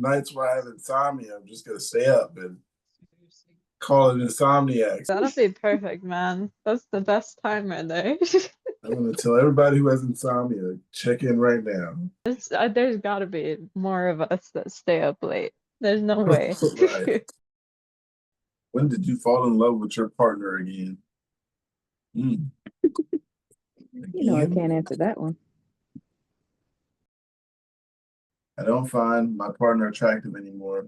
nights where I have insomnia, I'm just gonna stay up and call it insomniacs. That'll be perfect, man. That's the best time right there. I'm gonna tell everybody who has insomnia, check in right now. There's gotta be more of us that stay up late. There's no way. Right. When did you fall in love with your partner again? Mm. You know I Again? can't answer that one. I don't find my partner attractive anymore.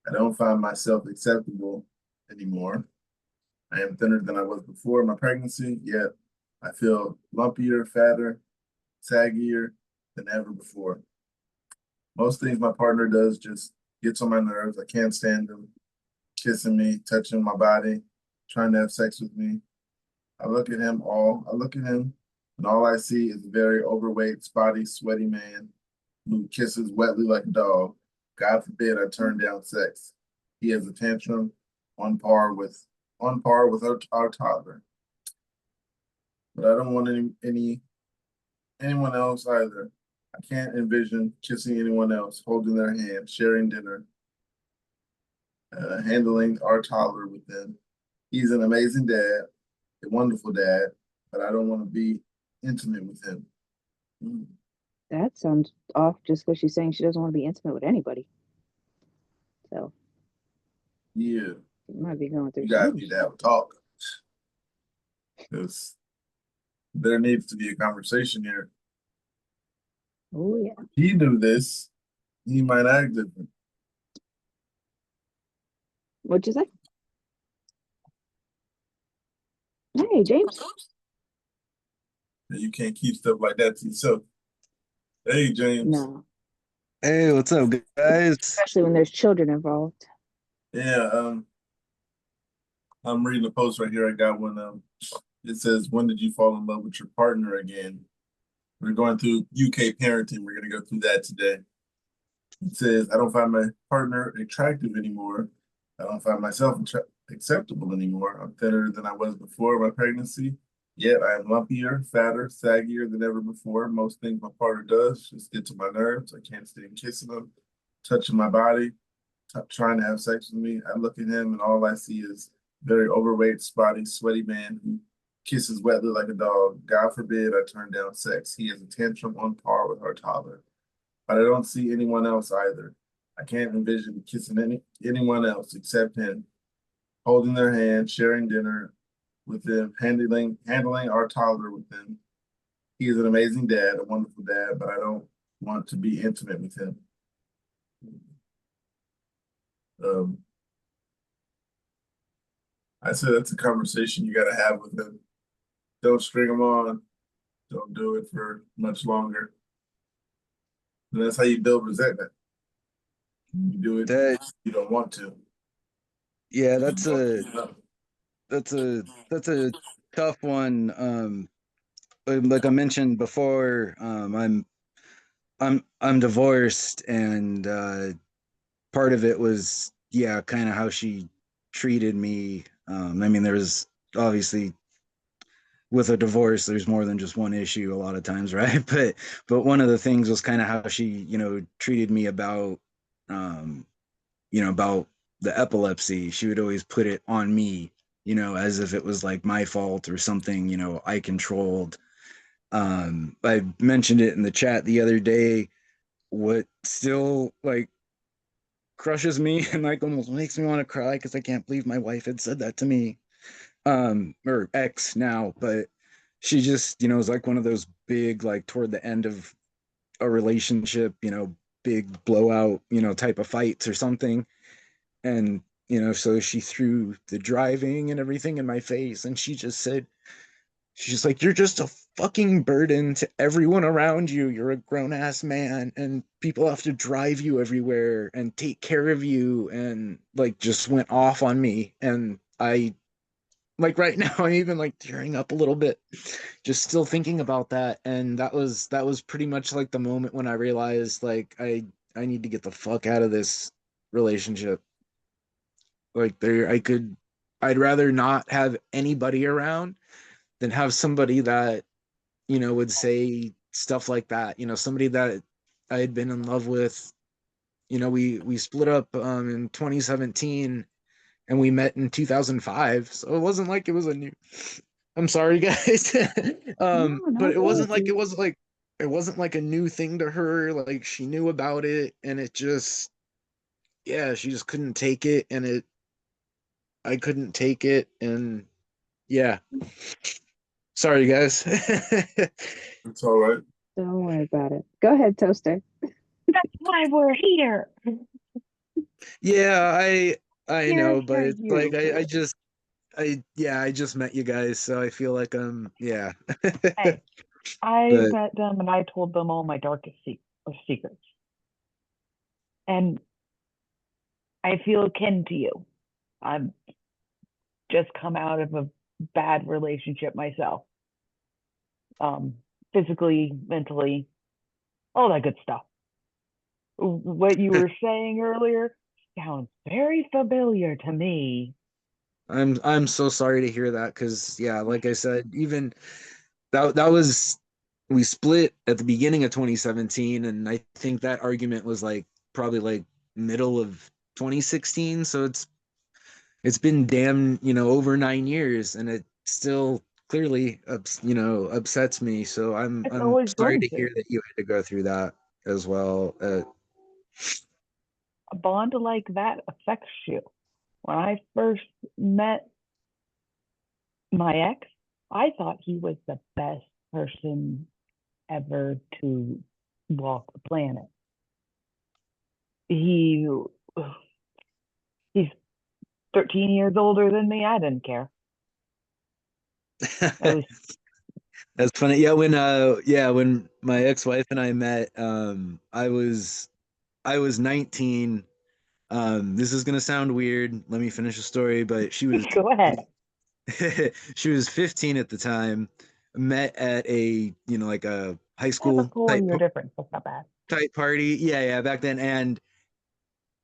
I don't find myself acceptable anymore. I am thinner than I was before my pregnancy, yet I feel lumpier, fatter, saggier than ever before. Most things my partner does just gets on my nerves. I can't stand him kissing me, touching my body, trying to have sex with me. I look at him, and all I see is a very overweight, spotty, sweaty man who kisses wetly like a dog. God forbid I turn down sex. He has a tantrum on par with our toddler. But I don't want anyone else either. I can't envision kissing anyone else, holding their hand, sharing dinner, handling our toddler with them. He's an amazing dad, a wonderful dad, but I don't want to be intimate with him. Mm. That sounds off just because she's saying she doesn't want to be intimate with anybody. So Yeah, she might be going through you guys something. need to have a talk because there needs to be a conversation here. Oh yeah. If he knew this, he might act different. What'd you say? Hey, James. You can't keep stuff like that to yourself. Hey, James. No, Hey, what's up, guys? especially when there's children involved. Yeah, I'm reading a post right here. I got one. It says, "When did you fall in love with your partner again?" We're going through UK parenting. We're going to go through that today. It says, "I don't find my partner attractive anymore. I don't find myself acceptable anymore. I'm thinner than I was before my pregnancy. Yet I am lumpier, fatter, saggier than ever before. Most things my partner does just get to my nerves. I can't stand kissing him, touching my body, trying to have sex with me. I look at him and all I see is very overweight, spotty, sweaty man who kisses wetly like a dog. God forbid I turn down sex. He has a tantrum on par with our toddler. But I don't see anyone else either. I can't envision kissing anyone else except him, holding their hand, sharing dinner with them, handling our toddler with them. He is an amazing dad, a wonderful dad, but I don't want to be intimate with him." I said that's a conversation you got to have with him. Don't string him on. Don't do it for much longer. And that's how you build resentment. You do it, That you don't want to. yeah, No. that's a tough one. Like I mentioned before, I'm divorced, and part of it was, yeah, kind of how she treated me. I mean, there was obviously, with a divorce, there's more than just one issue a lot of times, right? But one of the things was kind of how she, treated me about, um, about the epilepsy. She would always put it on me, as if it was like my fault or something, I controlled. I mentioned it in the chat the other day. What still like crushes me and like almost makes me want to cry, because I can't believe my wife had said that to me, or ex now, but she just, is like one of those big, like toward the end of a relationship, big blowout, type of fights or something. And, so she threw the driving and everything in my face, and she just said, she's like, "You're just a fucking burden to everyone around you. You're a grown ass man, and people have to drive you everywhere and take care of you." And like, just went off on me. And I, like, right now, I'm even like tearing up a little bit, just still thinking about that. And that was pretty much like the moment when I realized, like, I need to get the fuck out of this relationship. Like, I'd rather not have anybody around than have somebody that, would say stuff like that. Somebody that I had been in love with, we split up in 2017 and we met in 2005. So it wasn't like it was a new, I'm sorry guys. No, But it wasn't like apologies. it wasn't like a new thing to her. Like she knew about it and it just, yeah, she just couldn't take it, and I couldn't take it, and yeah. Sorry guys. It's all right. Don't worry about it. Go ahead, Toaster. That's why we're here. Yeah, I Here know, for but it's like you. I just met you guys, so I feel like yeah. Hey, I But met them and I told them all my darkest secrets. And I feel akin to you. I'm just come out of a bad relationship myself. Physically, mentally, all that good stuff. What you were saying earlier sounds very familiar to me. I'm so sorry to hear that, because yeah, like I said, even that was, we split at the beginning of 2017, and I think that argument was like probably like middle of 2016. So it's been damn, over 9 years, and it still clearly upsets me. So It's I'm always sorry going to to. hear that you had to go through that as well. A bond like that affects you. When I first met my ex, I thought he was the best person ever to walk the planet. He he's 13 years older than me. I didn't care. It was That's funny. When my ex-wife and I met, I was 19. This is gonna sound weird. Let me finish the story, but she was go ahead. she was 15 at the time. Met at a, like a high I have a school 4 year difference. That's not bad. type party. Yeah, back then.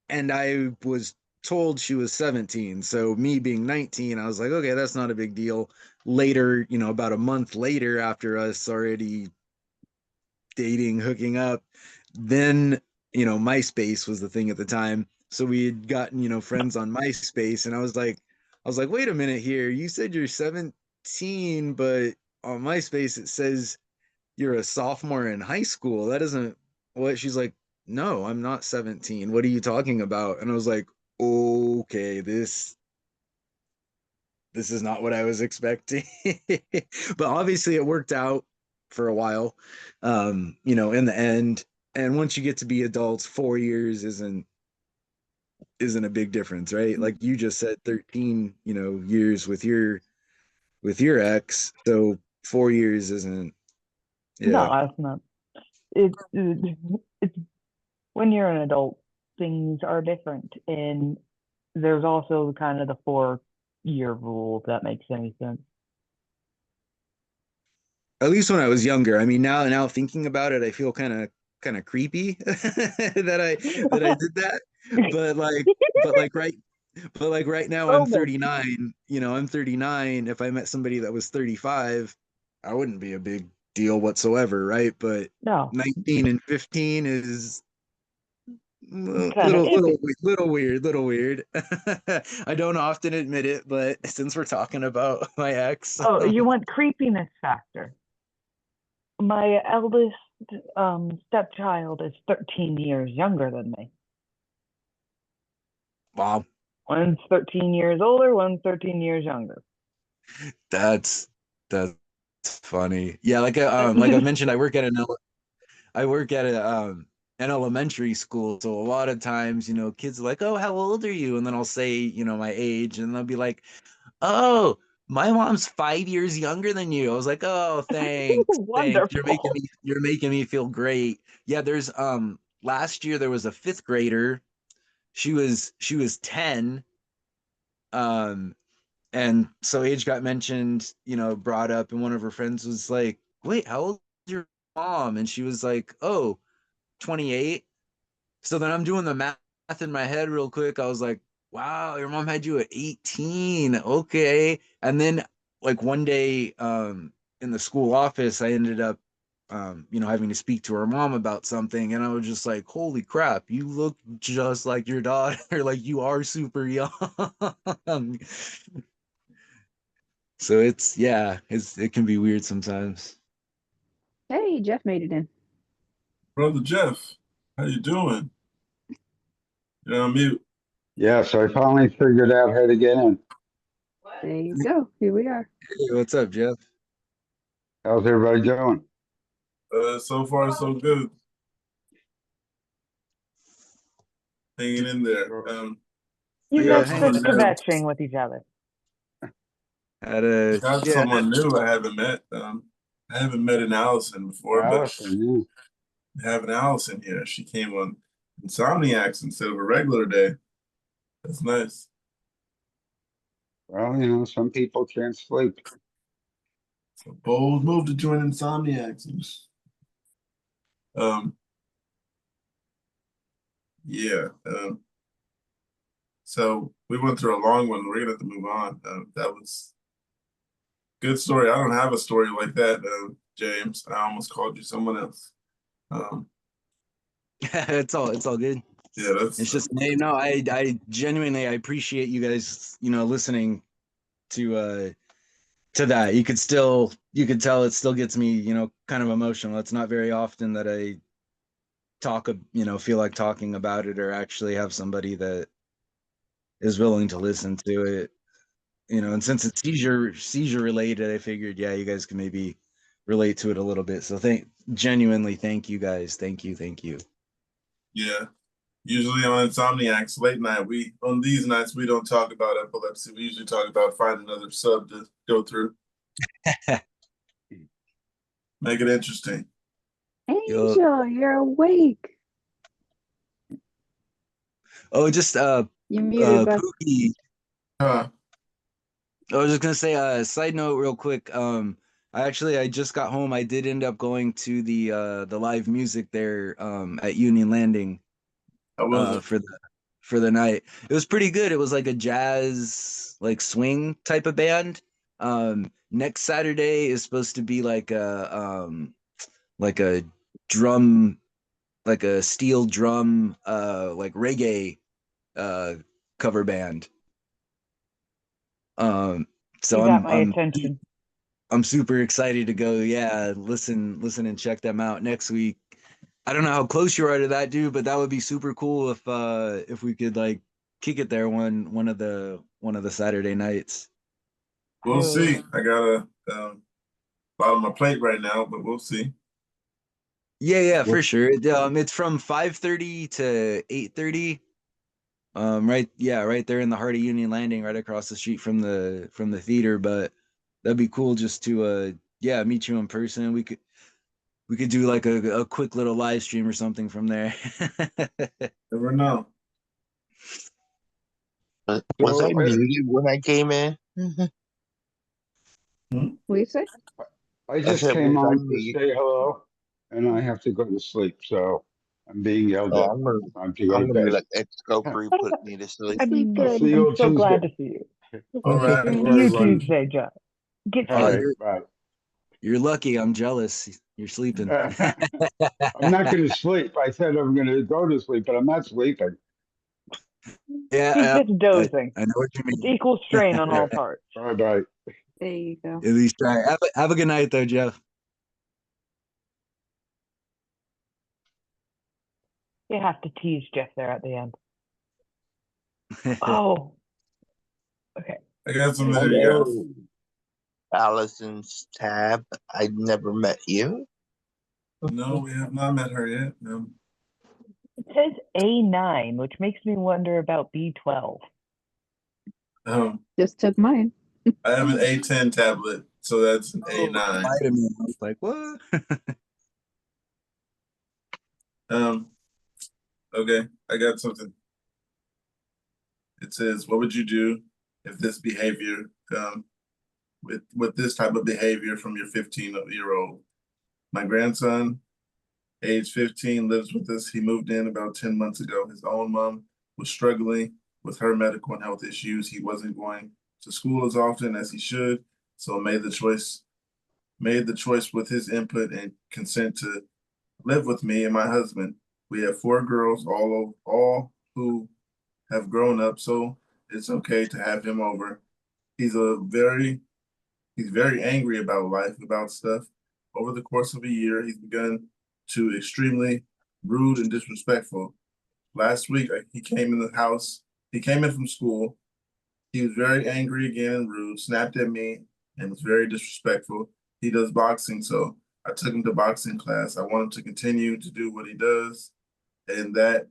And I was told she was 17. So me being 19, I was like, okay, that's not a big deal. Later, about a month later, after us already dating, hooking up, then, MySpace was the thing at the time. So we had gotten, friends on MySpace, and I was like, wait a minute here. You said you're 17, but on MySpace it says you're a sophomore in high school. That isn't what. She's like, no, I'm not 17. What are you talking about? And I was like, okay, this is not what I was expecting. But obviously it worked out for a while, in the end. And once you get to be adults, 4 years isn't a big difference, right? Like you just said, 13, years with your ex. So 4 years isn't, No, yeah. that's not. It's when you're an adult, things are different, and there's also kind of the 4 year rule, if that makes any sense. At least when I was younger. I mean, now thinking about it, I feel kind of creepy that I did that. But like, but like right, but like right now I'm Oh, no. 39. I'm 39. If I met somebody that was 35, I wouldn't be a big deal whatsoever, right? But No, 19 and 15 is kind of iffy. little weird, little weird. I don't often admit it, but since we're talking about my ex, Oh, you want creepiness factor? My eldest stepchild is 13 years younger than me. wow. One's 13 years older, one's 13 years younger. That's that's funny. Yeah, like I mentioned, I work at an elementary school. So a lot of times, kids are like, "Oh, how old are you?" And then I'll say, my age, and they'll be like, "Oh, my mom's 5 years younger than you." I was like, "Oh, thanks, thanks. Wonderful. You're making me feel great." Yeah, there's last year there was a fifth grader. She was 10. Um, and so age got mentioned, brought up, and one of her friends was like, "Wait, how old is your mom?" And she was like, "Oh, 28." So then I'm doing the math in my head real quick. I was like, "Wow, your mom had you at 18. Okay." And then like one day in the school office, I ended up having to speak to her mom about something, and I was just like, holy crap, you look just like your daughter. Like, you are super young. So it can be weird sometimes. Hey, Jeff made it in. Brother Jeff, how you doing? You're on mute. Yeah, so I finally figured out how to get in. There you go. Here we are. Hey, what's up, Jeff? How's everybody doing? So far so good. Hanging in there. You Yeah, guys hang just on. kvetching with each other. Got someone new I haven't met. I haven't met an Allison before, Allison, but I have an Allison here. She came on Insomniacs instead of a regular day. That's nice. yeah. Well, some people can't sleep. It's a bold move to join Insomniacs. Yeah. So we went through a long one. We're gonna have to move on. That was good story. I don't have a story like that, James. I almost called you someone else. It's all good. Yeah, that's It's just, hey, no, I genuinely, I appreciate you guys, listening to that. You could tell it still gets me, kind of emotional. It's not very often that I feel like talking about it, or actually have somebody that is willing to listen to it. And since it's seizure related, I figured, yeah, you guys can maybe relate to it a little bit. So genuinely thank you guys. Thank you. yeah. Usually on Insomniacs late night, on these nights we don't talk about epilepsy. We usually talk about finding another sub to go through. Make it interesting. Angel, you're awake. Oh, just You're muted, bud. Pookie. Huh. I was just gonna say, side note real quick. I just got home. I did end up going to the live music there at Union Landing How was it? for the night. It was pretty good. It was like a jazz, like swing type of band. Next Saturday is supposed to be like a drum, like a steel drum, like reggae cover band. So You got my attention. I'm super excited to go. Yeah, listen and check them out next week. I don't know how close you are to that, dude, but that would be super cool if we could like kick it there one of the Saturday nights. We'll see. I got a lot on my plate right now, but we'll see. Yeah, for sure. It's from 5:30 to 8:30. Right there in the heart of Union Landing, right across the street from the theater. But that'd be cool just to meet you in person. We could do like a quick little live stream or something from there. Never know. Was I muted when I came in? Hmm? What do you say? I just said, came was I on to muted? say hello, and I have to go to sleep, so I'm being yelled Oh, at. I'm Time to go to gonna bed. let X go free put me to sleep. Sleep I'll good. see you I'm on so Tuesday. glad to see you. All right. Good All right, You buddy. Tuesday, John. Get All sleep. right, bye. You're lucky. I'm jealous. You're sleeping. I'm not going to sleep. I said I'm going to go to sleep, but I'm not sleeping. He's Yeah, just dozing. I know what you It's mean. equal strain on all parts. Bye. There you go. At least try. Have a good night, though, Jeff. You have to tease Jeff there at the end. Oh. Okay. I got some there, you guys. Hello, Allison's tab. I never met you. No, we have not met her yet. No. It says A9, which makes me wonder about B12. Just took mine. I have an A10 tablet, so that's an A9. Vitamin. I was like, what? Okay, I got something. It says, what would you do if this behavior, with this type of behavior from your 15-year-old? My grandson, age 15, lives with us. He moved in about 10 months ago. His own mom was struggling with her medical and health issues. He wasn't going to school as often as he should, so made the choice made the choice with his input and consent to live with me and my husband. We have 4 girls, all who have grown up, so it's okay to have him over. He's very angry about life, about stuff. Over the course of a year, he's begun to extremely rude and disrespectful. Last week, he came in the house. He came in from school. He was very angry again and rude, snapped at me, and was very disrespectful. He does boxing, so I took him to boxing class. I want him to continue to do what he does. And that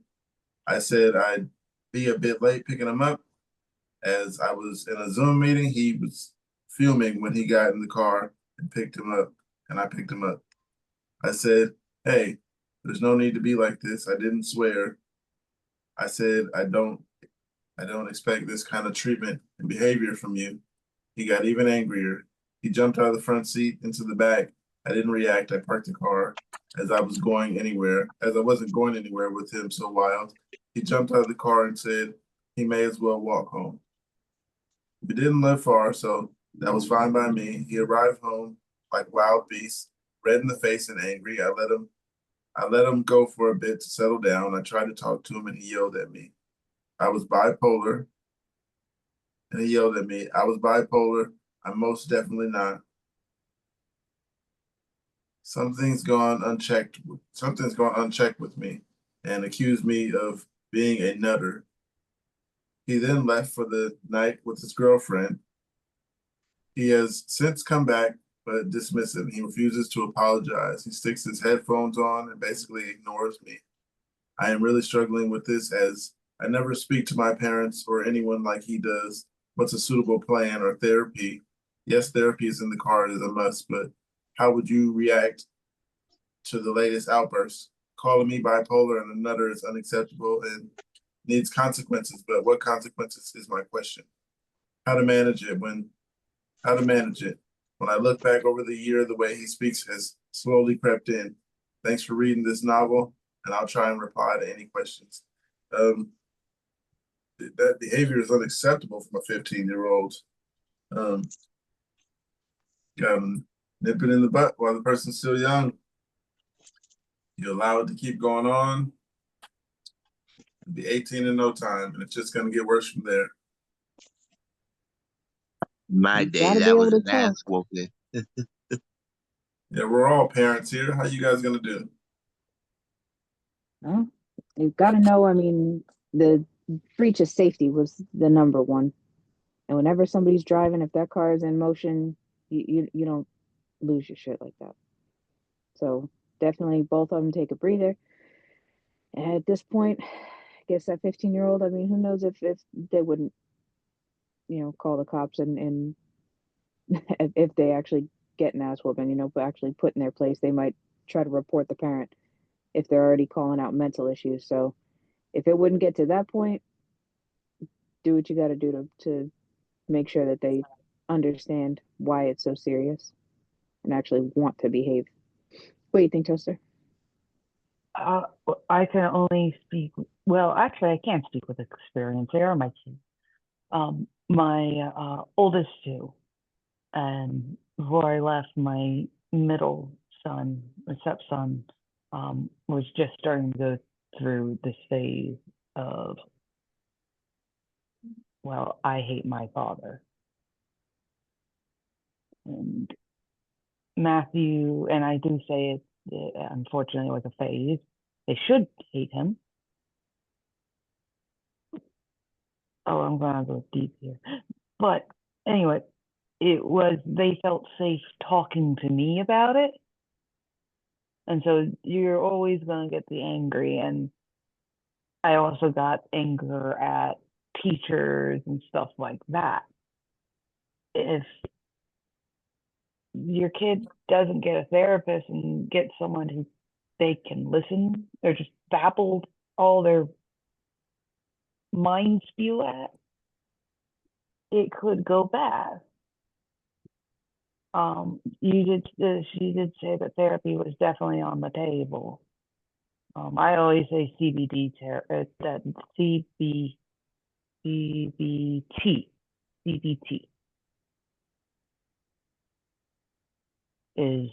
I said I'd be a bit late picking him up. As I was in a Zoom meeting, he was filming when he got in the car and picked him up, and I picked him up. I said, hey, there's no need to be like this. I didn't swear. I said, I don't expect this kind of treatment and behavior from you. He got even angrier. He jumped out of the front seat into the back. I didn't react. I parked the car as I wasn't going anywhere with him so wild. He jumped out of the car and said he may as well walk home. We didn't live far, so that was fine by me. He arrived home like wild beast, red in the face and angry. I let him go for a bit to settle down. I tried to talk to him and he yelled at me. I was bipolar. And he yelled at me. I was bipolar. I'm most definitely not. Something's gone unchecked with me and accused me of being a nutter. He then left for the night with his girlfriend. He has since come back, but dismissive. He refuses to apologize. He sticks his headphones on and basically ignores me. I am really struggling with this as I never speak to my parents or anyone like he does. What's a suitable plan or therapy? Yes, therapy is in the card as a must, but how would you react to the latest outburst? Calling me bipolar and a nutter is unacceptable and needs consequences, but what consequences is my question. How to manage it. When I look back over the year, the way he speaks has slowly crept in. Thanks for reading this novel, and I'll try and reply to any questions. That behavior is unacceptable from a 15-year-old. Nip it in the butt while the person's still young. You allow it to keep going on. It'll be 18 in no time, and it's just going to get worse from there. My You day, gotta be that able was to an ass talk. whooping. Yeah, we're all parents here. How you guys going to do? Well, you've got to know, I mean, the breach of safety was the number one. And whenever somebody's driving, if that car is in motion, you don't lose your shit like that. So definitely both of them take a breather. And at this point, I guess that 15-year-old, I mean, who knows if they wouldn't, call the cops and if they actually get an ass whooping, but actually put in their place, they might try to report the parent if they're already calling out mental issues. So if it wouldn't get to that point, do what you got to do to make sure that they understand why it's so serious and actually want to behave. What do you think, Toaster? I can only speak. Well, actually, I can't speak with experience. They are my kids. My oldest two, and before I left, my middle son, my stepson, was just starting to go through this phase of, well, I hate my father. And Matthew, and I do say it, unfortunately, like a phase. They should hate him. Oh, I'm gonna go deep here. But anyway, they felt safe talking to me about it. And so you're always gonna get the angry. And I also got anger at teachers and stuff like that. If your kid doesn't get a therapist and get someone who they can listen, they're just babbled all their mind spew at, it could go bad. She did say that therapy was definitely on the table. I always say CBT, CBT. is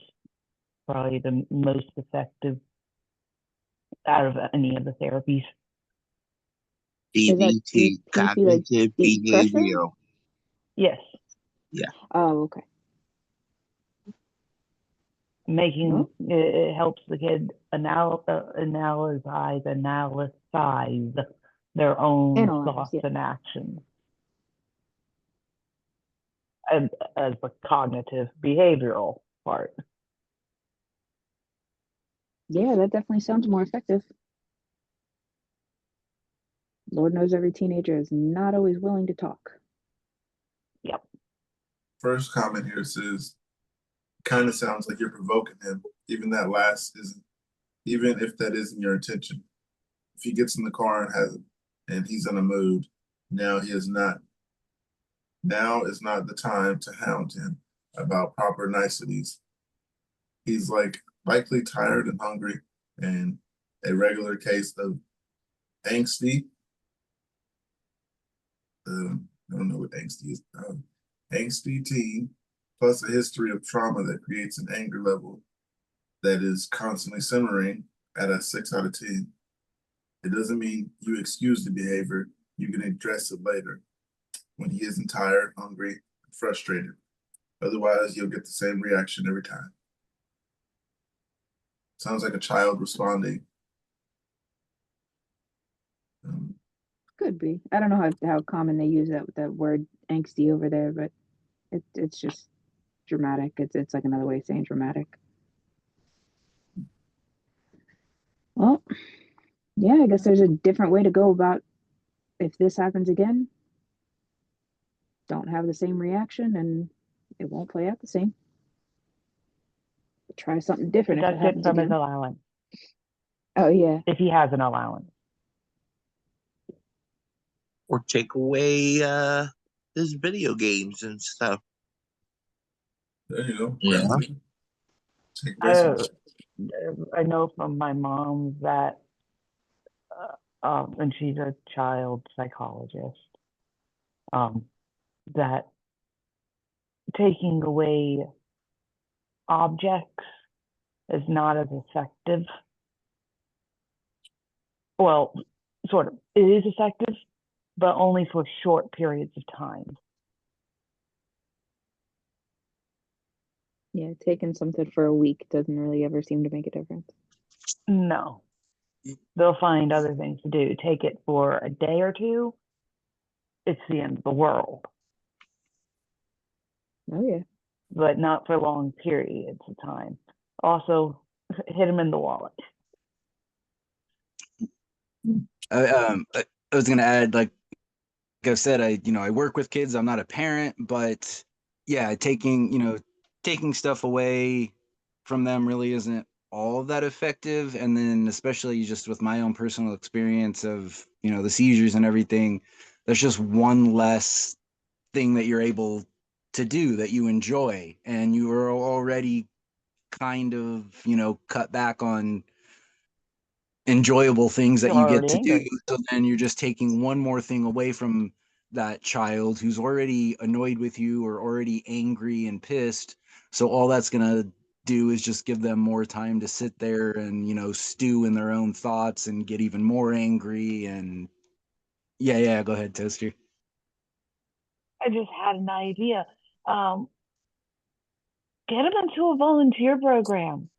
probably the most effective out of any of the therapies. Is that DBT, DP like cognitive deep pressure? behavioral. Yes, Oh, okay. making Oh. it helps the kid analyze their own Analyze, thoughts yeah. and actions. And as the cognitive behavioral part. Yeah, that definitely sounds more effective. Lord knows every teenager is not always willing to talk. Yep. First comment here says, kind of sounds like you're provoking him. Even that last isn't, even if that isn't your intention. If he gets in the car and he's in a mood, now is not the time to hound him about proper niceties. He's likely tired and hungry, and a regular case of angsty. I don't know what angsty is. Angsty teen, plus a history of trauma that creates an anger level that is constantly simmering at a 6 out of 10. It doesn't mean you excuse the behavior. You can address it later when he isn't tired, hungry, and frustrated. Otherwise, you'll get the same reaction every time. Sounds like a child responding. Could be. I don't know how common they use that word angsty over there, but it's just dramatic. It's like another way of saying dramatic. Well, yeah, I guess there's a different way to go about if this happens again. Don't have the same reaction and it won't play out the same. Try something different if it Deduct it happens from his again. allowance, Oh yeah. if he has an allowance. Or take away his video games and stuff. There you go. Yeah. Take away some. I know from my mom that, and she's a child psychologist, that taking away objects is not as effective. Well, sort of. It is effective, but only for short periods of time. Yeah, taking something for a week doesn't really ever seem to make a difference. No. They'll find other things to do. Take it for a day or two, it's the end of the world. Oh yeah. But not for long periods of time. Also, hit them in the wallet. I was gonna add, like I said, I work with kids. I'm not a parent, but yeah, taking stuff away from them really isn't all that effective. And then especially just with my own personal experience of the seizures and everything, there's just one less thing that you're able to do that you enjoy, and you are already kind of cut back on enjoyable things that You're you get already to do. angry. So then you're just taking one more thing away from that child who's already annoyed with you or already angry and pissed. So all that's gonna do is just give them more time to sit there and stew in their own thoughts and get even more angry. And yeah, go ahead, Toaster. I just had an idea. Get them into a volunteer program.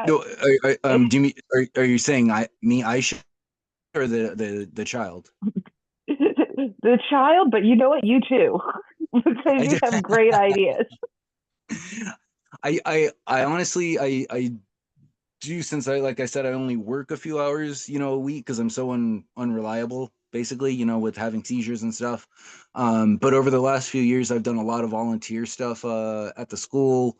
No, do you mean, are you saying I should, or the child? The child, but you know what? You too, because you have great ideas. I honestly I do, since like I said, I only work a few hours a week because I'm so unreliable, basically, with having seizures and stuff. But over the last few years, I've done a lot of volunteer stuff at the school.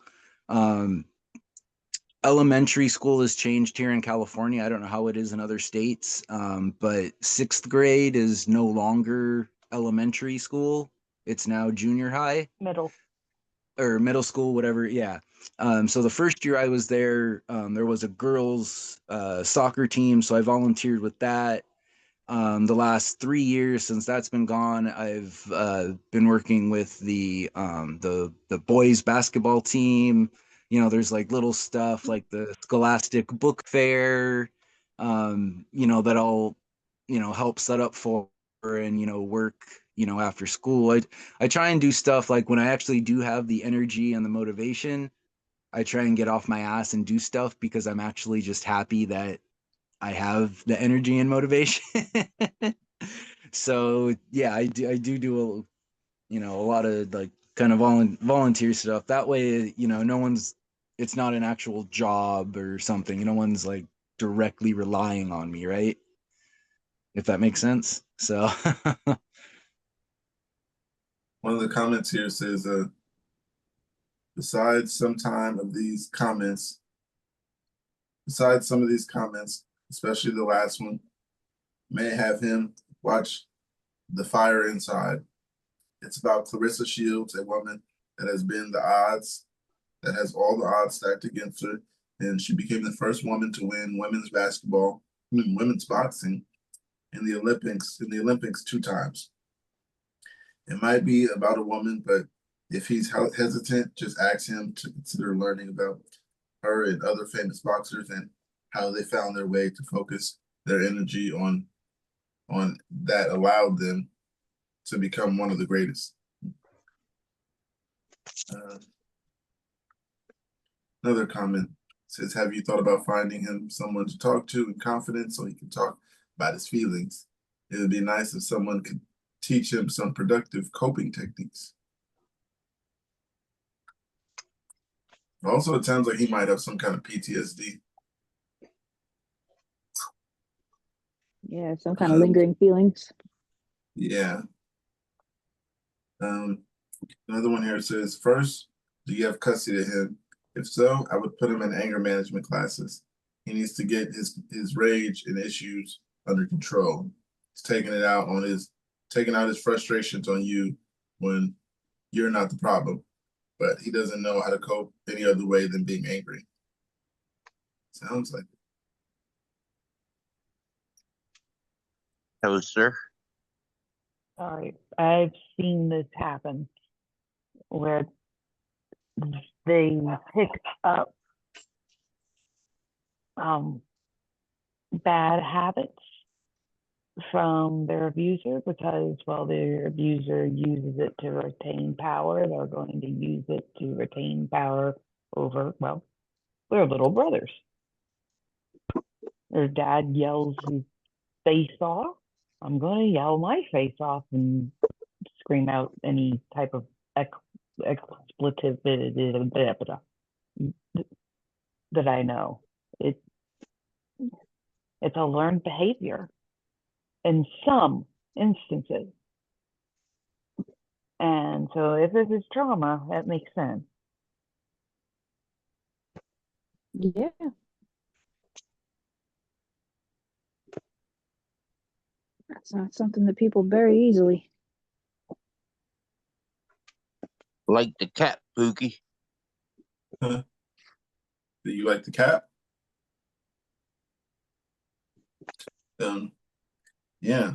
Elementary school has changed here in California. I don't know how it is in other states, but 6th grade is no longer elementary school. It's now junior high. Middle. Or middle school, whatever. Yeah. So the first year I was there, there was a girls' soccer team, so I volunteered with that. The last 3 years since that's been gone, I've been working with the boys basketball team. You know, there's like little stuff like the Scholastic Book Fair, that I'll, help set up for and, work, after school. I try and do stuff like when I actually do have the energy and the motivation, I try and get off my ass and do stuff because I'm actually just happy that I have the energy and motivation. So yeah, I do a lot of like kind of volunteer stuff. That way, no one's, it's not an actual job or something. No one's like directly relying on me, right? If that makes sense. So One of the comments here says, besides some of these comments, especially the last one, may have him watch The Fire Inside. It's about Clarissa Shields, a woman that has all the odds stacked against her, and she became the first woman to win women's boxing in the Olympics 2 times. It might be about a woman, but if he's hesitant, just ask him to consider learning about her and other famous boxers and how they found their way to focus their energy on that allowed them to become one of the greatest. Another comment says, have you thought about finding him someone to talk to in confidence so he can talk about his feelings? It would be nice if someone could teach him some productive coping techniques. Also, it sounds like he might have some kind of PTSD. Yeah, some kind of lingering feelings. Yeah. Another one here says, first, do you have custody of him? If so, I would put him in anger management classes. He needs to get his rage and issues under control. He's taking out his frustrations on you when you're not the problem, but he doesn't know how to cope any other way than being angry. Sounds like it. Hello, sir. All right. I've seen this happen where they pick up bad habits from their abuser because, well, their abuser uses it to retain power. They're going to use it to retain power over, well, their little brothers. Their dad yells his face off. I'm going to yell my face off and scream out any type of expletive that I know. It's a learned behavior in some instances. And so if this is trauma, that makes sense. Yeah. That's not something that people bury easily. Like the cat, Pookie. Do you like the cat? Yeah.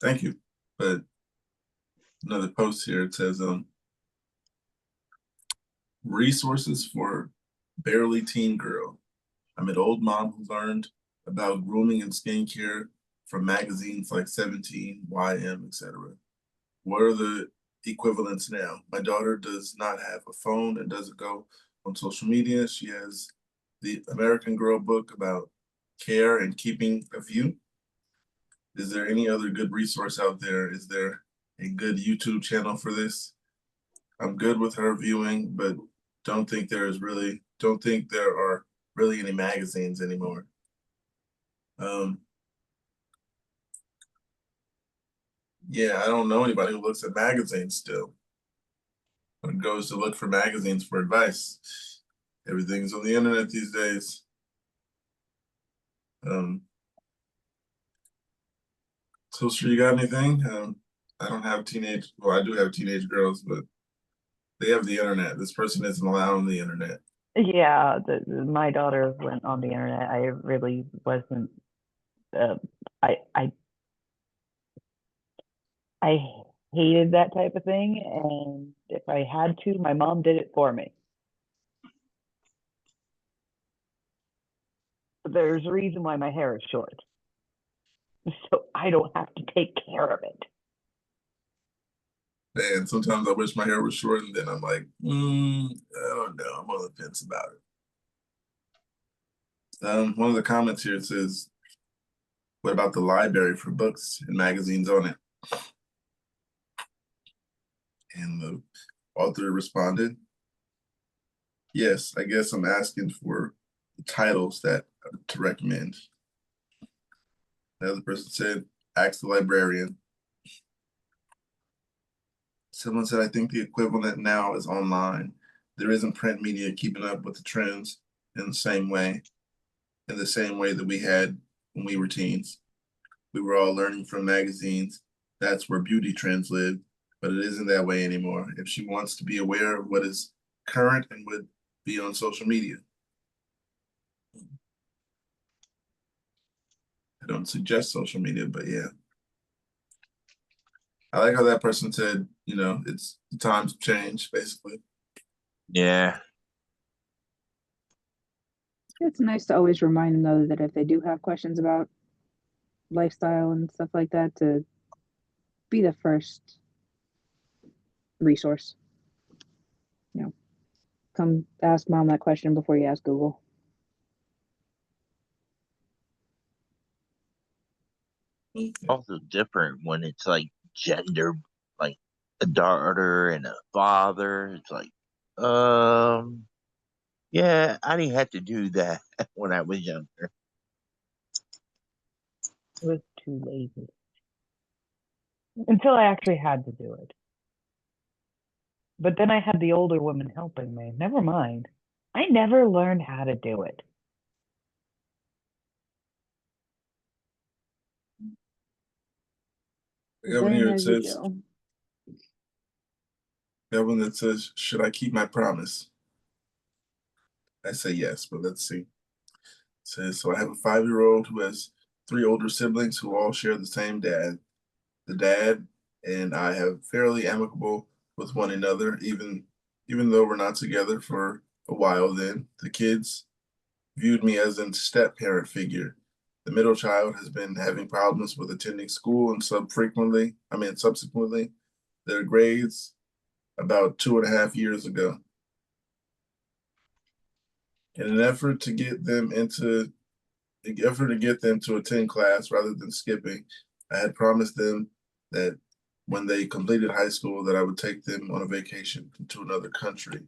Thank you. But another post here, it says, resources for barely teen girl. I'm an old mom who learned about grooming and skincare from magazines like 17, YM, etc. What are the equivalents now? My daughter does not have a phone and doesn't go on social media. She has the American Girl book about care and keeping a view. Is there any other good resource out there? Is there a good YouTube channel for this? I'm good with her viewing, but don't think there are really any magazines anymore. Yeah, I don't know anybody who looks at magazines still. When it goes to look for magazines for advice. Everything's on the internet these days. So, sure, you got anything? I don't have I do have teenage girls, but they have the internet. This person isn't allowed on the internet. Yeah, my daughter went on the internet. I really wasn't uh, I I hated that type of thing, and if I had to, my mom did it for me. There's a reason why my hair is short, so I don't have to take care of it. And sometimes I wish my hair was short, and then I'm like, I don't know. I'm on the fence about it. One of the comments here says, "What about the library for books and magazines on it?" And the author responded, "Yes, I guess I'm asking for the titles that to recommend." The other person said, "Ask the librarian." Someone said, "I think the equivalent now is online. There isn't print media keeping up with the trends in the same way that we had when we were teens. We were all learning from magazines. That's where beauty trends lived, but it isn't that way anymore. If she wants to be aware of what is current and would be on social media." I don't suggest social media, but yeah. I like how that person said, it's the times have changed, basically. Yeah. It's nice to always remind them though that if they do have questions about lifestyle and stuff like that, to be the first resource. Come ask mom that question before you ask Google. Also different when it's like gender, like a daughter and a father. It's like, yeah, I didn't have to do that when I was younger. I was too lazy until I actually had to do it. But then I had the older woman helping me. Never mind. I never learned how to do it. I got one here that Learn as you says, go. "Should I keep my promise?" I say yes, but let's see. It says, "So I have a 5-year-old who has 3 older siblings who all share the same dad. The dad and I have fairly amicable with one another, even though we're not together for a while. Then the kids viewed me as a step-parent figure. The middle child has been having problems with attending school and subsequently their grades about 2.5 years ago. In an effort to get them to attend class rather than skipping, I had promised them that when they completed high school that I would take them on a vacation to another country.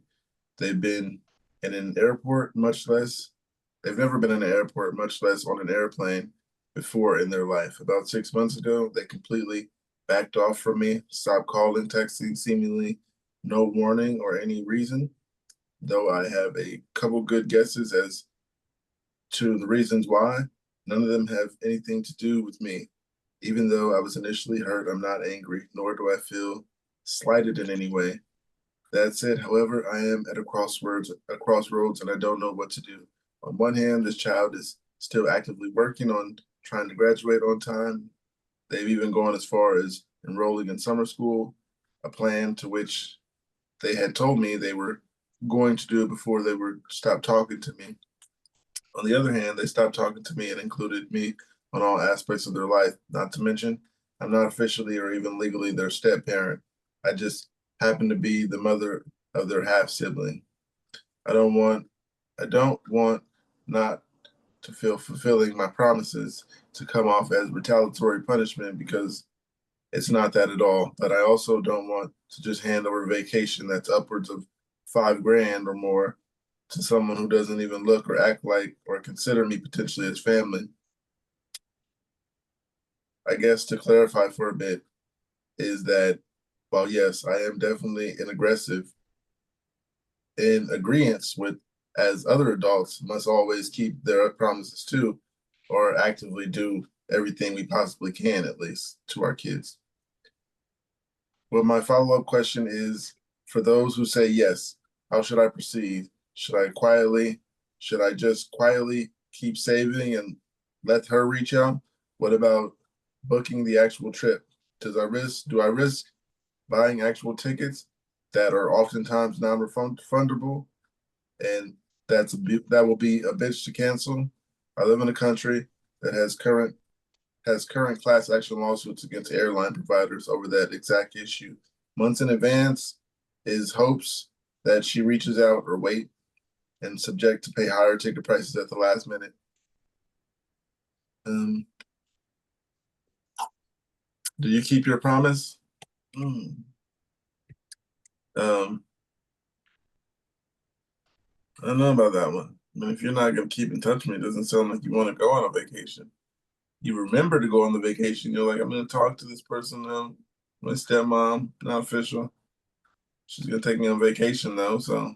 They've been in an airport, they've never been in an airport, much less on an airplane before in their life. About 6 months ago, they completely backed off from me, stopped calling, texting, seemingly no warning or any reason, though I have a couple good guesses as to the reasons why. None of them have anything to do with me. Even though I was initially hurt, I'm not angry, nor do I feel slighted in any way. That said, however, I am at a crossroads, and I don't know what to do. On one hand, this child is still actively working on trying to graduate on time. They've even gone as far as enrolling in summer school, a plan to which they had told me they were going to do before they were stopped talking to me. On the other hand, they stopped talking to me and included me on all aspects of their life. Not to mention, I'm not officially or even legally their step parent. I just happen to be the mother of their half sibling. I don't want not to feel fulfilling my promises to come off as retaliatory punishment, because it's not that at all. But I also don't want to just hand over a vacation that's upwards of $5,000 or more to someone who doesn't even look or act like or consider me potentially as family. I guess to clarify for a bit is that while yes, I am definitely an aggressive in agreement with, as other adults must always keep their promises too, or actively do everything we possibly can, at least to our kids. Well, my follow-up question is, for those who say yes, how should I proceed? Should I just quietly keep saving and let her reach out? What about booking the actual trip? Do I risk buying actual tickets that are oftentimes non-refundable, and that will be a bitch to cancel? I live in a country that has current class action lawsuits against airline providers over that exact issue. Months in advance is hopes that she reaches out or wait and subject to pay higher ticket prices at the last minute. Do you keep your promise? I don't know about that one. I mean, if you're not going to keep in touch with me, it doesn't sound like you want to go on a vacation. You remember to go on the vacation. You're like, I'm going to talk to this person now. My stepmom, not official. She's going to take me on vacation though. So,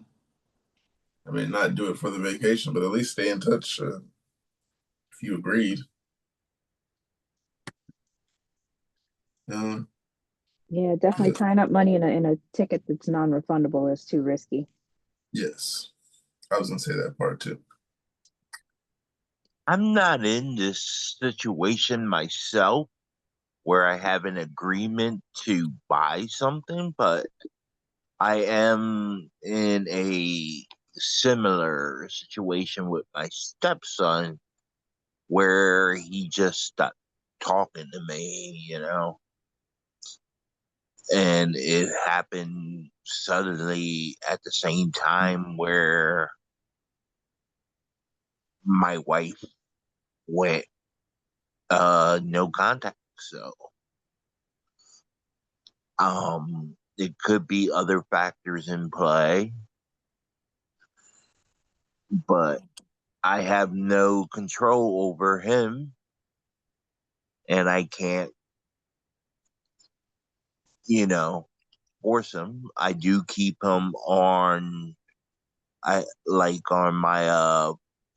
I mean, not do it for the vacation, but at least stay in touch if you agreed. Yeah, definitely tying up money in a ticket that's non-refundable is too risky. Yes. I was going to say that part too. I'm not in this situation myself where I have an agreement to buy something, but I am in a similar situation with my stepson where he just stopped talking to me, and it happened suddenly at the same time where my wife went no contact. So it could be other factors in play, but I have no control over him, and I can't, force him. I do keep him on my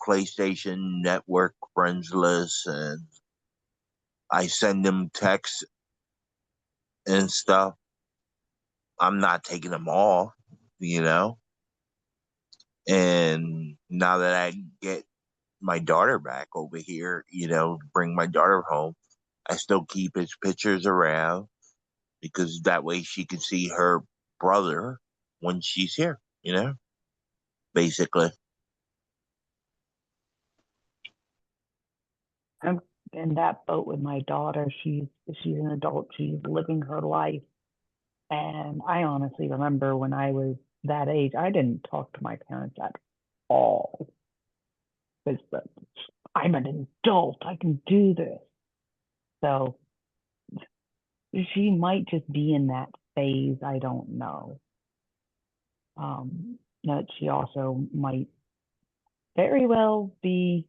PlayStation Network friends list, and I send him texts and stuff. I'm not taking them off, And now that I get my daughter back over here, bring my daughter home, I still keep his pictures around because that way she can see her brother when she's here, basically. I'm in that boat with my daughter. She's an adult. She's living her life. And I honestly remember when I was that age, I didn't talk to my parents at all. Because I'm an adult. I can do this. So she might just be in that phase. I don't know. That she also might very well be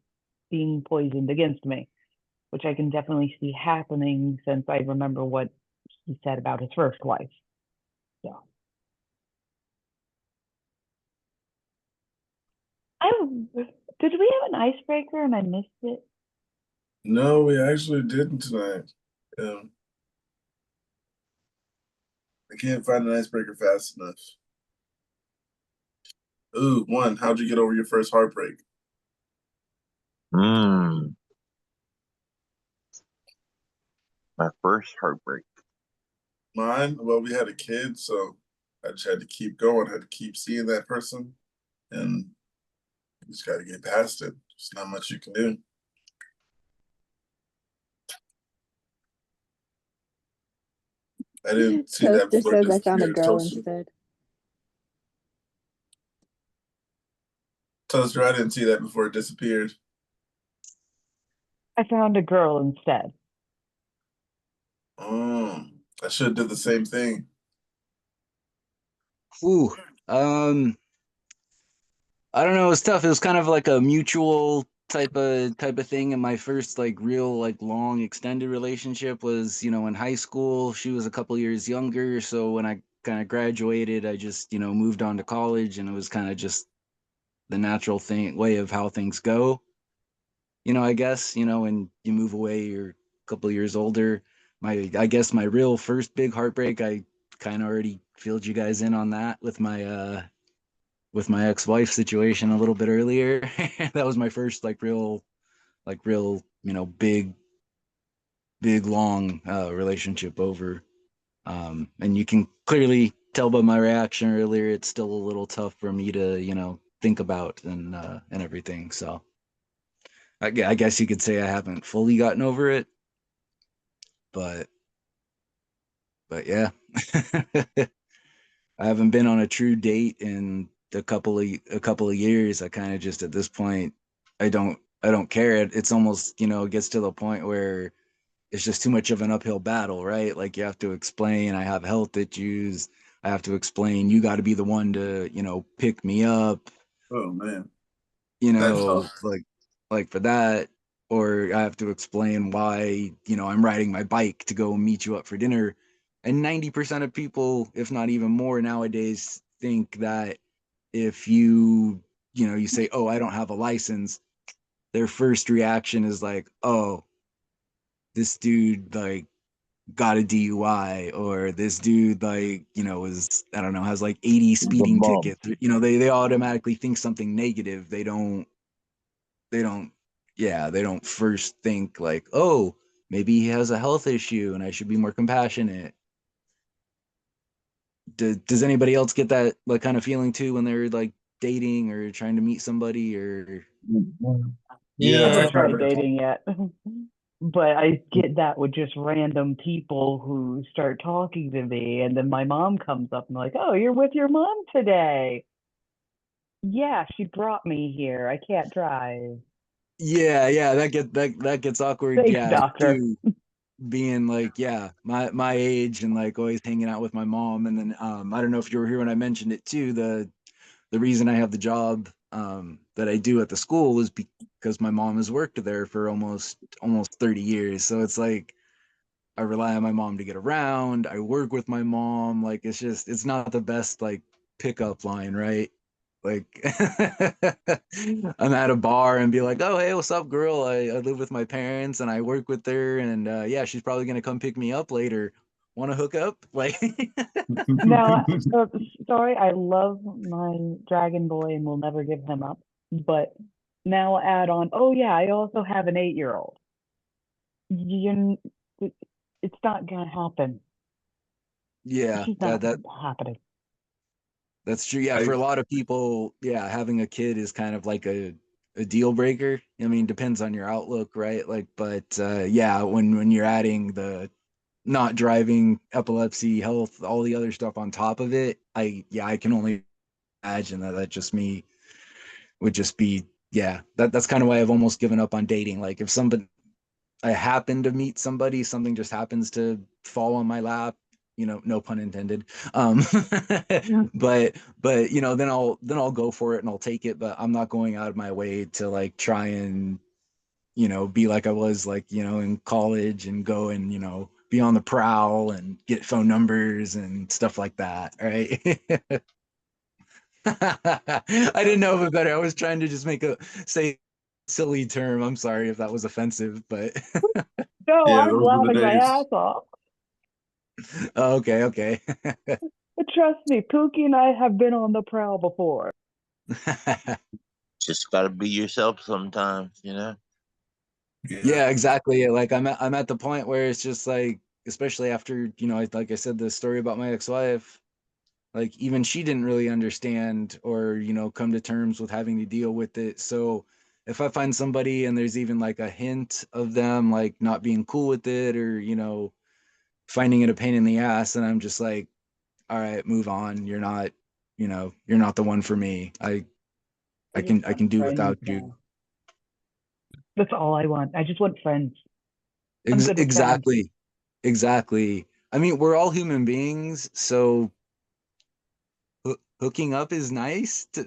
being poisoned against me, which I can definitely see happening since I remember what he said about his first wife. So. Did we have an icebreaker and I missed it? No, we actually didn't tonight. I can't find an icebreaker fast enough. Ooh, one, how'd you get over your first heartbreak? My first heartbreak. Mine, well, we had a kid, so I just had to keep going. I had to keep seeing that person, and you just got to get past it. There's not much you can do. I didn't see that Toaster before it says I found a disappeared. girl Toaster, instead. Toaster, I didn't see that before it disappeared. I found a girl instead. I should have did the same thing. Ooh, I don't know. It was tough. It was kind of like a mutual type of thing. And my first like real like long extended relationship was, in high school. She was a couple years younger, so when I kind of graduated, I just moved on to college, and it was kind of just the natural way of how things go. I guess when you move away, you're a couple years older. I guess my real first big heartbreak, I kind of already filled you guys in on that with my ex-wife situation a little bit earlier. That was my first like real big big long relationship over. And you can clearly tell by my reaction earlier, it's still a little tough for me to, think about and everything. So I guess you could say I haven't fully gotten over it, but yeah. I haven't been on a true date in a couple of years. I kind of just at this point, I don't care. It's almost, it gets to the point where it's just too much of an uphill battle, right? Like you have to explain I have health issues. I have to explain you got to be the one to, pick me up, Oh man, you that's know, tough. like for that, or I have to explain why, I'm riding my bike to go meet you up for dinner. And 90% of people, if not even more nowadays, think that if you say, "Oh, I don't have a license," their first reaction is like, "Oh, this dude like got a DUI, or this dude like, is, I don't know, has like 80 The speeding bum. tickets." They automatically think something negative. They don't yeah, they don't first think like, "Oh, maybe he has a health issue and I should be more compassionate." Does anybody else get that like kind of feeling too when they're like dating or trying to meet somebody or Yeah, I that's haven't like tried my dating yet, but I get that with just random people who start talking to me, and then my mom comes up and like, "Oh, you're with your mom today?" Yeah, she brought me here. I can't drive. yeah, that gets awkward, Thanks, yeah, doctor. too, being like, yeah, my age and like always hanging out with my mom. And then I don't know if you were here when I mentioned it too, the reason I have the job that I do at the school is because my mom has worked there for almost 30 years. So it's like I rely on my mom to get around. I work with my mom. Like it's not the best like pickup line, right? Like I'm at a bar and be like, "Oh, hey, what's up, girl? I live with my parents and I work with her, and yeah, she's probably gonna come pick me up later. Want to hook up?" Like, Now, sorry, I love my Dragon Boy and will never give him up. But now add on, oh yeah, I also have an 8-year-old. You, it's not gonna happen. It's yeah, just that not that happening. that's true. Yeah, for I a lot of people, yeah, having a kid is kind of like a deal breaker. I mean, depends on your outlook, right? Like, but yeah, when you're adding the not driving, epilepsy, health, all the other stuff on top of it, I can only imagine that just me would just be, yeah, that's kind of why I've almost given up on dating. Like if somebody I happen to meet somebody, something just happens to fall on my lap, no pun intended. But then I'll go for it and I'll take it, but I'm not going out of my way to like try and be like I was like, in college and go and, be on the prowl and get phone numbers and stuff like that. Right. I didn't know of it better. I was trying to just say silly term. I'm sorry if that was offensive, but No, yeah, I'm those were the laughing my days. ass off. okay. But trust me, Pookie and I have been on the prowl before. Just gotta be yourself sometimes. Yeah, Yeah, exactly. Like I'm at the point where it's just like, especially after, like I said, the story about my ex-wife, like even she didn't really understand or, come to terms with having to deal with it. So if I find somebody and there's even like a hint of them like not being cool with it or, finding it a pain in the ass, and I'm just like, all right, move on. You're not the one for me. I I I just can I want can do friends without you. now. That's all I want. I just want friends. I'm good with friends. Exactly. I mean, we're all human beings, so hooking up is nice to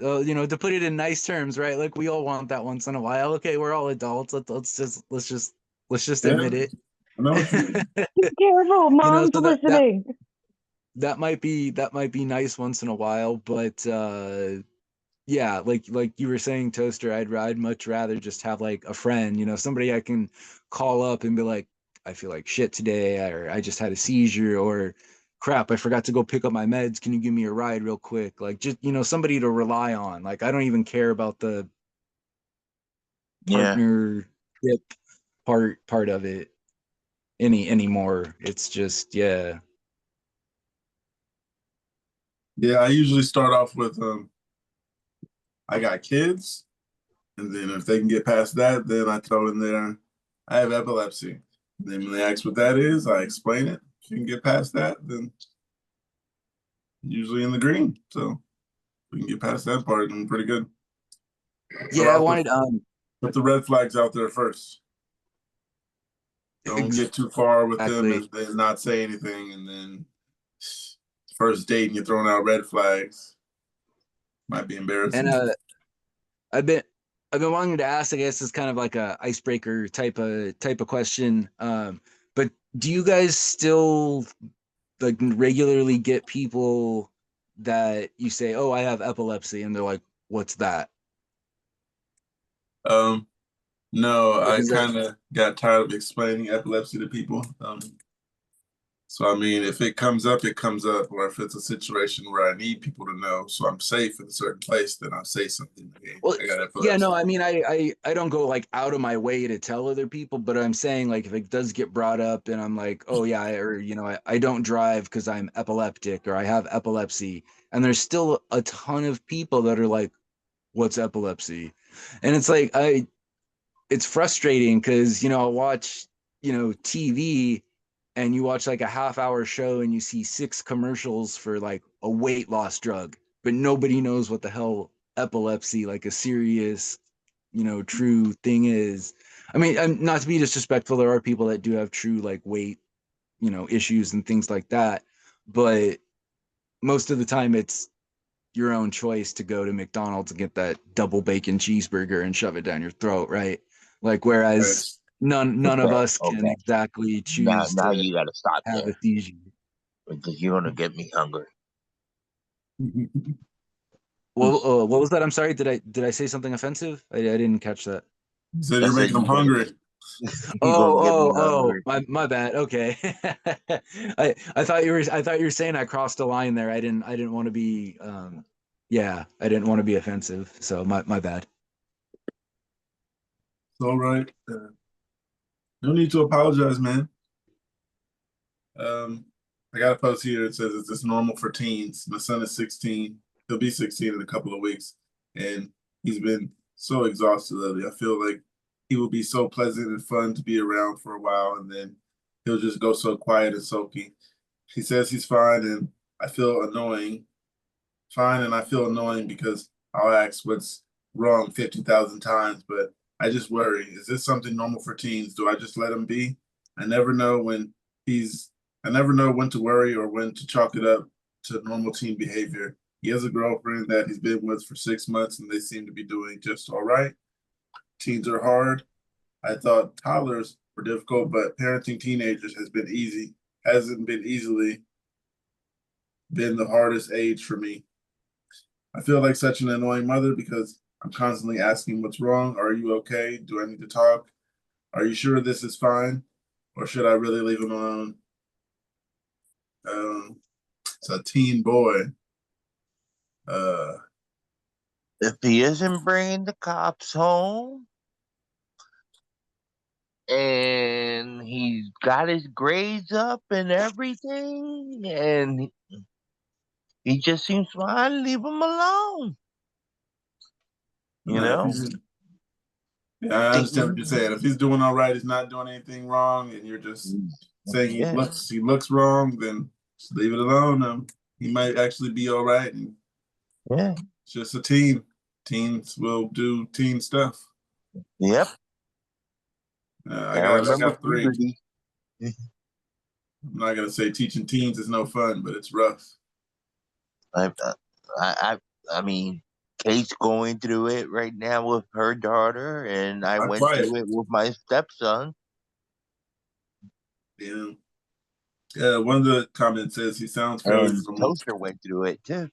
put it in nice terms, right? Like we all want that once in a while. Okay, we're all adults. Let's just yeah, admit it. I know what you mean. Be careful, mom's So listening. that might be nice once in a while, but yeah, like you were saying, Toaster, I'd much rather just have like a friend, somebody I can call up and be like, I feel like shit today, or I just had a seizure, or crap, I forgot to go pick up my meds. Can you give me a ride real quick? Like just, somebody to rely on. Like I don't even care about the Yeah. partnership part of it. anymore. It's just, yeah. Yeah, I usually start off with I got kids, and then if they can get past that, then I throw in there I have epilepsy. Then when they ask what that is, I explain it. If you can get past that, then usually in the green. So we can get past that part, and pretty good. Yeah, But I I'll wanted put the red flags out there first. Don't get too far with them and then not say anything, and then first date and you're throwing out red flags. Might be embarrassing. And I've been wanting to ask, I guess it's kind of like a icebreaker type of question. But do you guys still like regularly get people that you say, "Oh, I have epilepsy," and they're like, "What's that?" No, Like, I is that kind of got tired of explaining epilepsy to people. So I mean, if it comes up, it comes up, or if it's a situation where I need people to know, so I'm safe in a certain place, then I'll say something. Hey, well, I got yeah, epilepsy. no, I mean, I don't go like out of my way to tell other people, but I'm saying like if it does get brought up and I'm like, oh yeah, or I don't drive because I'm epileptic or I have epilepsy, and there's still a ton of people that are like, what's epilepsy? And it's like it's frustrating because I'll watch TV, and you watch like a half-hour show and you see 6 commercials for like a weight loss drug, but nobody knows what the hell epilepsy, like a serious true thing is. I mean, I'm not to be disrespectful, there are people that do have true like weight issues and things like that, but most of the time it's your own choice to go to McDonald's and get that double bacon cheeseburger and shove it down your throat, right? Like, whereas Right. none of Okay, us can okay. exactly Now, choose now to you got to stop have a there seizure. because you're gonna get me hungry. Well, what was that? I'm sorry. Did I say something offensive? I didn't catch that. So I you're said making them hungry. you're gonna get me hungry. My bad. Okay. I thought you were saying I crossed a line there. I didn't want to be yeah, I didn't want to be offensive. So my bad. It's all right. No need to apologize, man. I got a post here that says, "Is this normal for teens?" My son is 16. He'll be 16 in a couple of weeks, and he's been so exhausted lately. I feel like he will be so pleasant and fun to be around for a while, and then he'll just go so quiet and sulky. He says he's fine, and I feel annoying. Fine, and I feel annoying because I'll ask what's wrong 50,000 times, but I just worry. Is this something normal for teens? Do I just let him be? I never know when he's I never know when to worry or when to chalk it up to normal teen behavior. He has a girlfriend that he's been with for 6 months and they seem to be doing just all right. Teens are hard. I thought toddlers were difficult, but parenting teenagers hasn't been easily been the hardest age for me. I feel like such an annoying mother because I'm constantly asking what's wrong. Are you okay? Do I need to talk? Are you sure this is fine? Or should I really leave him alone? It's a teen boy. If he isn't bringing the cops home and he's got his grades up and everything, and he just seems fine, leave him alone. You know? Yeah, I understand what you're saying. If he's doing all right, he's not doing anything wrong, and you're just saying Yeah. he looks wrong, then just leave it alone. He might actually be all right, and Yeah. it's just a teen. Teens will do teen stuff. Yep. I remember got 3. puberty. I'm not gonna say teaching teens is no fun, but it's rough. I, I mean, Kate's going through it right now with her daughter, and I I'm went quiet. through it with my stepson. Yeah. One of the comments says he sounds fairly And normal. Toaster went through it too.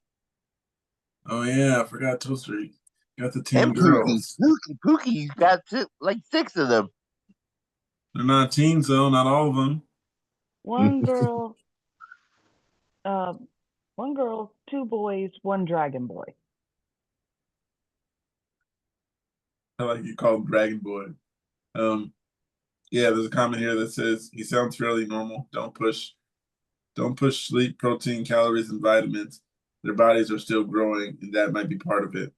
Oh yeah, I forgot Toaster. Got the teen And Pookie. girls. Pookie's got like 6 of them. They're not teens though, not all of them. One girl, 2 boys, 1 dragon boy. I like you call him Dragon Boy. Yeah, there's a comment here that says he sounds fairly normal. Don't push sleep, protein, calories, and vitamins. Their bodies are still growing, and that might be part of it.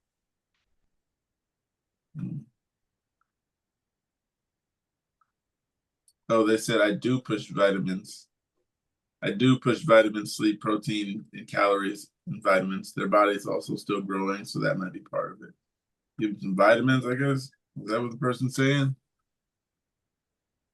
Oh, they said I do push vitamins. I do push vitamins, sleep, protein, and calories and vitamins. Their body's also still growing, so that might be part of it. Give them some vitamins, I guess. Is that what the person's saying?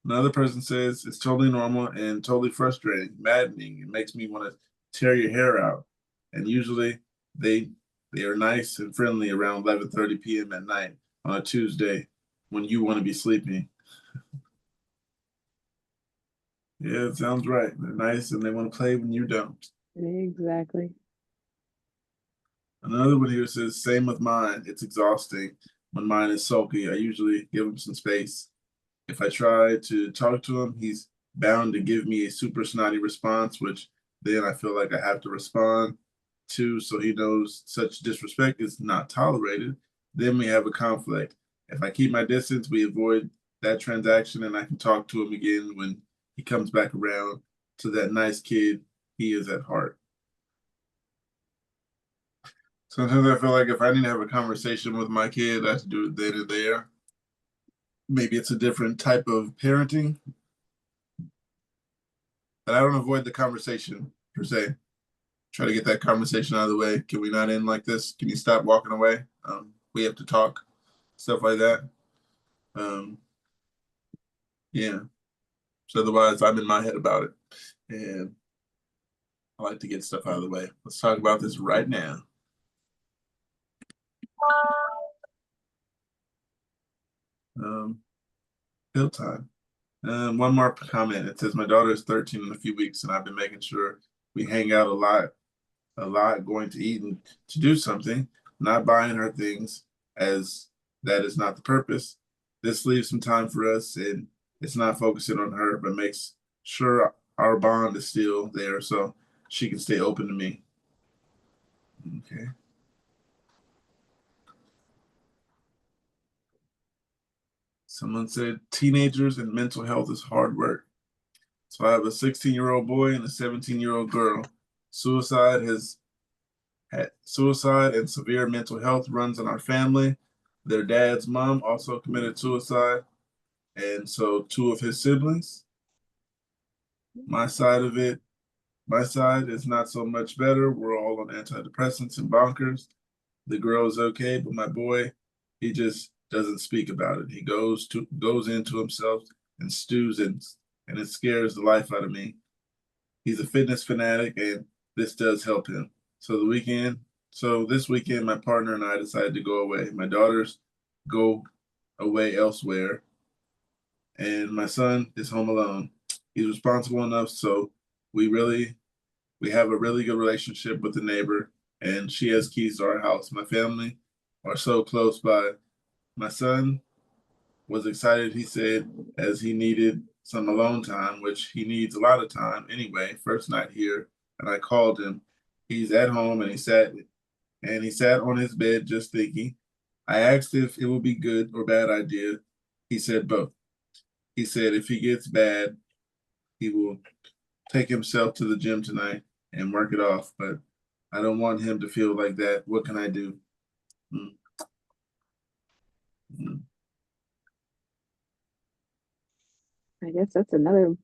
Another person says it's totally normal and totally frustrating, maddening. It makes me want to tear your hair out. And usually they they are nice and friendly around 11:30 p.m. at night on a Tuesday when you want to be sleeping. Yeah, it sounds right. They're nice and they want to play when you don't. Exactly. Another one here says, same with mine. It's exhausting. When mine is sulky, I usually give him some space. If I try to talk to him, he's bound to give me a super snotty response, which then I feel like I have to respond to so he knows such disrespect is not tolerated. Then we have a conflict. If I keep my distance, we avoid that transaction and I can talk to him again when he comes back around to that nice kid he is at heart. Sometimes I feel like if I need to have a conversation with my kid, I have to do it then and there. Maybe it's a different type of parenting, but I don't avoid the conversation per se. Try to get that conversation out of the way. Can we not end like this? Can you stop walking away? We have to talk, stuff like that. Yeah. So otherwise, I'm in my head about it, and I like to get stuff out of the way. Let's talk about this right now. Pill time. One more comment. It says my daughter is 13 in a few weeks, and I've been making sure we hang out a lot, going to eat and to do something, not buying her things, as that is not the purpose. This leaves some time for us, and it's not focusing on her, but makes sure our bond is still there so she can stay open to me. Okay. Someone said teenagers and mental health is hard work. So I have a 16-year-old boy and a 17-year-old girl. Suicide has Suicide and severe mental health runs in our family. Their dad's mom also committed suicide, and so two of his siblings. My side of it, my side is not so much better. We're all on antidepressants and bonkers. The girl is okay, but my boy, he just doesn't speak about it. He goes into himself and stews and it scares the life out of me. He's a fitness fanatic, and this does help him. So this weekend, my partner and I decided to go away. My daughters go away elsewhere, and my son is home alone. He's responsible enough, so we really we have a really good relationship with the neighbor, and she has keys to our house. My family are so close by. My son was excited, he said, as he needed some alone time, which he needs a lot of time anyway. First night here, and I called him. He's at home and he sat on his bed just thinking. I asked if it would be good or bad idea. He said both. He said if he gets bad, he will take himself to the gym tonight and work it off. But I don't want him to feel like that. What can I do? Mm. Mm. I guess that's another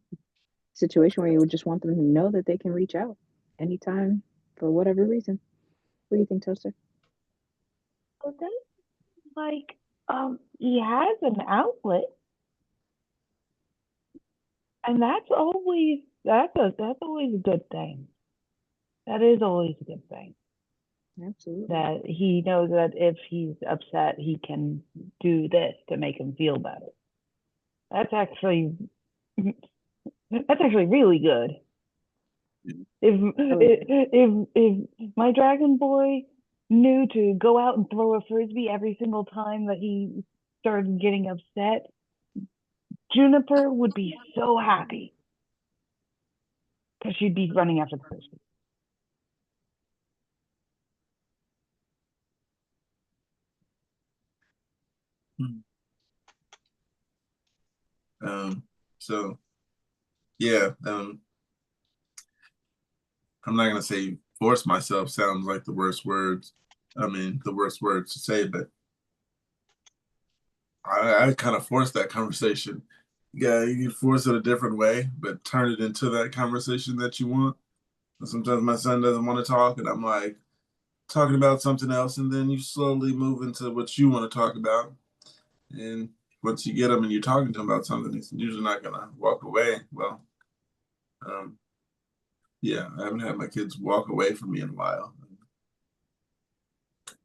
situation where you would just want them to know that they can reach out anytime for whatever reason. What do you think, Toaster? So then, like, he has an outlet, and that's always a good thing. That is always a good thing. Absolutely. That he knows that if he's upset, he can do this to make him feel better. That's actually really good. If my dragon boy knew to go out and throw a frisbee every single time that he started getting upset, Juniper would be so happy because she'd be running after the frisbee. So yeah, I'm not gonna say force myself sounds like the worst words. I mean, the worst words to say, but I kind of forced that conversation. Yeah, you can force it a different way, but turn it into that conversation that you want. And sometimes my son doesn't want to talk, and I'm like talking about something else, and then you slowly move into what you want to talk about. And once you get him and you're talking to him about something, he's usually not gonna walk away. Well, um, yeah, I haven't had my kids walk away from me in a while,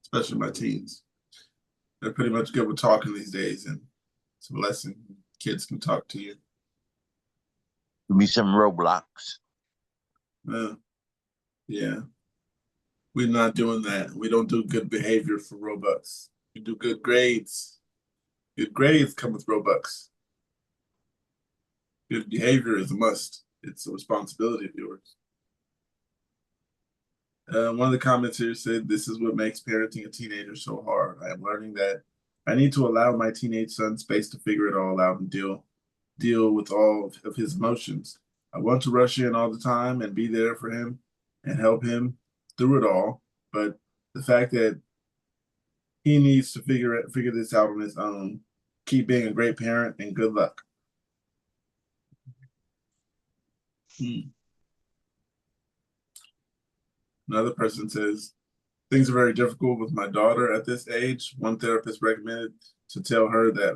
especially my teens. They're pretty much good with talking these days, and it's a blessing. Kids can talk to you. Give me some Roblox. Yeah, we're not doing that. We don't do good behavior for Robux. We do good grades. Good grades come with Robux. Good behavior is a must. It's a responsibility of yours. One of the comments here said, "This is what makes parenting a teenager so hard. I am learning that I need to allow my teenage son space to figure it all out and deal with all of his emotions. I want to rush in all the time and be there for him and help him through it all, but the fact that he needs to figure this out on his own. Keep being a great parent and good luck." Another person says, "Things are very difficult with my daughter at this age. One therapist recommended to tell her that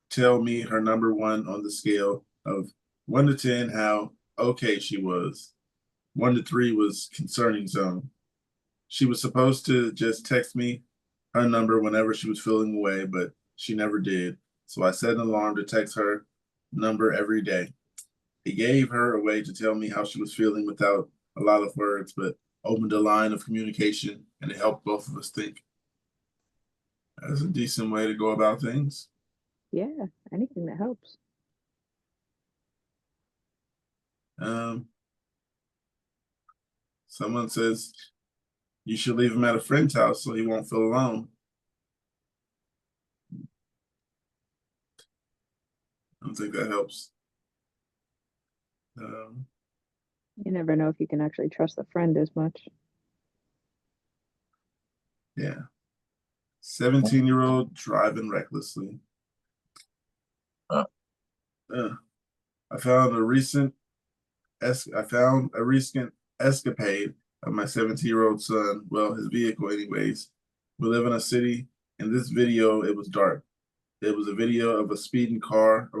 tell me her number one on the scale of 1 to 10, how okay she was. 1 to 3 was concerning zone. She was supposed to just text me her number whenever she was feeling away, but she never did. So I set an alarm to text her number every day. It gave her a way to tell me how she was feeling without a lot of words, but opened a line of communication, and it helped both of us think." That's a decent way to go about things. Yeah, anything that helps. Someone says you should leave him at a friend's house so he won't feel alone. I don't think that helps. You never know if you can actually trust a friend as much. Yeah. 17-year-old driving recklessly. Uh. I found a recent escapade of my 17-year-old son. Well, his vehicle, anyways. We live in a city. In this video, it was dark. It was a video of a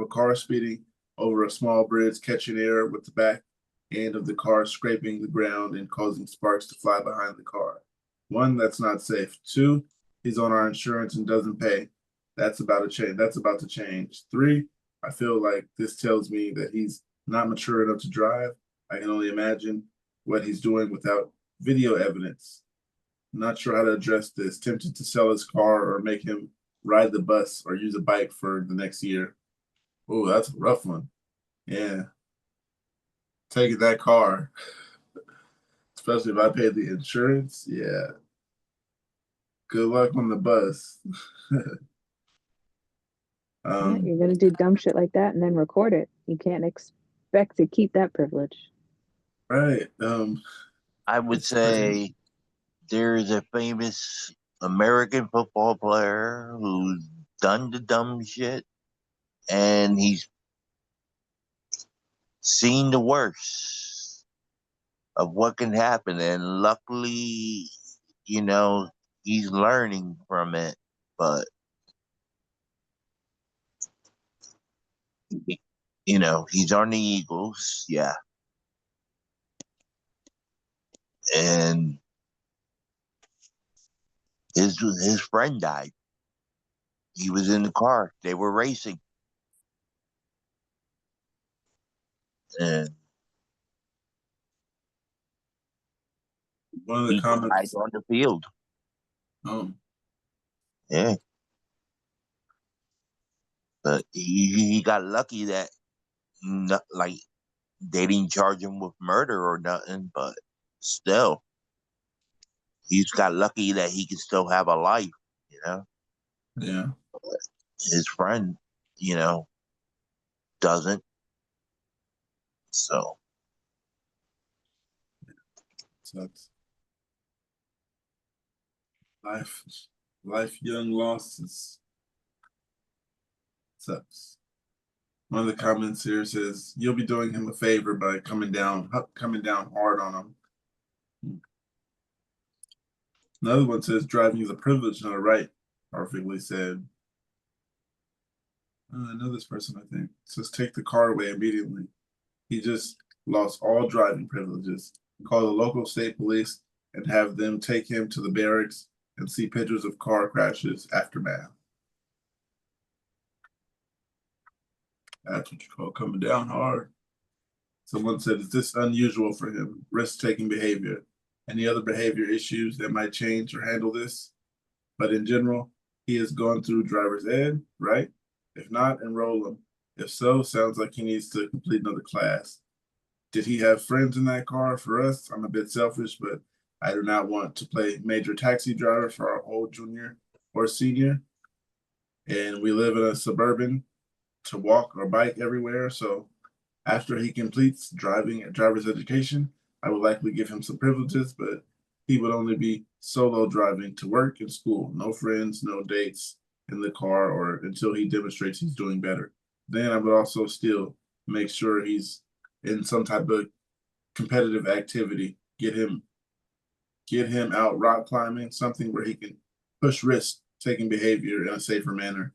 car speeding over a small bridge, catching air with the back end of the car scraping the ground and causing sparks to fly behind the car. 1, that's not safe. 2, he's on our insurance and doesn't pay. That's about to change. 3, I feel like this tells me that he's not mature enough to drive. I can only imagine what he's doing without video evidence. Not sure how to address this. Tempted to sell his car or make him ride the bus or use a bike for the next year." Oh, that's a rough one. Yeah. Taking that car, especially if I paid the insurance. Yeah. Good luck on the bus. Yeah, you're gonna do dumb shit like that and then record it. You can't expect to keep that privilege. Right. I would say there's a famous American football player who's done the dumb shit, and he's seen the worst of what can happen. And luckily, he's learning from it. But, he's on the Eagles. Yeah. And his friend died. He was in the car. They were racing. And one of the he died comments. on the field. Yeah. But he got lucky that they didn't charge him with murder or nothing, but still, he's got lucky that he can still have a life, Yeah. His friend, doesn't. So Sucks. Life young losses. Sucks. One of the comments here says you'll be doing him a favor by coming down hard on him. Another one says driving is a privilege, not a right. Perfectly said. I know this person, I think. It says take the car away immediately. He just lost all driving privileges. Call the local state police and have them take him to the barracks and see pictures of car crashes aftermath. That's what you call coming down hard. Someone said, is this unusual for him? Risk-taking behavior. Any other behavior issues that might change or handle this? But in general, he has gone through driver's ed, right? If not, enroll him. If so, sounds like he needs to complete another class. Did he have friends in that car? For us, I'm a bit selfish, but I do not want to play major taxi driver for our whole junior or senior. And we live in a suburban to walk or bike everywhere. So after he completes driver's education, I would likely give him some privileges, but he would only be solo driving to work and school. No friends, no dates in the car or until he demonstrates he's doing better. Then I would also still make sure he's in some type of competitive activity. Get him out rock climbing, something where he can push risk-taking behavior in a safer manner.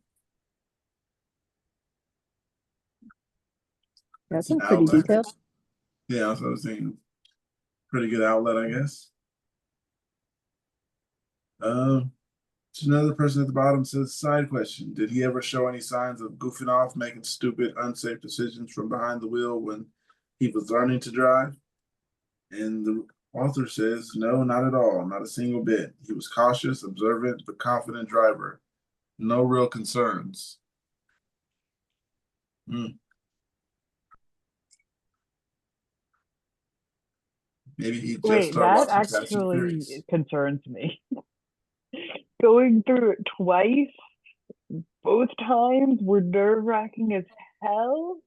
That's an pretty outlet. detailed. Yeah, that's what I was thinking. Pretty good outlet, I guess. Another person at the bottom says, side question. Did he ever show any signs of goofing off, making stupid, unsafe decisions from behind the wheel when he was learning to drive? And the author says, no, not at all. Not a single bit. He was cautious, observant, but confident driver. No real concerns. Maybe he just Wait, started that watching Fast and actually Furious. concerns me. Going through it twice, both times were nerve-wracking as hell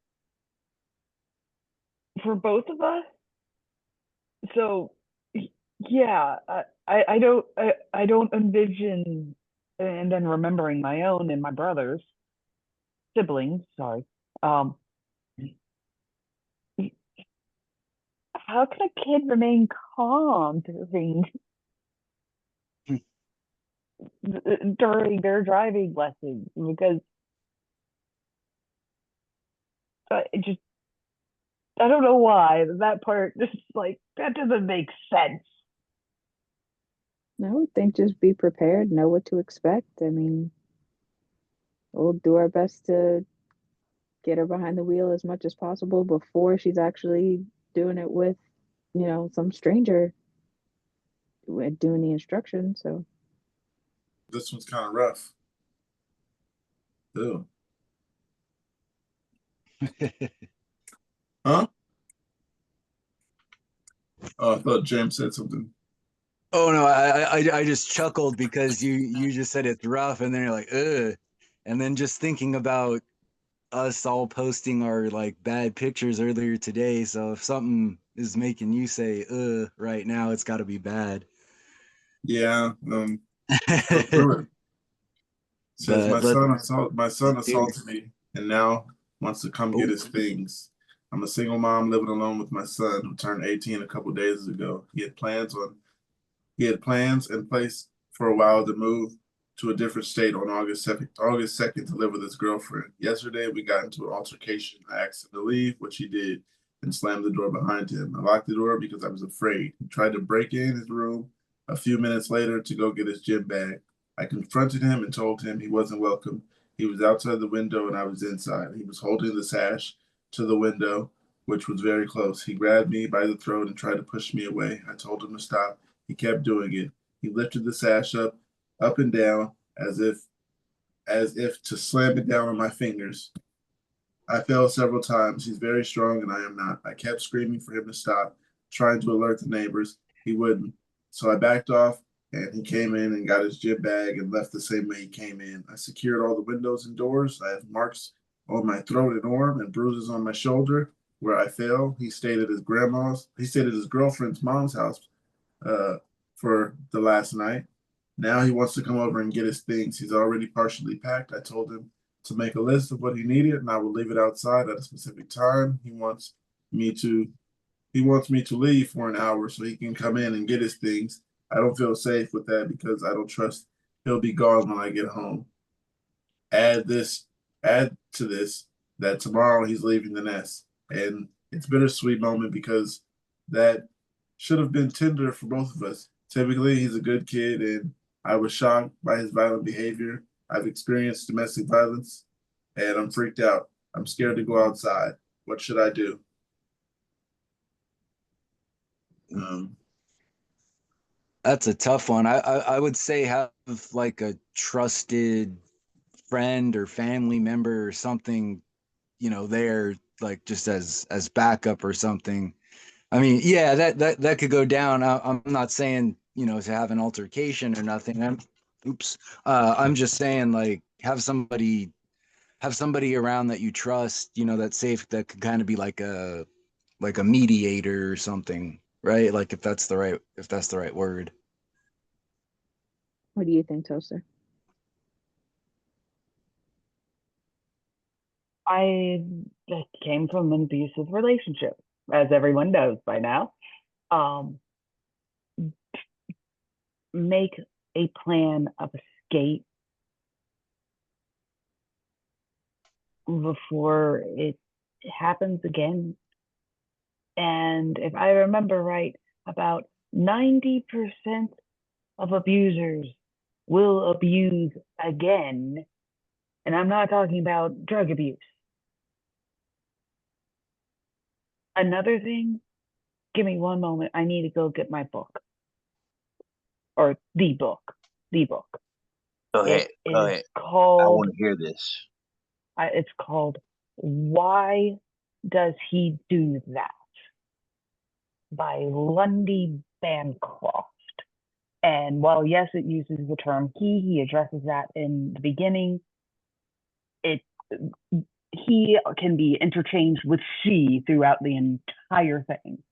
for both of us. So yeah, I don't envision, and then remembering my own and my brother's siblings, sorry. How can a kid remain calm during their driving lessons? Because I don't know why that part just like that doesn't make sense. I would think just be prepared, know what to expect. I mean, we'll do our best to get her behind the wheel as much as possible before she's actually doing it with, some stranger doing the instructions. So This one's kind of rough. Ew. Huh? Oh, I thought James said something. Oh no, I just chuckled because you just said it's rough, and then you're like, ugh. And then just thinking about us all posting our like bad pictures earlier today. So if something is making you say right now, it's gotta be bad. Yeah. Go through it. Says But my son assaulted me and now wants to come get his things. I'm a single mom living alone with my son who turned 18 a couple days ago. He had plans in place for a while to move to a different state on August 2nd to live with his girlfriend. Yesterday we got into an altercation. I asked him to leave, which he did, and slammed the door behind him. I locked the door because I was afraid. He tried to break in his room a few minutes later to go get his gym bag. I confronted him and told him he wasn't welcome. He was outside the window and I was inside. He was holding the sash to the window, which was very close. He grabbed me by the throat and tried to push me away. I told him to stop. He kept doing it. He lifted the sash up and down as if to slam it down on my fingers. I fell several times. He's very strong and I am not. I kept screaming for him to stop, trying to alert the neighbors. He wouldn't. So I backed off and he came in and got his gym bag and left the same way he came in. I secured all the windows and doors. I have marks on my throat and arm and bruises on my shoulder where I fell. He stayed at his girlfriend's mom's house for the last night. Now he wants to come over and get his things. He's already partially packed. I told him to make a list of what he needed, and I will leave it outside at a specific time. He wants me to leave for an hour so he can come in and get his things. I don't feel safe with that because I don't trust he'll be gone when I get home. Add to this that tomorrow he's leaving the nest. And it's a bittersweet moment because that should have been tender for both of us. Typically, he's a good kid, and I was shocked by his violent behavior. I've experienced domestic violence, and I'm freaked out. I'm scared to go outside. What should I do? That's a tough one. I would say have like a trusted friend or family member or something, there, like just as backup or something. I mean, yeah, that could go down. I'm not saying, to have an altercation or nothing. I'm just saying, like, have somebody around that you trust, that's safe, that could kind of be like a mediator or something, right? Like if that's the right word. What do you think, Toaster? I just came from an abusive relationship, as everyone knows by now. Make a plan of escape before it happens again. And if I remember right, about 90% of abusers will abuse again. And I'm not talking about drug abuse. Another thing, give me one moment. I need to go get my book. Or the book. Go ahead. Go ahead. Called, I want to hear this. it's called Why Does He Do That? By Lundy Bancroft. And while, yes, it uses the term he addresses that in the beginning. He can be interchanged with she throughout the entire thing.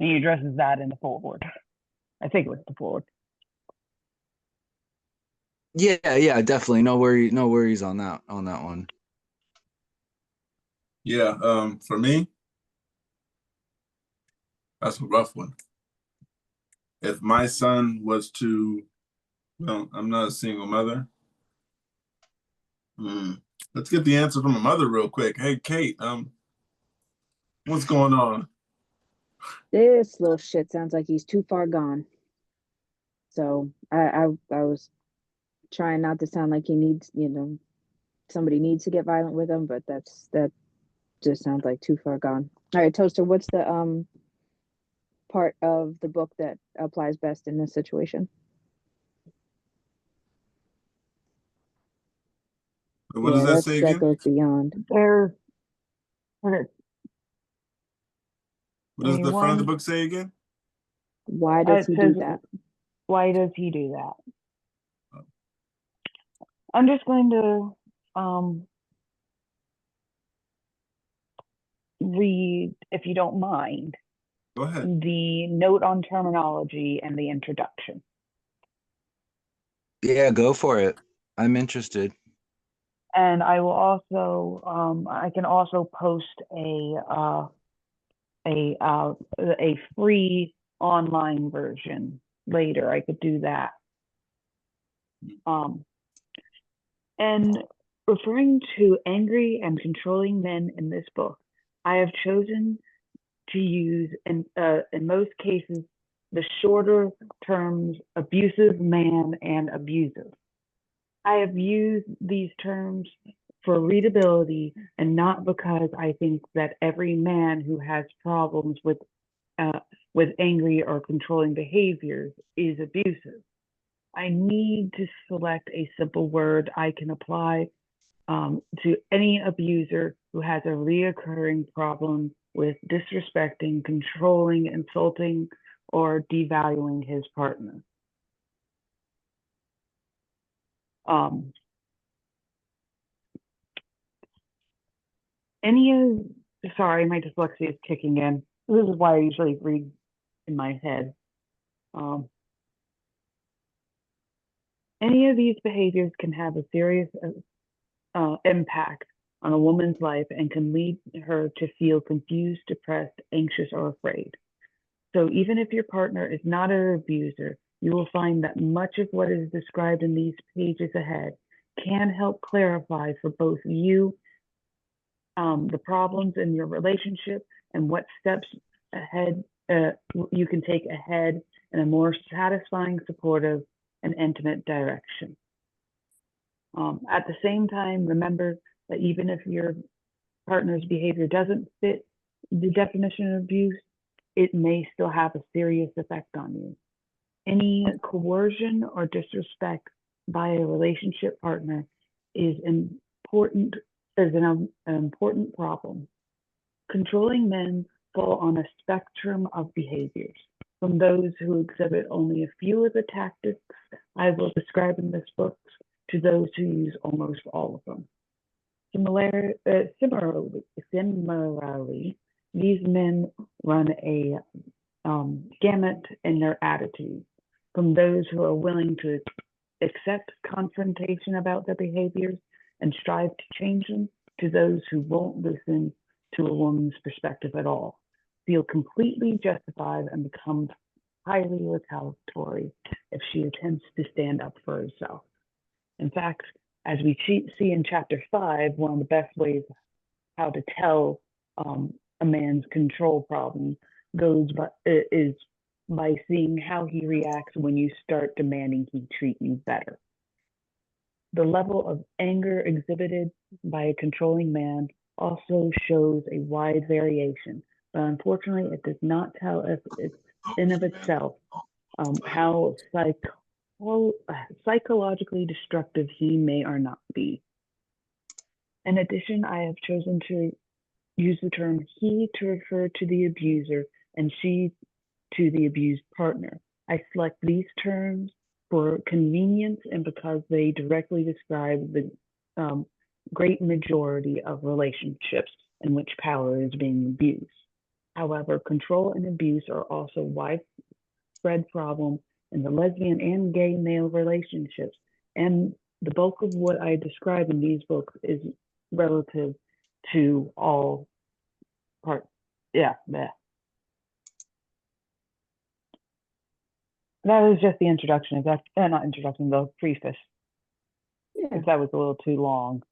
And he addresses that in the foreword. I think it was the foreword. Yeah, definitely. No worries on that one. Yeah, for me, that's a rough one. If my son was to, well, I'm not a single mother. Let's get the answer from a mother real quick. Hey, Kate, what's going on? This little shit sounds like he's too far gone. So I was trying not to sound like he needs, somebody needs to get violent with him, but that just sounds like too far gone. All right, Toaster, what's the part of the book that applies best in this situation? What does that say again? That goes beyond. What does the front of the book say again? Why does he do that? Why does he do that? I'm just going to read, if you don't mind, go ahead, the note on terminology and the introduction. Yeah, go for it. I'm interested. And I will also, I can also post a free online version later. I could do that. And referring to angry and controlling men in this book, I have chosen to use, in most cases, the shorter terms abusive man and abusive. I have used these terms for readability and not because I think that every man who has problems with angry or controlling behaviors is abusive. I need to select a simple word I can apply to any abuser who has a reoccurring problem with disrespecting, controlling, insulting, or devaluing his partner. Sorry, my dyslexia is kicking in. This is why I usually read in my head. Any of these behaviors can have a serious impact on a woman's life and can lead her to feel confused, depressed, anxious, or afraid. So even if your partner is not an abuser, you will find that much of what is described in these pages ahead can help clarify for both you the problems in your relationship and what steps ahead you can take ahead in a more satisfying, supportive, and intimate direction. At the same time, remember that even if your partner's behavior doesn't fit the definition of abuse, it may still have a serious effect on you. Any coercion or disrespect by a relationship partner is an important problem. Controlling men fall on a spectrum of behaviors, from those who exhibit only a few of the tactics I will describe in this book to those who use almost all of them. Similarly, these men run a gamut in their attitudes, from those who are willing to accept confrontation about their behaviors and strive to change them, to those who won't listen to a woman's perspective at all, feel completely justified, and become highly retaliatory if she attempts to stand up for herself. In fact, as we see in chapter 5, one of the best ways how to tell a man's control problem is by seeing how he reacts when you start demanding he treat you better. The level of anger exhibited by a controlling man also shows a wide variation, but unfortunately it does not tell us in of itself how psychologically destructive he may or not be. In addition, I have chosen to use the term he to refer to the abuser and she to the abused partner. I select these terms for convenience and because they directly describe the great majority of relationships in which power is being abused. However, control and abuse are also widespread problem in the lesbian and gay male relationships, and the bulk of what I describe in these books is relative to all parts. Yeah. That was just the introduction. Not introduction, the preface. Yeah. If that was a little too long.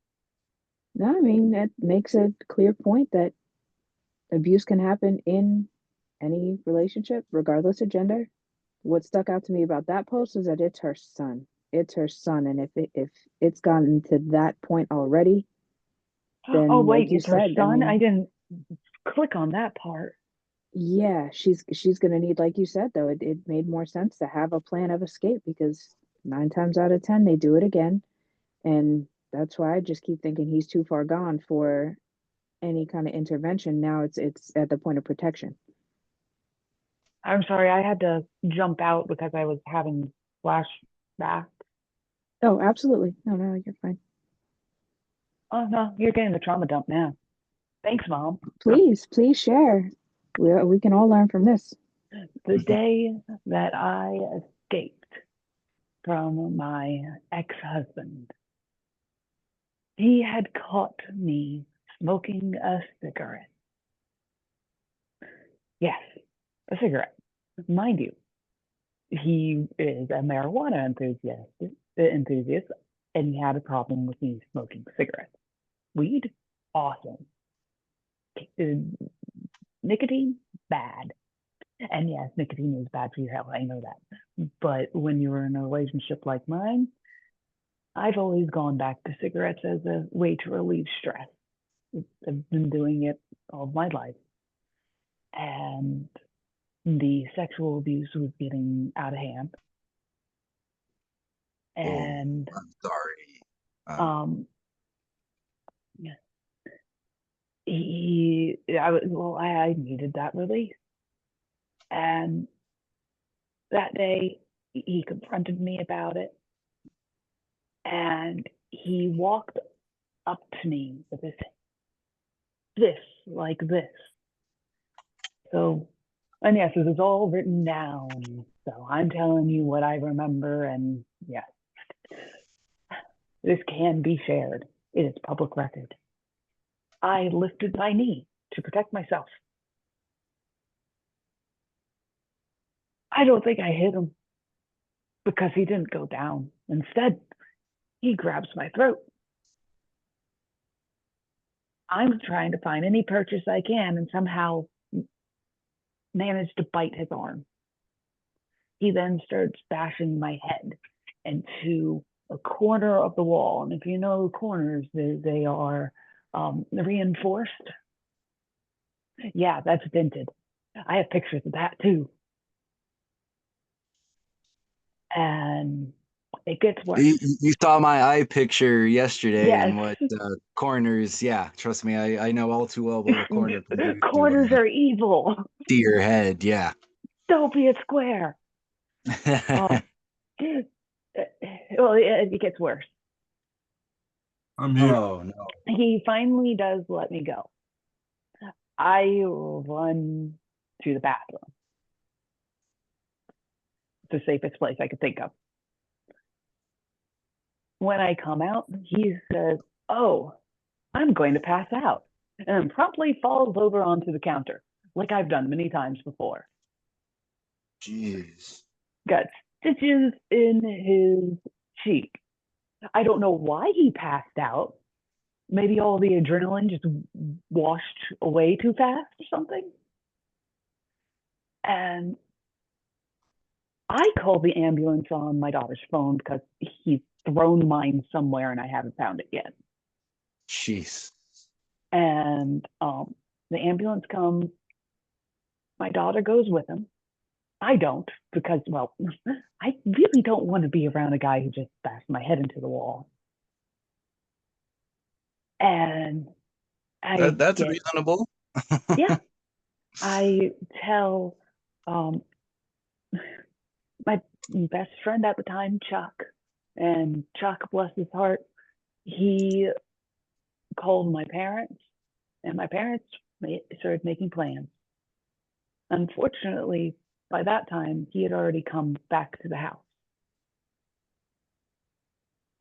No, I mean, that makes a clear point that abuse can happen in any relationship, regardless of gender. What stuck out to me about that post is that it's her son. It's her son, and if it's gotten to that point already, then oh wait, like you it's her said, son. I mean, I didn't click on that part. yeah, she's gonna need, like you said, though, it made more sense to have a plan of escape because 9 times out of 10 they do it again, and that's why I just keep thinking he's too far gone for any kind of intervention. Now it's at the point of protection. I'm sorry, I had to jump out because I was having flashbacks. Oh, absolutely. No, you're fine. Oh no, you're getting the trauma dump now. Thanks, Mom. Please share. We can all learn from this. The day that I escaped from my ex-husband, he had caught me smoking a cigarette. Yes, a cigarette. Mind you, he is a marijuana enthusiast, and he had a problem with me smoking cigarettes. Weed, awesome. Nicotine, bad. And yes, nicotine is bad for your health. I know that. But when you're in a relationship like mine, I've always gone back to cigarettes as a way to relieve stress. I've been doing it all my life. And the sexual abuse was getting out of hand. And I'm sorry. I needed that release. And that day he confronted me about it. And he walked up to me with his this, like this. So, and yes, this is all written down. So I'm telling you what I remember, and yes, this can be shared. It is public record. I lifted my knee to protect myself. I don't think I hit him because he didn't go down. Instead, he grabs my throat. I'm trying to find any purchase I can and somehow managed to bite his arm. He then starts bashing my head into a corner of the wall. And if you know corners, they are reinforced. Yeah, that's dented. I have pictures of that too. And it gets worse. You saw my eye picture yesterday Yes. and what corners. Yeah, trust me, I know all too well what a corner can do Corners are evil. to your head. Yeah. Don't be a square. Well, it gets worse. I'm here. Oh no. He finally does let me go. I run to the bathroom. It's the safest place I could think of. When I come out, he says, "Oh, I'm going to pass out," and promptly falls over onto the counter, like I've done many times before. Jeez. Got stitches in his cheek. I don't know why he passed out. Maybe all the adrenaline just washed away too fast or something. And I called the ambulance on my daughter's phone because he's thrown mine somewhere and I haven't found it yet. Jeez. And the ambulance comes. My daughter goes with him. I don't because, well, I really don't want to be around a guy who just bashed my head into the wall. And That's reasonable. Yeah. I tell my best friend at the time, Chuck, and Chuck, bless his heart, he called my parents, and my parents started making plans. Unfortunately, by that time, he had already come back to the house.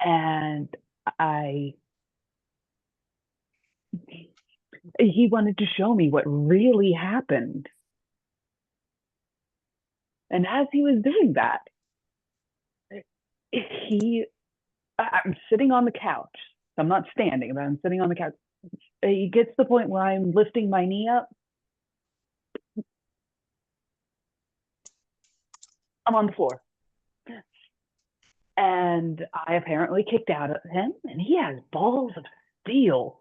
And he wanted to show me what really happened. And as he was doing that, I'm sitting on the couch. I'm not standing, but I'm sitting on the couch. He gets to the point where I'm lifting my knee up. I'm on the floor. And I apparently kicked out at him, and he has balls of steel.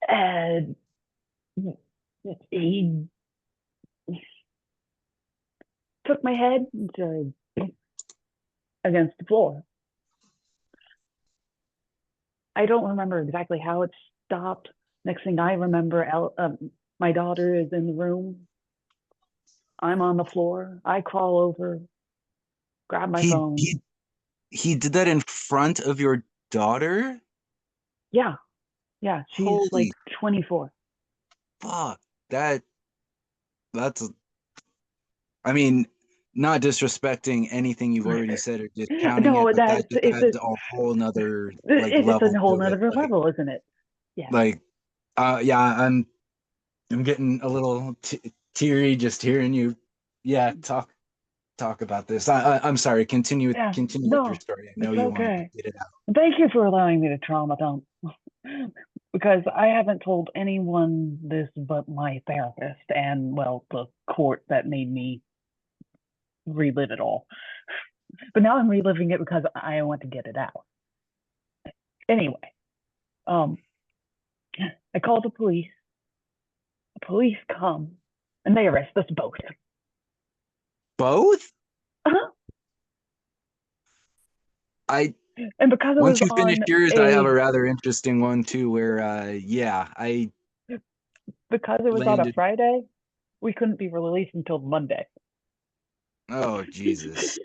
And he took my head against the floor. I don't remember exactly how it stopped. Next thing I remember, my daughter is in the room. I'm on the floor. I crawl over, grab my phone. He did that in front of your daughter? Yeah. She's Holy like 24. Fuck. That's I mean, not disrespecting anything you've already said or discounting No, it, but that just adds it's a whole nother it's level a whole to it. nother level, isn't it? Yeah. Yeah, I'm getting a little teary just hearing you. Yeah, talk about this. I'm sorry. Continue with your story. I know you want to get it out. Thank you for allowing me to trauma dump, because I haven't told anyone this but my therapist and, well, the court that made me relive it all. But now I'm reliving it because I want to get it out. Anyway, I called the police. The police come and they arrest us both. Both? Uh-huh. And because once you finish yours, I have a rather interesting one too, where because it was on a Friday, we couldn't be released until Monday. Oh Jesus!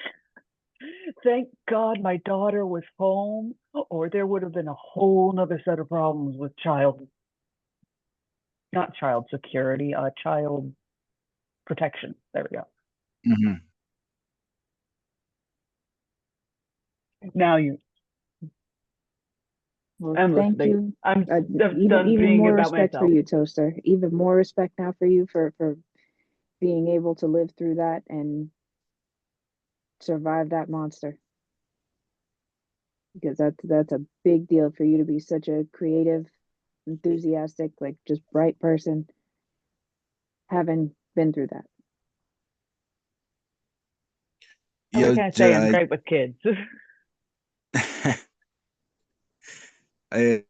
thank God my daughter was home, or there would have been a whole nother set of problems with not child security, child protection. There we go. Mhm. Now Well, I'm thank listening. you. I'm Even done being more about respect for myself. you, Toaster. Even more respect now for you for being able to live through that and survive that monster. Because that's a big deal for you to be such a creative, enthusiastic, like just bright person, having been through that. What Yeah, can I say? I'm great with kids. I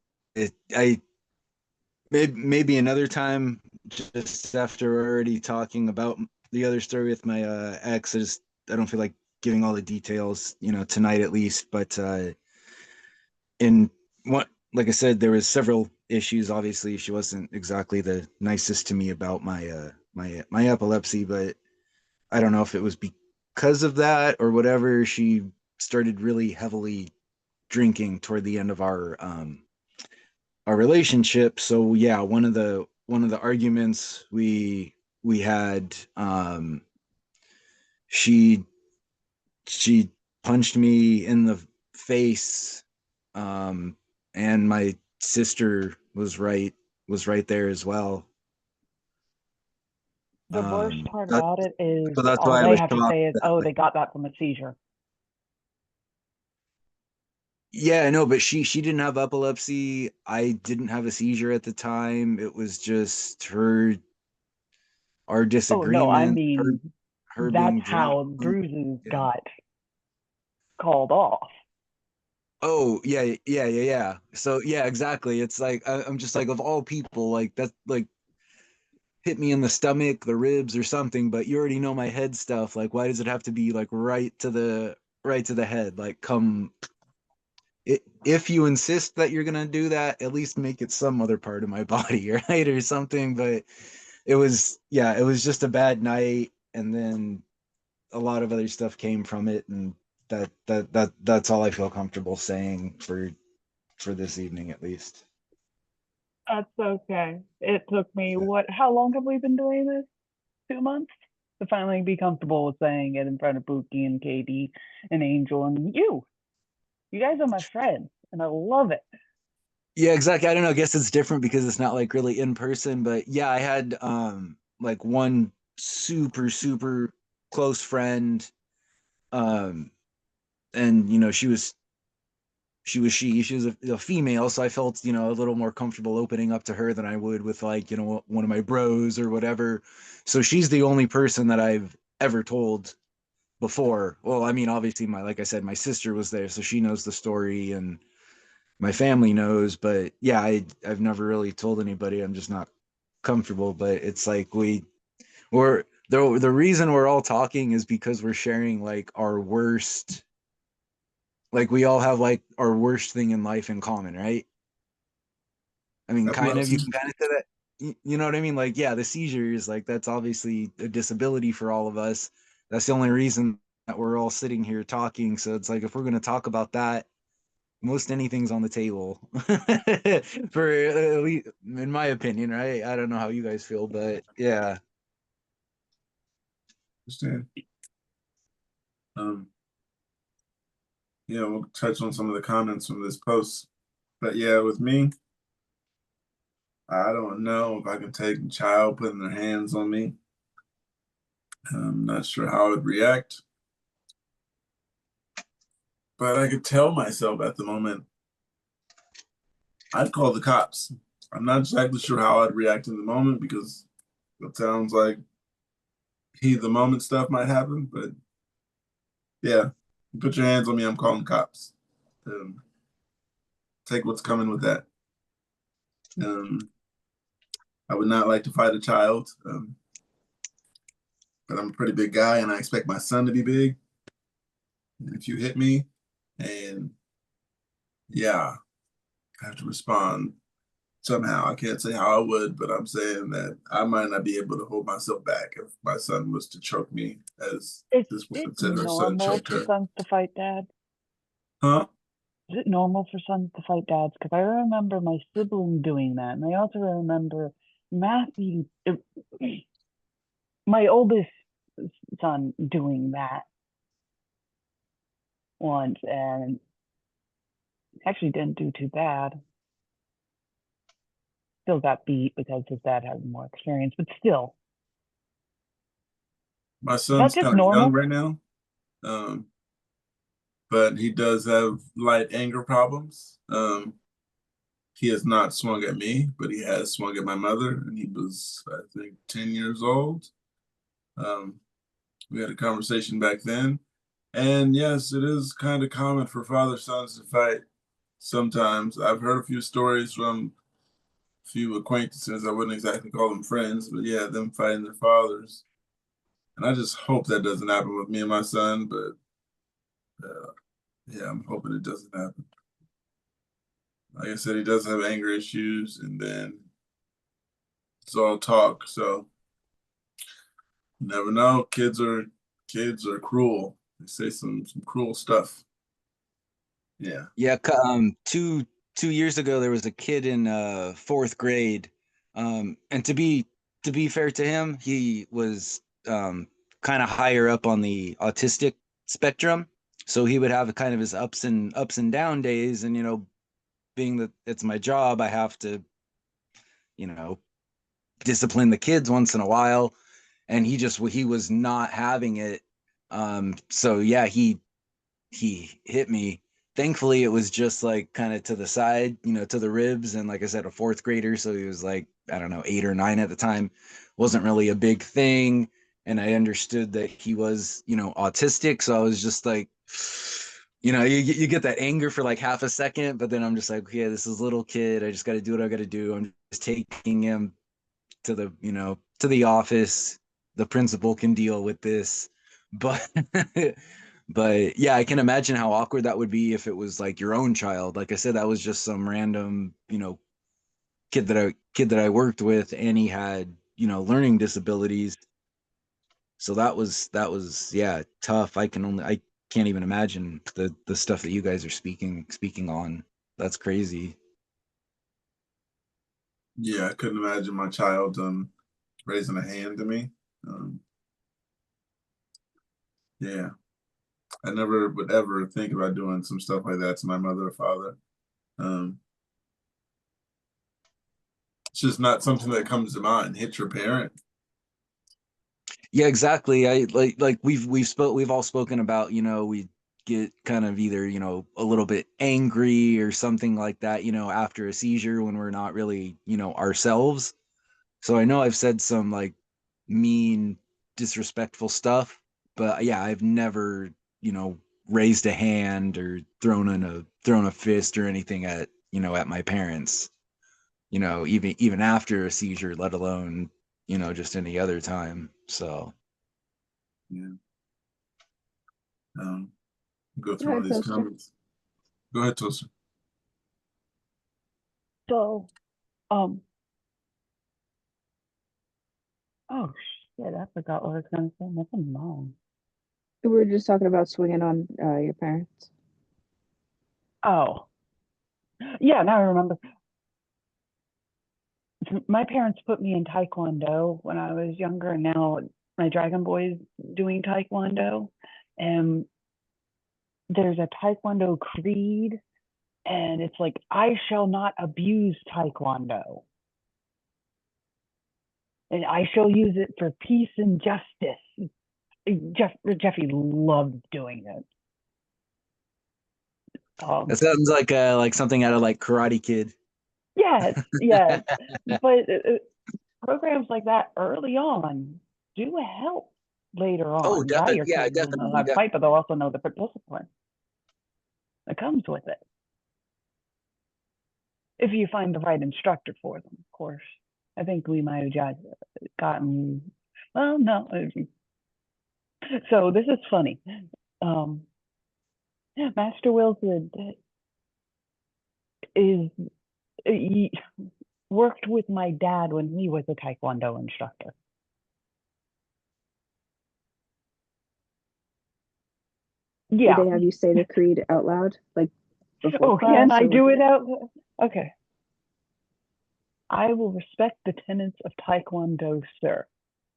maybe another time, just after we're already talking about the other story with my ex. I don't feel like giving all the details, tonight at least. But in what, like I said, there was several issues. Obviously, she wasn't exactly the nicest to me about my epilepsy, but I don't know if it was because of that or whatever. She started really heavily drinking toward the end of our relationship. So yeah, one of the arguments we had, she she punched me in the face, and my sister was right there as well. The worst part That, about it is so that's all why I they was have to shocked say is, that, "Oh, like, they got that from a seizure." yeah, I know, but she didn't have epilepsy. I didn't have a seizure at the time. It was just our Oh no, I disagreement, mean her that's being drunk. how bruises Yeah. got called off. Oh, yeah. So yeah, exactly. It's like I'm just like, of all people, like that, like, hit me in the stomach, the ribs, or something. But you already know my head stuff. Like, why does it have to be like right to the head? Like, if you insist that you're gonna do that, at least make it some other part of my body, right, or something. But it was just a bad night, and then a lot of other stuff came from it, and that's all I feel comfortable saying for this evening, at least. That's okay. It took me how long have we been doing this? 2 months to finally be comfortable with saying it in front of Pookie and Katie and Angel and you. You guys are my friends, and I love it. Yeah, exactly. I don't know. I guess it's different because it's not like really in person, but yeah, I had like one super super close friend, um and she was a female, so I felt, a little more comfortable opening up to her than I would with, like, one of my bros or whatever. So she's the only person that I've ever told before. Well, I mean, obviously, like I said, my sister was there, so she knows the story, and my family knows. But yeah, I've never really told anybody. I'm just not comfortable. But it's like we're the reason we're all talking is because we're sharing, like, our worst. Like, we all have, like, our worst thing in life in common, right? I mean, kind of. You Epilepsy. can kind of say that. You know what I mean? Like, yeah, the seizures, like, that's obviously a disability for all of us. That's the only reason that we're all sitting here talking. So it's like, if we're going to talk about that, most anything's on the table. For at least, in my opinion, right? I don't know how you guys feel, but yeah. Understand. Um, we'll touch on some of the comments from this post. But yeah, with me, I don't know if I can take a child putting their hands on me. I'm not sure how I would react. But I could tell myself at the moment, I'd call the cops. I'm not exactly sure how I'd react in the moment because it sounds like heat of the moment stuff might happen. But yeah, put your hands on me, I'm calling cops. Take what's coming with that. I would not like to fight a child, but I'm a pretty big guy and I expect my son to be big. And if you hit me, and yeah, I have to respond somehow. I can't say how I would, but I'm saying that I might not be able to hold myself back if my son was to choke me, as Is this woman it said her son normal choked for her. sons to fight dad? Huh? Is it normal for sons to fight dads? Because I remember my sibling doing that, and I also remember Matthew, my oldest son, doing that once, and actually didn't do too bad. Still got beat because his dad had more experience, but still. My That's son's just kind of young normal. right now, but he does have light anger problems. He has not swung at me, but he has swung at my mother, and he was, I think, 10 years old. We had a conversation back then. And yes, it is kind of common for father sons to fight sometimes. I've heard a few stories from a few acquaintances. I wouldn't exactly call them friends, but yeah, them fighting their fathers. And I just hope that doesn't happen with me and my son, but yeah, I'm hoping it doesn't happen. Like I said, he does have anger issues, and then it's all talk. So you never know. Kids are cruel. They say some cruel stuff. Yeah. Yeah, 2 years ago there was a kid in fourth grade, and to be fair to him, he was kind of higher up on the autistic spectrum, so he would have kind of his ups and down days, and being that it's my job, I have to you know discipline the kids once in a while, and he was not having it. So yeah, he hit me. Thankfully, it was just like kind of to the side, to the ribs. And like I said, a fourth grader, so he was like, I don't know, 8 or 9 at the time. Wasn't really a big thing. And I understood that he was, autistic. So I was just like, you get that anger for like half a second, but then I'm just like, yeah, this is a little kid. I just got to do what I got to do. I'm just taking him to the office. The principal can deal with this. But but yeah, I can imagine how awkward that would be if it was like your own child. Like I said, that was just some random, kid that I worked with, and he had, learning disabilities. So that was yeah, tough. I can't even imagine the stuff that you guys are speaking on. That's crazy. Yeah, I couldn't imagine my child raising a hand to me. Yeah, I never would ever think about doing some stuff like that to my mother or father. Um, it's just not something that comes to mind. Hit your parent. Yeah, exactly. I like we've all spoken about, we get kind of either, a little bit angry or something like that, after a seizure when we're not really, ourselves. So I know I've said some like mean, disrespectful stuff, but yeah, I've never, raised a hand or thrown a fist or anything at my parents, even after a seizure, let alone, just any other time. So Yeah. Um, go Go through one of ahead, these Toaster. comments. Go ahead, Toaster. So, oh shit, I forgot what I was gonna say. Nothing wrong. We were just talking about swinging on your parents. Oh, yeah, now I remember. My parents put me in Taekwondo when I was younger, and now my Dragon Boy's doing Taekwondo. And there's a Taekwondo creed, and it's like, I shall not abuse Taekwondo. And I shall use it for peace and justice. Jeffy loved doing it. that sounds like something out of like Karate Kid. Yes, yes. But programs like that early on do help later Oh, on. Yeah, definitely. your Yeah, kids will know how definitely. to fight, but they'll also know the discipline that comes with it. If you find the right instructor for them, of course. I think we might have just gotten, well, no. So this is funny. Master Wilson is, worked with my dad when he was a Taekwondo instructor. Yeah. Do they have you say the creed out loud, like before Oh, class? can I or do was it out? Okay. I will respect the tenets of Taekwondo, sir.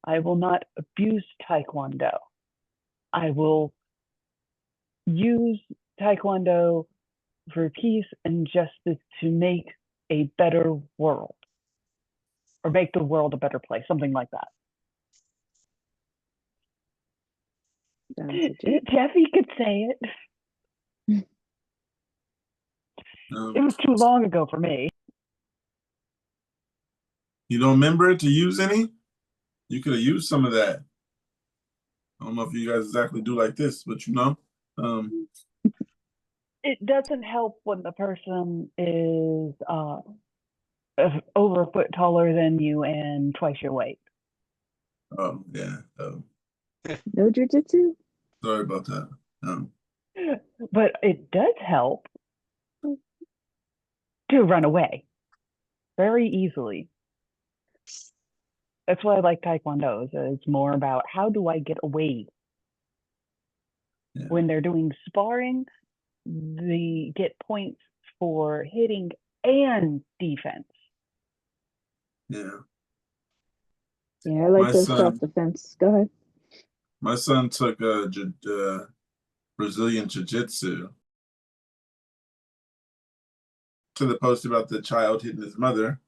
I will not abuse Taekwondo. I will use Taekwondo for peace and justice to make a better world, or make the world a better place, something like that. Sounds legit. Jeffy could say it. It was too long ago for me. You don't remember it to use any? You could have used some of that. I don't know if you guys exactly do like this, but you know. It doesn't help when the person is over a foot taller than you and twice your weight. Oh yeah. No jujitsu? Sorry about that. But it does help to run away very easily. That's why I like Taekwondo. It's more about how do I get away. Yeah. When they're doing sparring, they get points for hitting and defense. Yeah. Yeah, I like My those son- self-defense. Go ahead. My son took Brazilian Jiu-Jitsu. To the post about the child hitting his mother,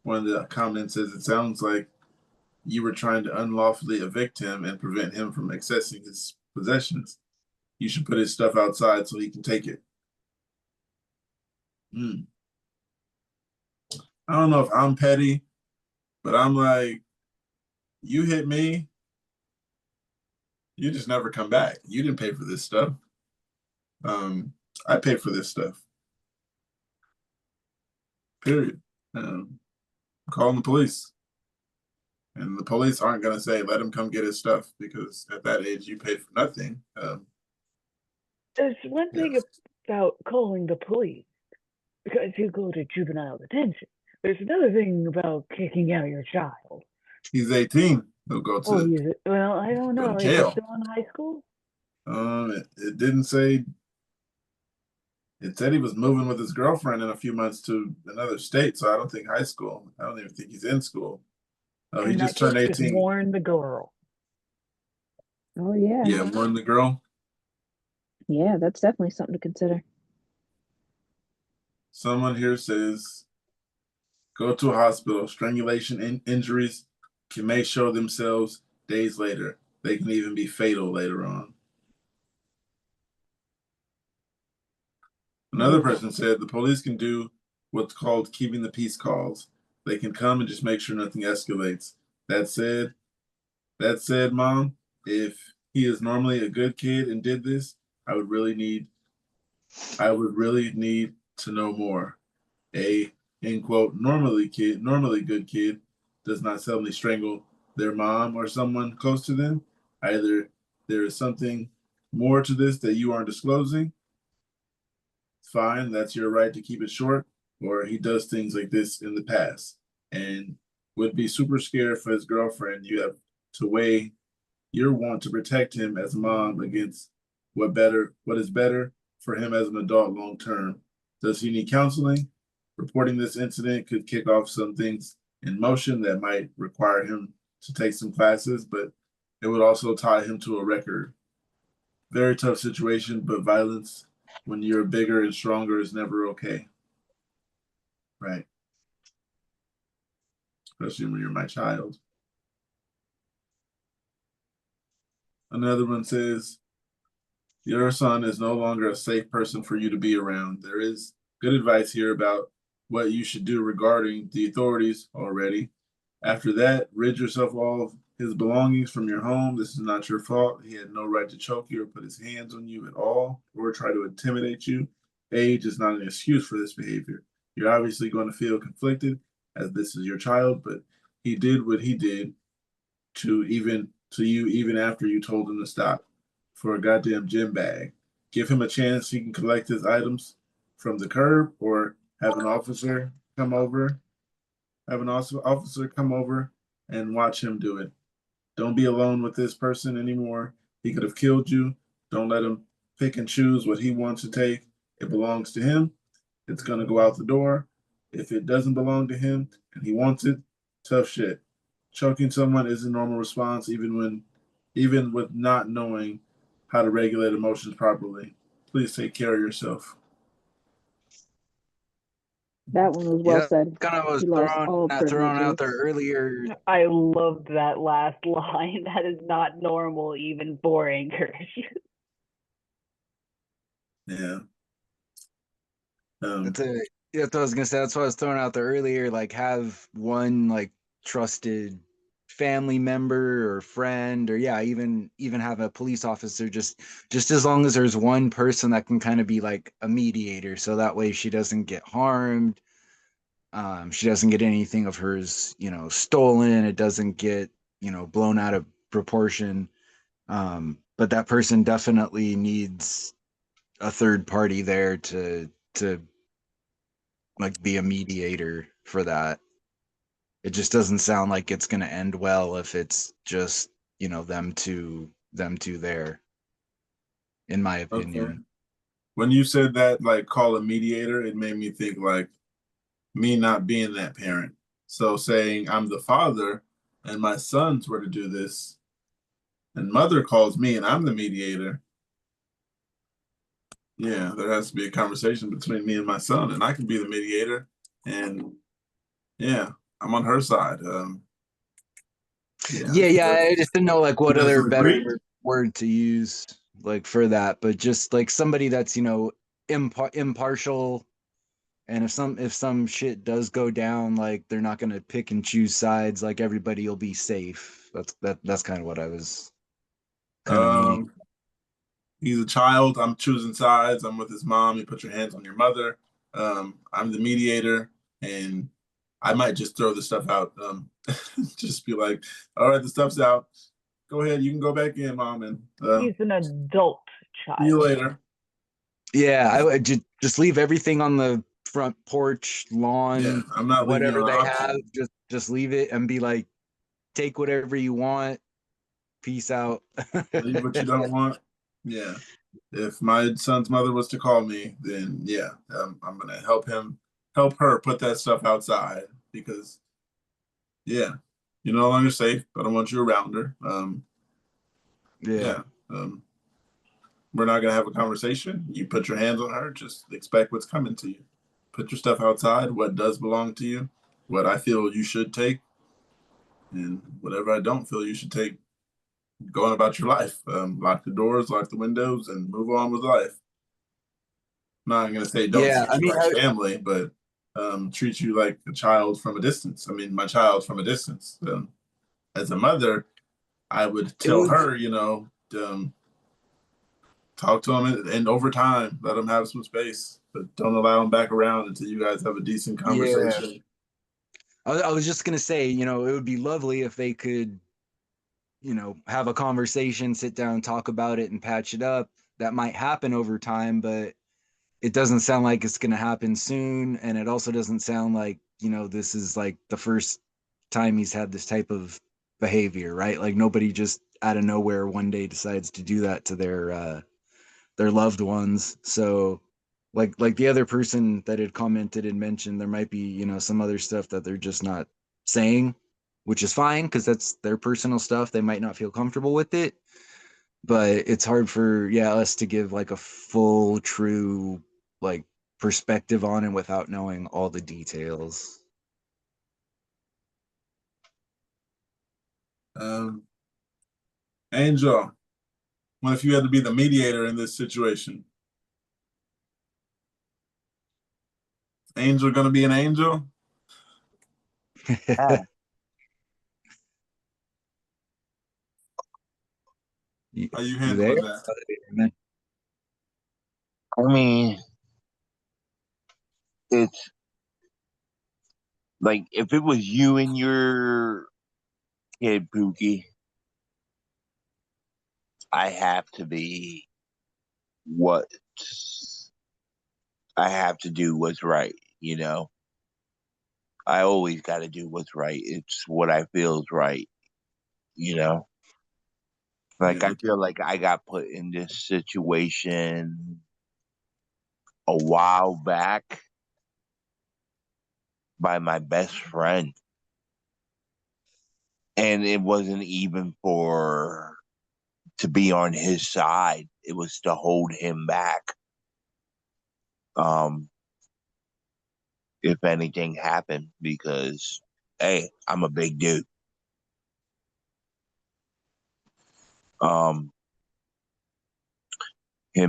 one of the comments says, "It sounds like you were trying to unlawfully evict him and prevent him from accessing his possessions. You should put his stuff outside so he can take it." I don't know if I'm petty, but I'm like, you hit me, you just never come back. You didn't pay for this stuff. I pay for this stuff. Period. Calling the police. And the police aren't going to say, let him come get his stuff, because at that age, you paid for nothing. There's one thing about calling the police, because you go to juvenile detention. There's another thing about kicking out your child. He's 18. He'll go to, well, I don't know. to Is jail. he still in high school? It didn't say. It said he was moving with his girlfriend in a few months to another state, so I don't think high school. I don't even think he's in school. Oh, he just turned 18. Warn the girl. Oh yeah. Yeah, warn the girl. Yeah, that's definitely something to consider. Someone here says, go to a hospital. Strangulation injuries may show themselves days later. They can even be fatal later on. Another person said the police can do what's called keeping the peace calls. They can come and just make sure nothing escalates. That said, Mom, if he is normally a good kid and did this, I would really need to know more. A, end quote, normally good kid does not suddenly strangle their mom or someone close to them. Either there is something more to this that you aren't disclosing. Fine, that's your right to keep it short, or he does things like this in the past and would be super scared for his girlfriend. You have to weigh your want to protect him as a mom against what is better for him as an adult long term. Does he need counseling? Reporting this incident could kick off some things in motion that might require him to take some classes, but it would also tie him to a record. Very tough situation, but violence when you're bigger and stronger is never okay. Right. Especially when you're my child. Another one says, your son is no longer a safe person for you to be around. There is good advice here about what you should do regarding the authorities already. After that, rid yourself of all his belongings from your home. This is not your fault. He had no right to choke you or put his hands on you at all or try to intimidate you. Age is not an excuse for this behavior. You're obviously going to feel conflicted as this is your child, but he did what he did to you even after you told him to stop for a goddamn gym bag. Give him a chance he can collect his items from the curb or have an officer come over Have an officer come over and watch him do it. Don't be alone with this person anymore. He could have killed you. Don't let him pick and choose what he wants to take. It belongs to him. It's going to go out the door. If it doesn't belong to him and he wants it, tough shit. Choking someone is a normal response, even with not knowing how to regulate emotions properly. Please take care of yourself. That one was well Yeah, said. kind of was He lost all thrown out there privileges. earlier. I loved that last line. That is not normal, even for anger. Yeah. That's what I was gonna say. That's what I was throwing out there earlier. Like, have one like trusted family member or friend, or yeah, even have a police officer. Just as long as there's one person that can kind of be like a mediator, so that way she doesn't get harmed. She doesn't get anything of hers, stolen. It doesn't get blown out of proportion. But that person definitely needs a third party there to like be a mediator for that. It just doesn't sound like it's going to end well if it's just them two there, in my Okay. opinion. When you said that, like, call a mediator, it made me think like me not being that parent. So saying I'm the father and my sons were to do this, and mother calls me and I'm the mediator. Yeah, there has to be a conversation between me and my son, and I can be the mediator. And yeah, I'm on her side. Yeah, I just didn't know like He what other doesn't better agree. word to use like for that, but just like somebody that's impartial. And if some shit does go down, like they're not gonna pick and choose sides. Like everybody will be safe. That's kind of what I was kind of meaning. He's a child. I'm choosing sides. I'm with his mom. You put your hands on your mother. I'm the mediator, and I might just throw the stuff out. Just be like, all right, the stuff's out. Go ahead. You can go back in, mom, and He's an adult see you child. later. Yeah, I would just leave everything on the front porch, Yeah, lawn, I'm not leaving it whatever on they have. auction. Just leave it and be like, take whatever you want. Peace out. Leave what you don't want. Yeah. If my son's mother was to call me, then yeah, I'm gonna help her put that stuff outside because yeah, you're no longer safe. I don't want you around her. Yeah. Yeah. We're not gonna have a conversation. You put your hands on her, just expect what's coming to you. Put your stuff outside, what does belong to you, what I feel you should take, and whatever I don't feel you should take. Going about your life. Lock the doors, lock the windows, and move on with life. I'm not gonna say don't Yeah, treat I you mean, like family, but treat you like a child from a distance. I mean, my child from a distance. As a mother, I would it tell was her, talk to him, and over time, let him have some space, but don't allow him back around until you guys have a decent yeah. conversation. I was just gonna say, it would be lovely if they could, have a conversation, sit down, talk about it, and patch it up. That might happen over time, but it doesn't sound like it's gonna happen soon. And it also doesn't sound like, this is like the first time he's had this type of behavior, right? Like nobody just out of nowhere one day decides to do that to their loved ones. So like the other person that had commented and mentioned, there might be, some other stuff that they're just not saying, which is fine because that's their personal stuff. They might not feel comfortable with it, but it's hard for us to give like a full true like perspective on it without knowing all the details. Um, Angel, what if you had to be the mediator in this situation? Angel gonna be an angel? Ah, you, How you you there? handling that? I mean, it's like if it was you and your kid, Pookie, I have to be what I have to do what's right, you know? I always got to do what's right. It's what I feel is right, you know? Like, Yeah. I feel like I got put in this situation a while back by my best friend. And it wasn't even to be on his side. It was to hold him back. If anything happened, because, hey, I'm a big dude. Him